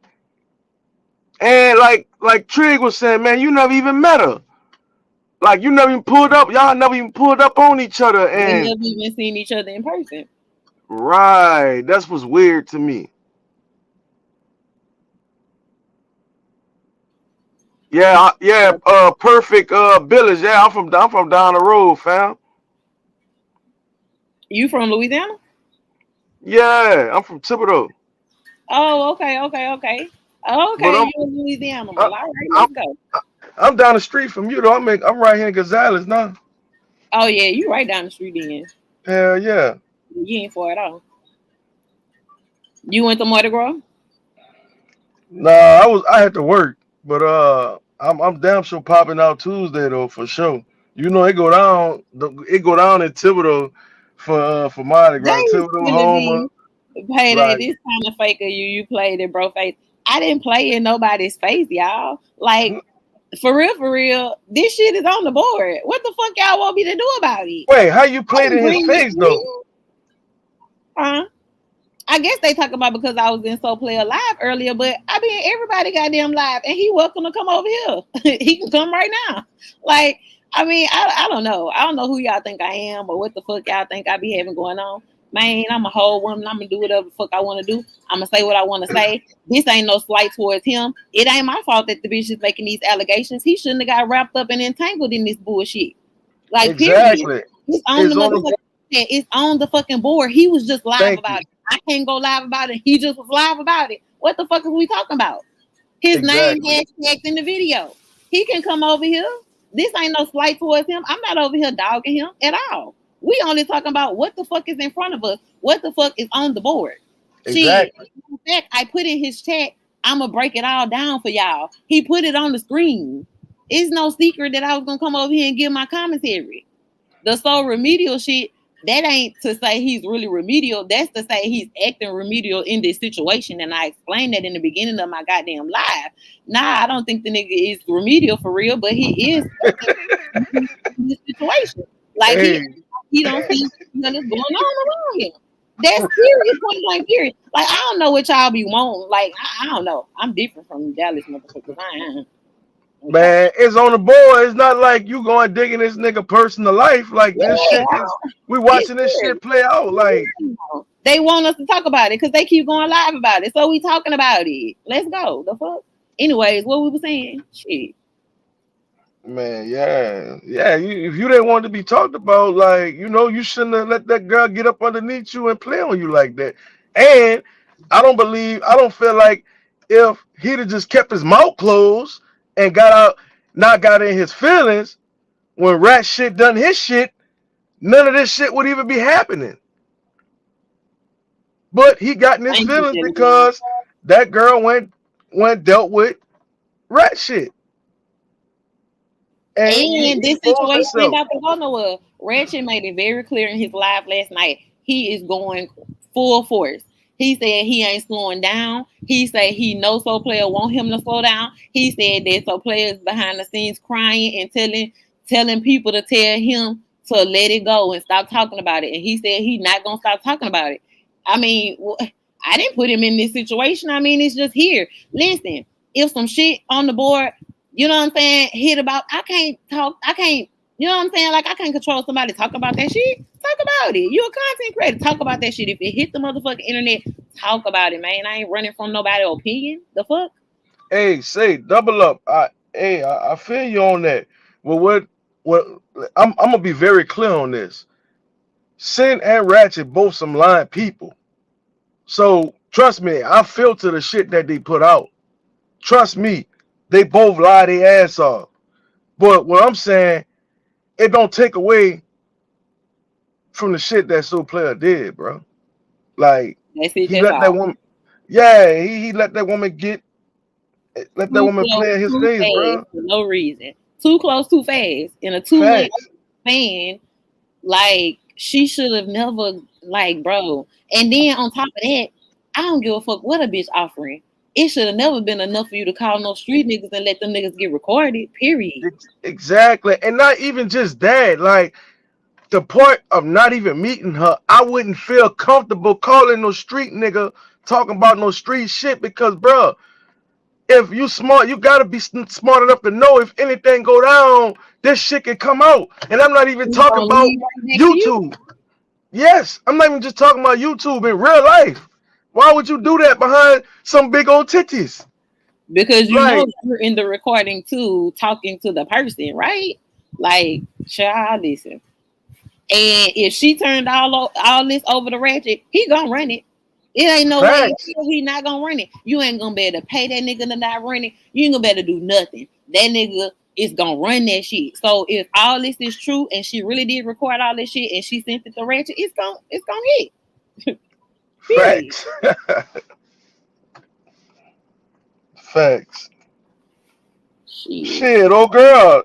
And like Trig was saying, man, you never even met her. Like you never even pulled up, y'all never even pulled up on each other They and never even seen each other in person. right, that's what's weird to me. Yeah, yeah, perfect Village. Yeah, I'm from down the road, fam. You from Louisiana? Yeah, I'm from Thibodeau. Oh, okay, okay, okay. But Okay, you in Louisiana. I, Well, all right, I'm let's go. I'm down the street from you though. I'm right here in Gonzales now. Oh yeah, you right down the street then. Hell yeah. You ain't far at all. You went to Mardi Gras? Nah, I had to work, but I'm damn sure popping out Tuesday though for sure. You know it go down in Thibodeau for Mardi They Gras. was Thibodeau, killing Homer, me. PayDae, like this kind of fake of you. You played in bro face. I didn't play in nobody's face, y'all. Like for real. This shit is on the board. What the fuck y'all want me to do about it? wait, how you I played didn't in his bring the face though? screen. Huh? I guess they talk about because I was in So Player Live earlier, but I mean everybody goddamn live, and he welcome to come over here. He can come right now. Like, I mean, I don't know. I don't know who y'all think I am or what the fuck y'all think I be having going on. Man, I'm a whole woman. I'm gonna do whatever the fuck I want to do. I'm gonna say what I want to say. This ain't no slight towards him. It ain't my fault that the bitch is making these allegations. He shouldn't have got wrapped up and entangled in this bullshit. Like, period. Exactly. It's on the It's on the motherfucking. It's on the fucking board. He was just live thank about you. it. I can't go live about it. He just was live about it. What the fuck are we talking about? His name Exactly. hashtags in the video. He can come over here. This ain't no slight towards him. I'm not over here dogging him at all. We only talking about what the fuck is in front of us. What the fuck is on the board. Shit. Exactly. In fact, I put in his chat. I'ma break it all down for y'all. He put it on the screen. It's no secret that I was gonna come over here and give my commentary. The so remedial shit, that ain't to say he's really remedial. That's to say he's acting remedial in this situation. And I explained that in the beginning of my goddamn live. Nah, I don't think the nigga is remedial for real, but he is in this situation. Like Hey, he don't see nothing that's going on around him. That's period, point blank period. Like I don't know what y'all be wanting. Like I don't know. I'm different from Dallas motherfuckers. I am. Okay. man, it's on the board. It's not like you going digging this nigga personal life. Like this Yeah, shit is we it's watching this serious. shit play out. Like They want us to talk about it because they keep going live about it. So we talking about it. Let's go. The fuck. Anyways, what we were saying. Shit. man, yeah, yeah. If you didn't want to be talked about, like you shouldn't have let that girl get up underneath you and play on you like that. And I don't feel like if he'd have just kept his mouth closed and not got in his feelings when rat shit done his shit, none of this shit would even be happening. But he got in his Thank you, feelings Jelly. because that girl went dealt with rat shit, and he And this exposed situation ain't himself. about to go nowhere. Ratchet made it very clear in his live last night. He is going full force. He said he ain't slowing down. He said he knows So Player want him to slow down. He said that So Player's behind the scenes crying and telling people to tell him to let it go and stop talking about it. And he said he not gonna stop talking about it. I mean, I didn't put him in this situation. I mean, it's just here. Listen, if some shit on the board, you know what I'm saying, hit about, I can't talk, I can't, you know what I'm saying? Like, I can't control somebody talk about that shit. Talk about it. You a content creator. Talk about that shit. If it hit the motherfucking internet, talk about it, man. I ain't running from nobody's opinion. The fuck? Hey, say double up. I feel you on that. Well, what I'm gonna be very clear on this. Sin and Ratchet both some lying people. So trust me, I filter the shit that they put out. Trust me, they both lie their ass off. But what I'm saying, it don't take away from the shit that Soul Player did, bro. Like That's it. he That's let that all. woman, yeah, he let that woman let that Too woman close, play in his too face, fast bro. for no reason. Too close, too fast in a 2 month Facts, span. Like she should have never, like, bro. And then on top of that, I don't give a fuck what a bitch offering. It should have never been enough for you to call no street niggas and let them niggas get recorded. Period. exactly, and not even just that. Like the point of not even meeting her, I wouldn't feel comfortable calling no street nigga talking about no street shit because, bro, if you smart, you gotta be smart enough to know if anything go down, this shit can come out. And I'm not even It's talking gonna about lead right back to you YouTube. Yes, I'm not even just talking about YouTube in real life. Why would you do that behind some big old titties? because you know Like, you're in the recording too, talking to the person, right? Like, child, listen. And if she turned all this over the ratchet, he gonna run it. It ain't no way in facts, hell he not gonna run it. You ain't gonna be able to pay that nigga to not run it. You ain't gonna be able to do nothing. That nigga is gonna run that shit. So if all this is true and she really did record all this shit and she sent it to ratchet, it's gonna hit. Period. facts, facts. Shit. Shit, old girl,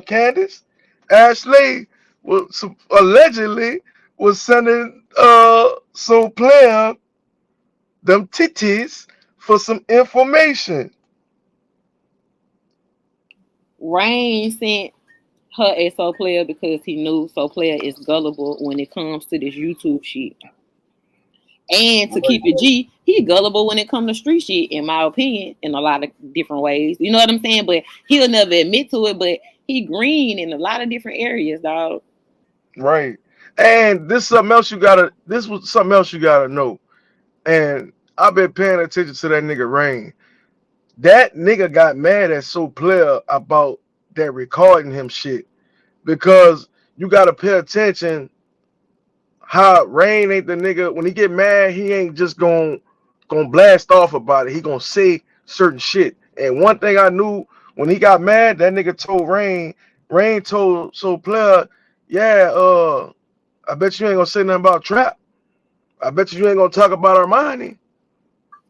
Candace, Ashley was allegedly was sending some player them titties for some information. Rain sent her as So Player because he knew So Player is gullible when it comes to this YouTube shit. And to keep it G, he gullible when it comes to street shit, in my opinion, in a lot of different ways. You know what I'm saying? But he'll never admit to it, but he green in a lot of different areas, dog. Right. And this was something else you gotta know. And I've been paying attention to that nigga Rain. That nigga got mad at So Player about that recording him shit. Because you gotta pay attention how Rain ain't the nigga when he get mad, he ain't just gonna blast off about it. He gonna say certain shit. And one thing I knew when he got mad, that nigga told Rain told So Player, yeah, I bet you ain't gonna say nothing about Trap. I bet you ain't gonna talk about Armani.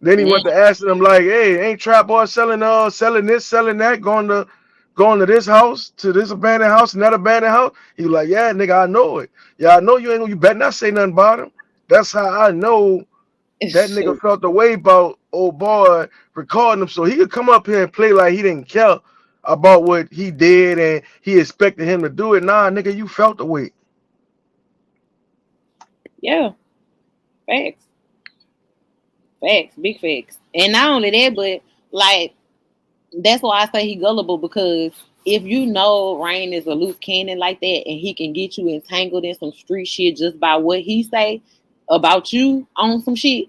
Then he Mm, went to asking him like, hey, ain't Trap Boy selling this, selling that, going to this house, to this abandoned house, and that abandoned house? He was like, yeah, nigga, I know it. Yeah, I know you better not say nothing about him. That's how I know that nigga shoot. felt the way about old boy recording him so he could come up here and play like he didn't care about what he did and he expected him to do it. Nah, nigga, you felt the way. Yeah, facts. Facts, big facts. And not only that, but like that's why I say he gullible because if you know Rain is a loose cannon like that and he can get you entangled in some street shit just by what he say about you on some shit,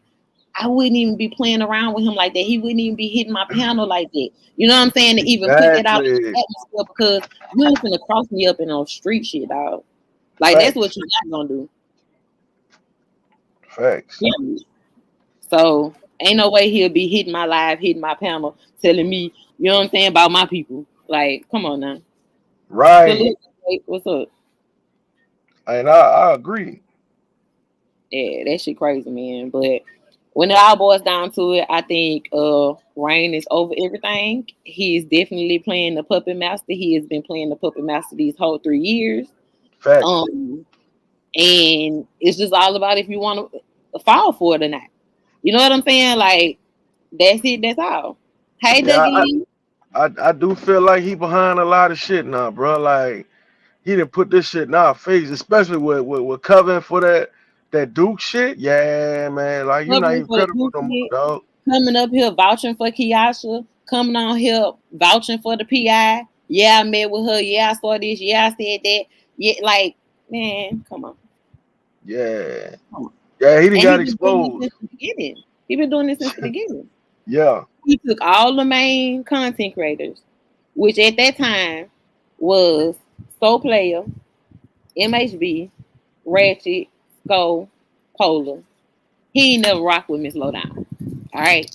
I wouldn't even be playing around with him like that. He wouldn't even be hitting my panel like that. You know what I'm saying? To even put that out in Exactly. the atmosphere because you ain't finna cross me up in on street shit, dog. Like that's what Facts. you're not gonna do. Facts. Yeah. So ain't no way he'll be hitting my live, hitting my panel, telling me, you know what I'm saying, about my people. Like, come on now. Right. Salute. Hey, what's up? And I agree. Yeah, that shit crazy, man. But when it all boils down to it, I think Rain is over everything. He is definitely playing the puppet master. He has been playing the puppet master these whole 3 years. Facts. Um, and it's just all about if you want to fall for it or not. You know what I'm saying? Like, that's it, that's all. Hey, Yeah, Dougie Lee. I do feel like he behind a lot of shit now, bro. Like he didn't put this shit in our face, especially with covering for that Duke shit. Yeah, man. Like you're not Covering even for credible no more, Dookie, dog. coming up here vouching for Kiasha, coming on here vouching for the PI. Yeah, I met with her. Yeah, I saw this. Yeah, I said that. Yeah, like, man, come on. Yeah. Come on. Yeah, he didn't And he got been doing this exposed. since the beginning. He been doing this since the beginning. Yeah. He took all the main content creators, which at that time was Soul Player, MHB, Ratchet, Skull, Polar. He ain't never rocked with Miss Lowdown. All right.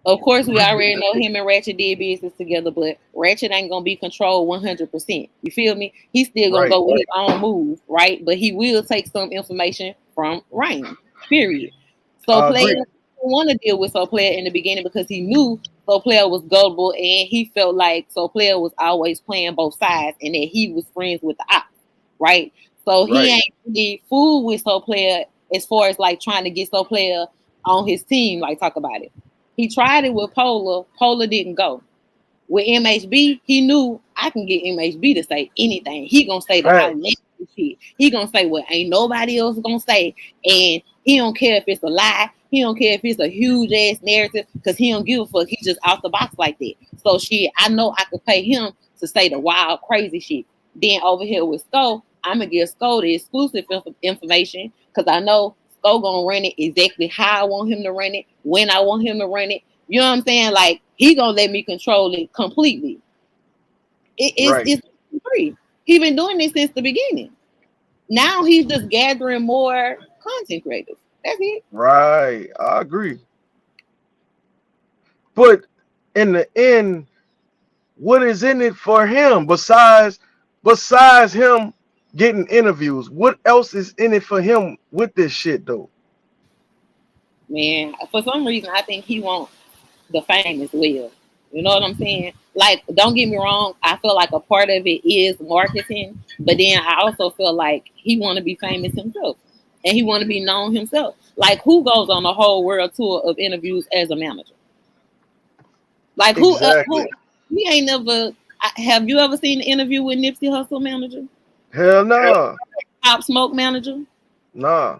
Of course, we already know him and Ratchet did business together, but Ratchet ain't gonna be controlled 100%. You feel me? He's still gonna Right. go with his own move, right? But he will take some information from Rain. Period. So I Player agree. didn't want to deal with So Player in the beginning because he knew So Player was gullible and he felt like So Player was always playing both sides and that he was friends with the ops, right? So he Right. ain't really fooled with So Player as far as like trying to get So Player on his team, like talk about it. He tried it with Polar. Polar didn't go. With MHB, he knew I can get MHB to say anything. He gonna say the Facts. outlandish shit. He gonna say what ain't nobody else gonna say, and he don't care if it's a lie. He don't care if it's a huge ass narrative, because he don't give a fuck. He just out the box like that. So shit, I know I could pay him to say the wild, crazy shit. Then over here with Skull, I'm gonna give Skull the exclusive information because I know Skull gonna run it exactly how I want him to run it, when I want him to run it. You know what I'm saying? Like he gonna let me control it completely. Right. It's free. He been doing this since the beginning. Now he's just gathering more content creators. That's it. Right. I agree. But in the end, what is in it for him besides him getting interviews? What else is in it for him with this shit though? Man, for some reason I think he wants the fame as well. You know what I'm saying? Like, don't get me wrong, I feel like a part of it is marketing, but then I also feel like he want to be famous himself. And he want to be known himself. Like, who goes on the whole world tour of interviews as a manager? Like, who? Exactly. We ain't never. Have you ever seen an interview with Nipsey Hussle manager, Hell nah. Pop Smoke manager? Nah.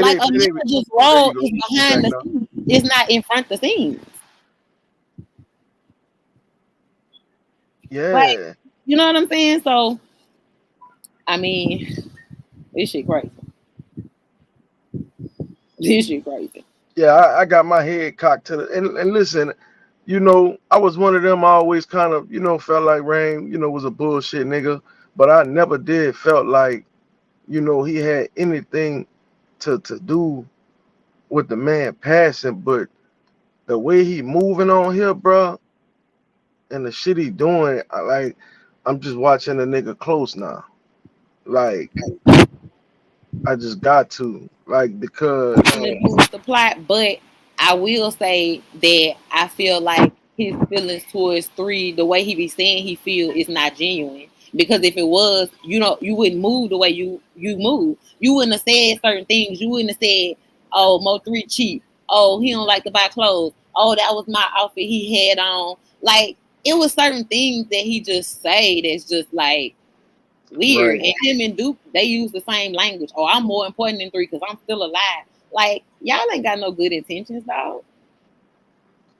Like PayDae, a PayDae. manager's There you role go. is You behind back the now. scenes. It's not in front of the scenes. Like, Yeah. you know what I'm saying? So, I mean, this shit crazy. This shit crazy. Yeah, I got my head cocked to the and listen, I was one of them. I always kind of, felt like Rain, was a bullshit nigga, but I never did felt like, he had anything to do with the man passing. But the way he moving on here, bro, and the shit he doing, I'm just watching the nigga close now. Like, I just got to, like, because To do with the plot, but I will say that I feel like his feelings towards three, the way he be saying he feel, is not genuine. Because if it was, you wouldn't move the way you move. You wouldn't have said certain things. You wouldn't have said, "Oh, Mo3 cheap. Oh, he don't like to buy clothes. Oh, that was my outfit he had on." Like, it was certain things that he just say that's just like weird. right. And him and Duke, they use the same language. Oh, I'm more important than three because I'm still alive. Like, y'all ain't got no good intentions, dog.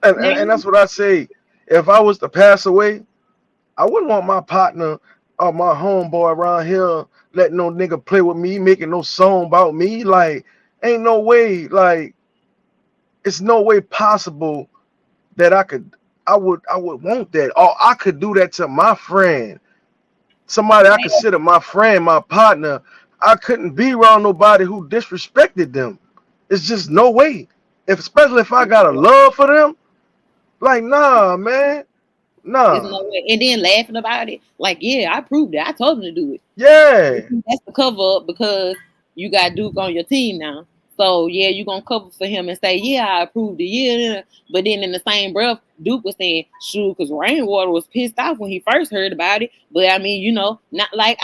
And that's what I say. If I was to pass away, I wouldn't want my partner or my homeboy around here letting no nigga play with me, making no song about me. Like, ain't no way, like, it's no way possible that I would want that. Or I could do that to my friend. Somebody I consider my friend, my partner. I couldn't be around nobody who disrespected them. It's just no way. Especially if I got a love for them. Like, nah, man. There's Nah. no way. And then laughing about it, like, yeah, I proved it. I told him to do it. Yeah. That's the cover up because you got Duke on your team now. So yeah, you're gonna cover for him and say, yeah, I approved it. Yeah. But then in the same breath, Duke was saying, shoot, because Rainwater was pissed off when he first heard about it. But I mean, not like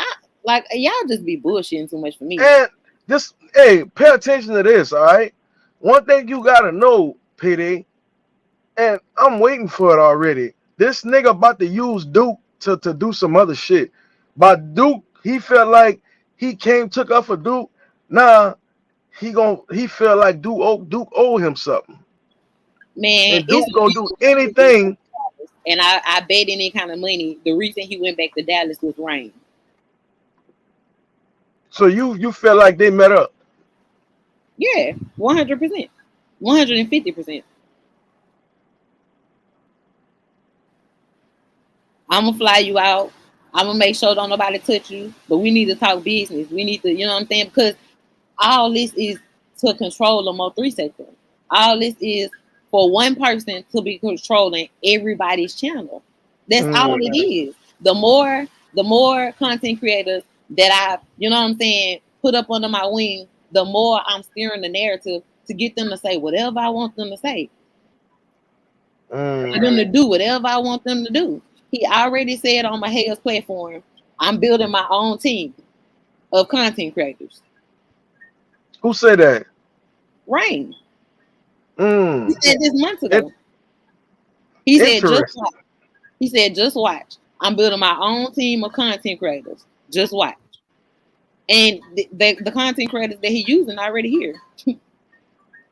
y'all just be bullshitting too much for me. And this, hey, pay attention to this, all right? One thing you gotta know, PD, and I'm waiting for it already. This nigga about to use Duke to do some other shit. But Duke, he felt like he took up for Duke. Nah, he felt like Duke owe him something. Man, And it's Duke gonna do anything. and I bet any kind of money the reason he went back to Dallas was Rain. So you feel like they met up. Yeah, 100%, 150%. I'm gonna fly you out. I'm gonna make sure don't nobody touch you, but we need to talk business. We need to, you know what I'm saying? Because all this is to control the Mo3 sector. All this is for one person to be controlling everybody's channel. That's all it is. The more content creators that I, you know what I'm saying, put up under my wing, the more I'm steering the narrative to get them to say whatever I want them to say. For them to do whatever I want them to do. He already said on my Hales platform, I'm building my own team of content creators. Who said that? Rain. He said this months ago. He said, just watch. I'm building my own team of content creators. Just watch. And the content creators that he using already here.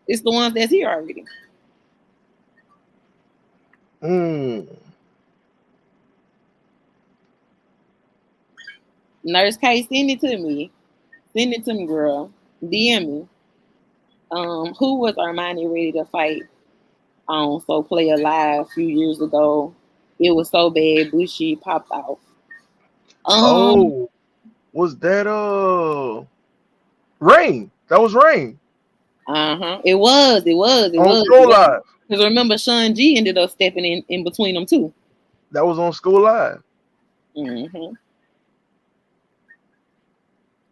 It's the ones that's here already. Nurse K, send it to me. Send it to me, girl. DM me. Who was Armani ready to fight on So Play Alive a few years ago? It was so bad, Bushy popped off. Was that Rain? That was Rain. It was. On School Live. Because remember, Sean G ended up stepping in between them too. That was on School Live.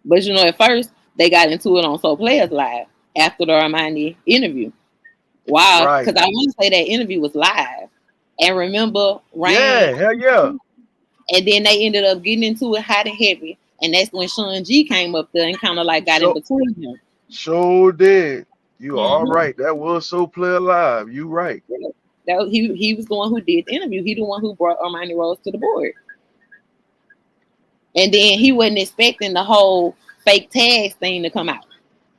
But you know, at first they got into it on So Players Live after the Armani interview. Wow, because I want to say that interview was live. And remember, Rain. Yeah, hell yeah. And then they ended up getting into it hot and heavy. And that's when Sean G came up there and kind of like got in between them. Sure did. You are right. That was So Play Live. You right. That he was the one who did the interview. He the one who brought Armani Rose to the board. And then he wasn't expecting the whole fake tags thing to come out.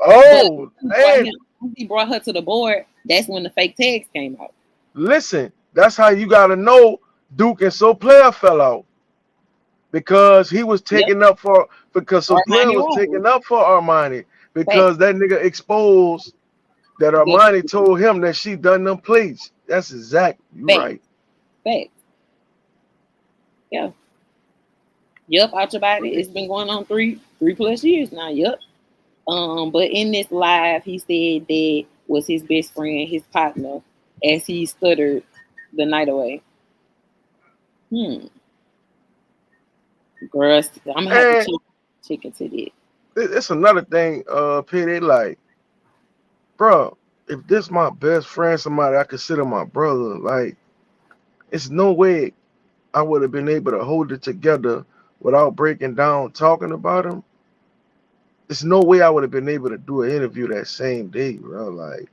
Oh, man. He brought her to the board. That's when the fake tags came out. Listen, that's how you got to know Duke and So Player fell out. Because he was taking up for, because So Player was taking up for Armani. Because that nigga exposed that Armani told him that she done them plates. That's exactly right. Fact. Yeah. Yep, out your body. It's been going on 3+ years now. Yep. But in this live, he said that was his best friend, his partner, as he stuttered the night away. Girl, I'm gonna have to check into that. It's another thing, PayDae, like, bro, if this my best friend, somebody I consider my brother, like, it's no way I would have been able to hold it together without breaking down, talking about him. There's no way I would have been able to do an interview that same day, bro. Like,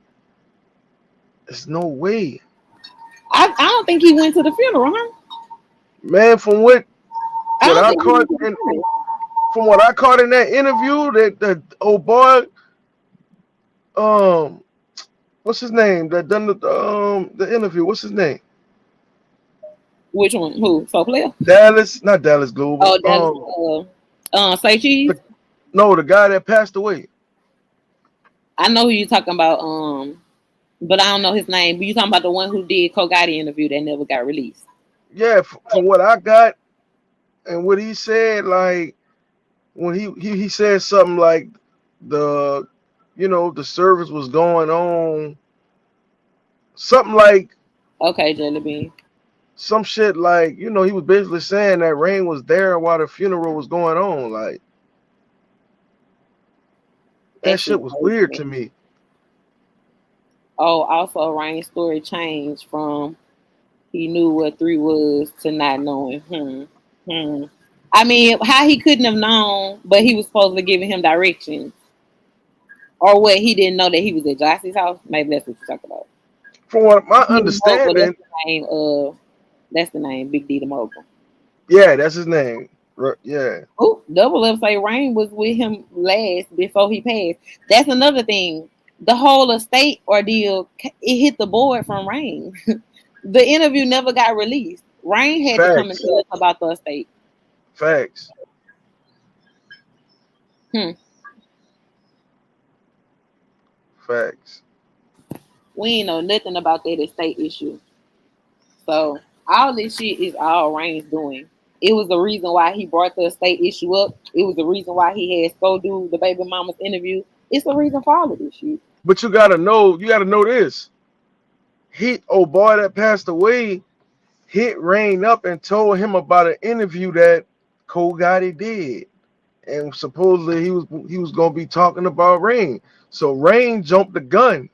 there's no way. I don't think he went to the funeral, huh? Man, from what I caught in that interview, that old boy, what's his name? That done the interview. What's his name? Which one? Who? So Player? Dallas, not Dallas Global. Oh, Dallas. Say Cheese. No, the guy that passed away. I know who you're talking about. But I don't know his name. But you talking about the one who did Kogati interview that never got released? Yeah, from what I got and what he said, like when he said something like the service was going on, something like Jelly Bean. Some shit like, he was basically saying that Rain was there while the funeral was going on. Like, that shit was weird to me. Oh, also Rain's story changed from he knew what 3 was to not knowing. I mean, how he couldn't have known, but he was supposed to be giving him directions. Or what, he didn't know that he was at Jossie's house? Maybe that's what you're talking about. From what my understanding, that's the name, Big D the Mogul. Yeah, that's his name. Yeah. Oh, Double Up say Rain was with him last before he passed. That's another thing. The whole estate ordeal, it hit the board from Rain. The interview never got released. Rain had to come and tell us about the estate. Facts. Facts. We ain't know nothing about that estate issue. So all this shit is all Rain's doing. It was the reason why he brought the estate issue up. It was the reason why he had so do the baby mama's interview. It's the reason for all of this shit. But you gotta know this. Old boy that passed away hit Rain up and told him about an interview that Cole Gotti did. And supposedly he was gonna be talking about Rain. So Rain jumped the gun.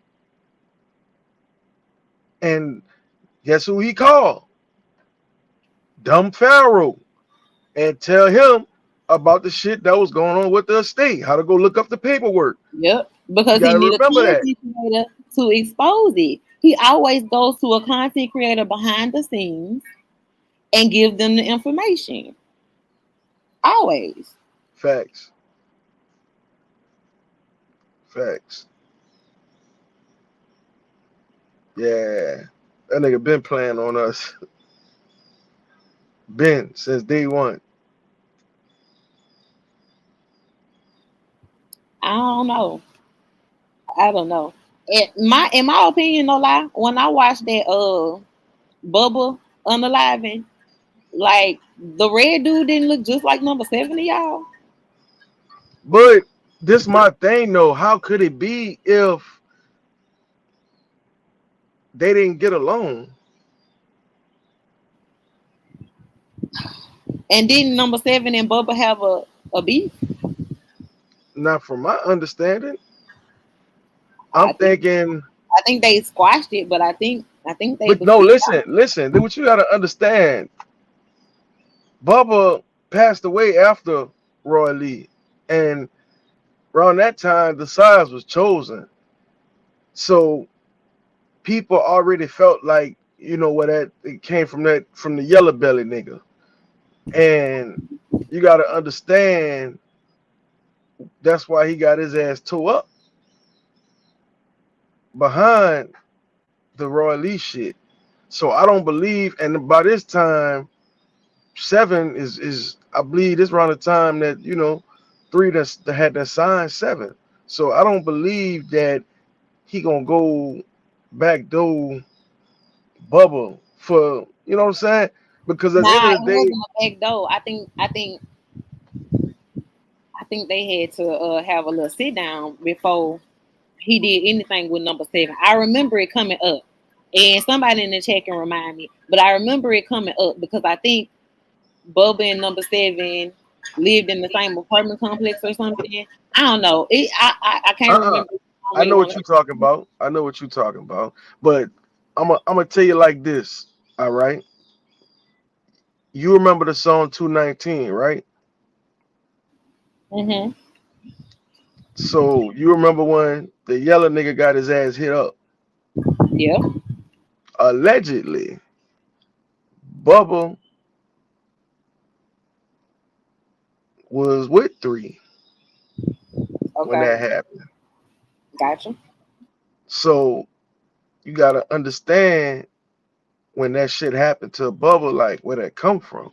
And guess who he called? Dumb Pharaoh. And tell him about the shit that was going on with the estate, how to go look up the paperwork. Yep, because he needed a content creator to expose it. He always goes to a content creator behind the scenes and give them the information. Always. Facts. Yeah, that nigga been playing on us. Been since day one. I don't know. In my opinion, no lie, when I watched that Bubba Unaliving, like the red dude didn't look just like number 7 to y'all. But this my thing though. How could it be if they didn't get along? And didn't number 7 and Bubba have a beef? Not from my understanding. I think they squashed it, but I think they. But no, listen. What you gotta understand. Bubba passed away after Roy Lee, and around that time the size was chosen. So people already felt like, you know, what that it came from the yellow belly nigga. And you gotta understand that's why he got his ass tore up behind the Roy Lee shit. So I don't believe, and by this time 7 is I believe this around the time that, you know, 3 that had that signed 7. So I don't believe that he gonna go backdoor Bubba for, you know what I'm saying? Because at the end of the day, it wasn't a backdoor. I think they had to have a little sit down before he did anything with number 7. I remember it coming up, and somebody in the chat can remind me, but I remember it coming up because I think Bubba and number 7 lived in the same apartment complex or something. I don't know. I can't remember. I know what you're talking about. But I'm gonna tell you like this. All right. You remember the song 219, right? Mm-hmm. So you remember when the yellow nigga got his ass hit up? Yeah. Allegedly, Bubba was with 3 when that happened. Gotcha. So you gotta understand when that shit happened to Bubba, like where that come from.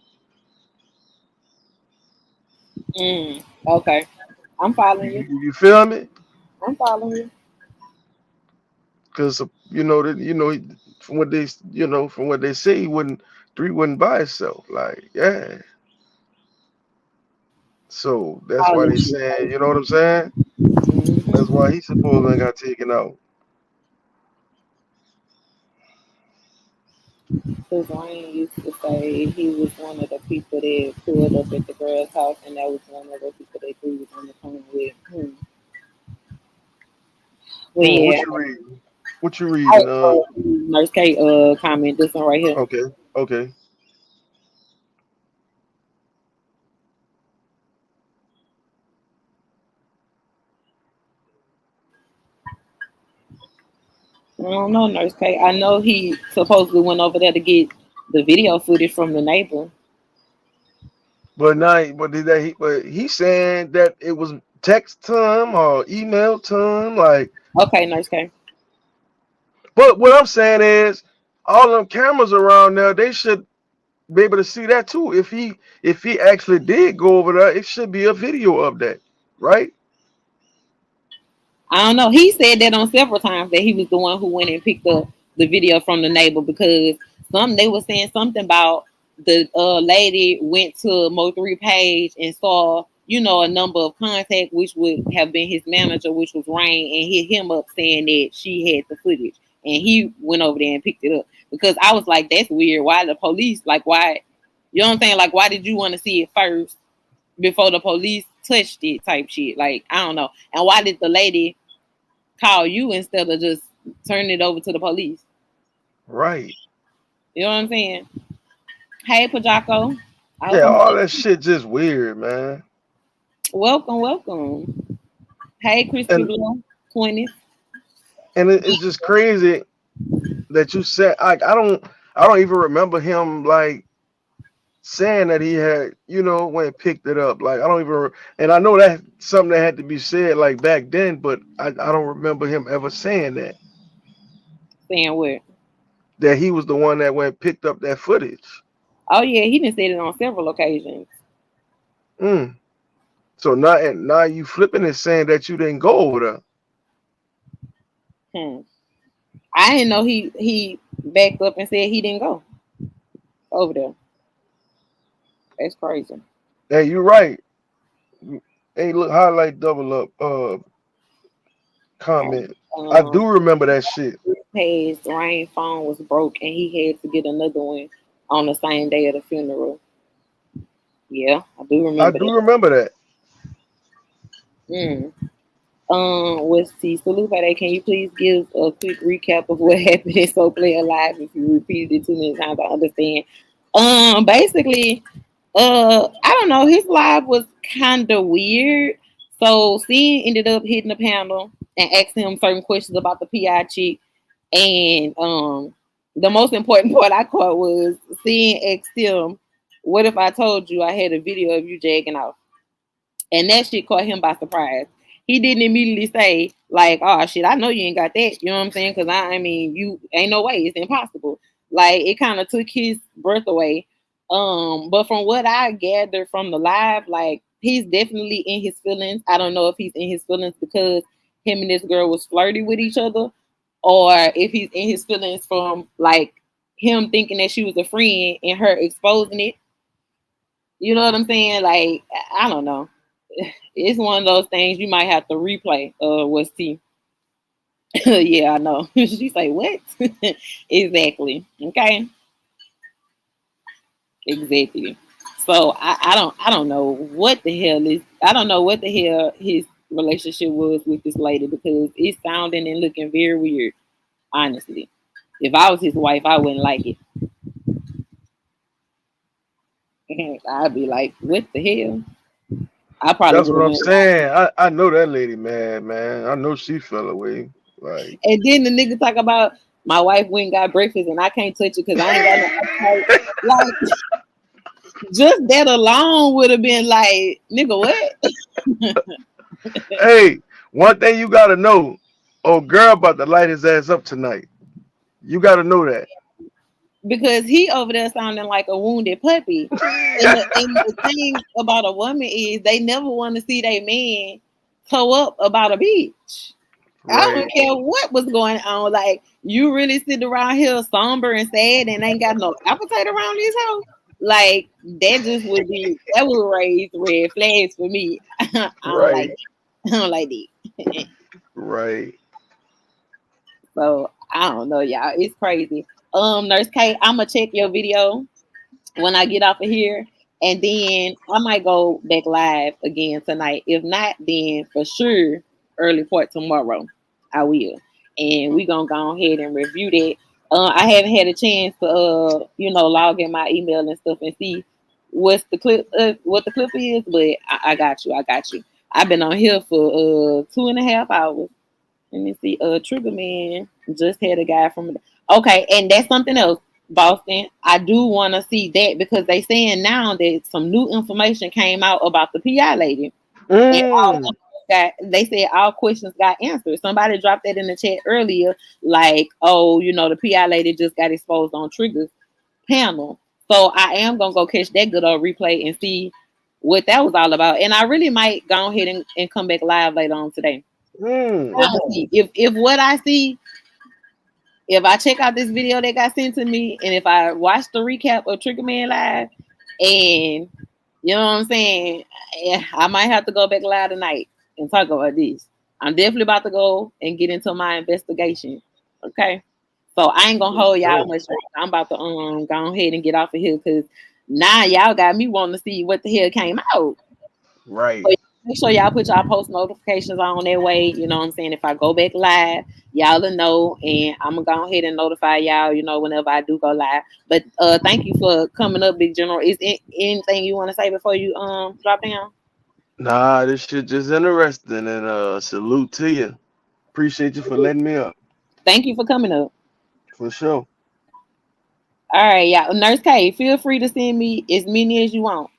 Okay. I'm following you. You feel me? I'm following you. Because from what they say, 3 wouldn't by itself. Like, yeah. So that's why they saying, you know what I'm saying? Mm-hmm. That's why he supposedly got taken out. Because Ryan used to say he was one of the people that pulled up at the girl's house, and that was one of the people that he was on the phone with. Well, yeah. What you reading? Nurse K comment this one right here. Okay. I don't know, Nurse K. I know he supposedly went over there to get the video footage from the neighbor. But he's saying that it was text time or email time, like. Okay, Nurse K. But what I'm saying is, all them cameras around there, they should be able to see that too. If he actually did go over there, it should be a video of that, right? I don't know. He said that on several times that he was the one who went and picked up the video from the neighbor because they were saying something about the lady went to Mo3 page and saw, you know, a number of contact, which would have been his manager, which was Rain, and hit him up saying that she had the footage. And he went over there and picked it up. Because I was like, that's weird. Why the police? Like, why? You know what I'm saying? Like, why did you want to see it first before the police touched it type shit? Like, I don't know. And why did the lady call you instead of just turning it over to the police? Right. You know what I'm saying? Hey, Pajako. Yeah, all that shit just weird, man. Welcome. Hey, Crispy Blue, 20. And it's just crazy that you said, like, I don't even remember him like saying that he had, you know, when he picked it up. Like, I don't even, and I know that something that had to be said like back then, but I don't remember him ever saying that. Saying what? That he was the one that went and picked up that footage. Oh yeah, he done said it on several occasions. So now you flipping and saying that you didn't go over there. I didn't know he backed up and said he didn't go over there. That's crazy. Hey, you're right. Hey, look, highlight double up comment. I do remember that shit. His Rain phone was broke and he had to get another one on the same day of the funeral. Yeah, I do remember that. Let's see. Salute PayDae, can you please give a quick recap of what happened in So Play Alive? If you repeated it too many times, I understand. Basically, I don't know. His live was kind of weird. So Cien ended up hitting the panel and asking him certain questions about the PI chick. And the most important part I caught was Cien asked him, "What if I told you I had a video of you jacking off?" And that shit caught him by surprise. He didn't immediately say, like, "Oh shit, I know you ain't got that." You know what I'm saying? Because I mean, you ain't no way, it's impossible. Like, it kind of took his breath away. But from what I gathered from the live, like, he's definitely in his feelings. I don't know if he's in his feelings because him and this girl was flirty with each other, or if he's in his feelings from like him thinking that she was a friend and her exposing it. You know what I'm saying? Like, I don't know. It's one of those things you might have to replay. What's T? Yeah, I know. She's like, what? Exactly. Okay. Exactly. So I don't know what the hell his relationship was with this lady, because it's sounding and looking very weird. Honestly, if I was his wife, I wouldn't like it. I'd be like, what the hell? I probably. That's what I'm saying. I know that lady, man. I know she fell away. Like, and then the nigga talk about my wife went and got breakfast and I can't touch it because I ain't got no appetite. Like, just that alone would have been like, nigga, what? Hey, one thing you gotta know, old girl about to light his ass up tonight. You gotta know that. Because he over there sounding like a wounded puppy. And the thing about a woman is they never want to see their man toe up about a bitch. Right. I don't care what was going on. Like, you really sit around here somber and sad and ain't got no appetite around this house. Like, that would raise red flags for me. I don't like that. Right. So I don't know, y'all. It's crazy. Nurse K, I'ma check your video when I get off of here, and then I might go back live again tonight. If not, then for sure early part tomorrow I will, and we gonna go ahead and review that. I haven't had a chance to log in my email and stuff and see what the clip is, but I got you. I've been on here for 2.5 hours. Let me see. Trigger Man just had a guy from. Okay, and that's something else, Boston. I do want to see that because they saying now that some new information came out about the PI lady. And they said all questions got answered. Somebody dropped that in the chat earlier, like, oh, the PI lady just got exposed on Trigger's panel. So I am gonna go catch that good old replay and see what that was all about. And I really might go ahead and come back live later on today. If what I see if I check out this video that got sent to me, and if I watch the recap of Trigger Man Live, and you know what I'm saying, I might have to go back live tonight and talk about this. I'm definitely about to go and get into my investigation. Okay. So I ain't gonna hold y'all much. I'm about to go ahead and get off of here because now y'all got me wanting to see what the hell came out. Right. So make sure y'all put y'all post notifications on that way. You know what I'm saying? If I go back live, y'all will know, and I'm gonna go ahead and notify y'all, you know, whenever I do go live. But thank you for coming up, Big General. Is anything you want to say before you drop down? Nah, this shit just interesting, and salute to you. Appreciate you for letting me up. Thank you for coming up. For sure. All right, y'all. Nurse K, feel free to send me as many as you want,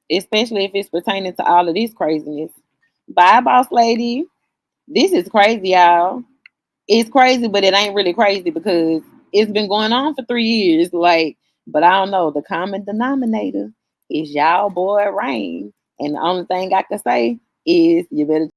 especially if it's pertaining to all of this craziness. Bye, boss lady. This is crazy, y'all. It's crazy, but it ain't really crazy because it's been going on for 3 years. Like, but I don't know. The common denominator is y'all boy Rain. And the only thing I can say is you better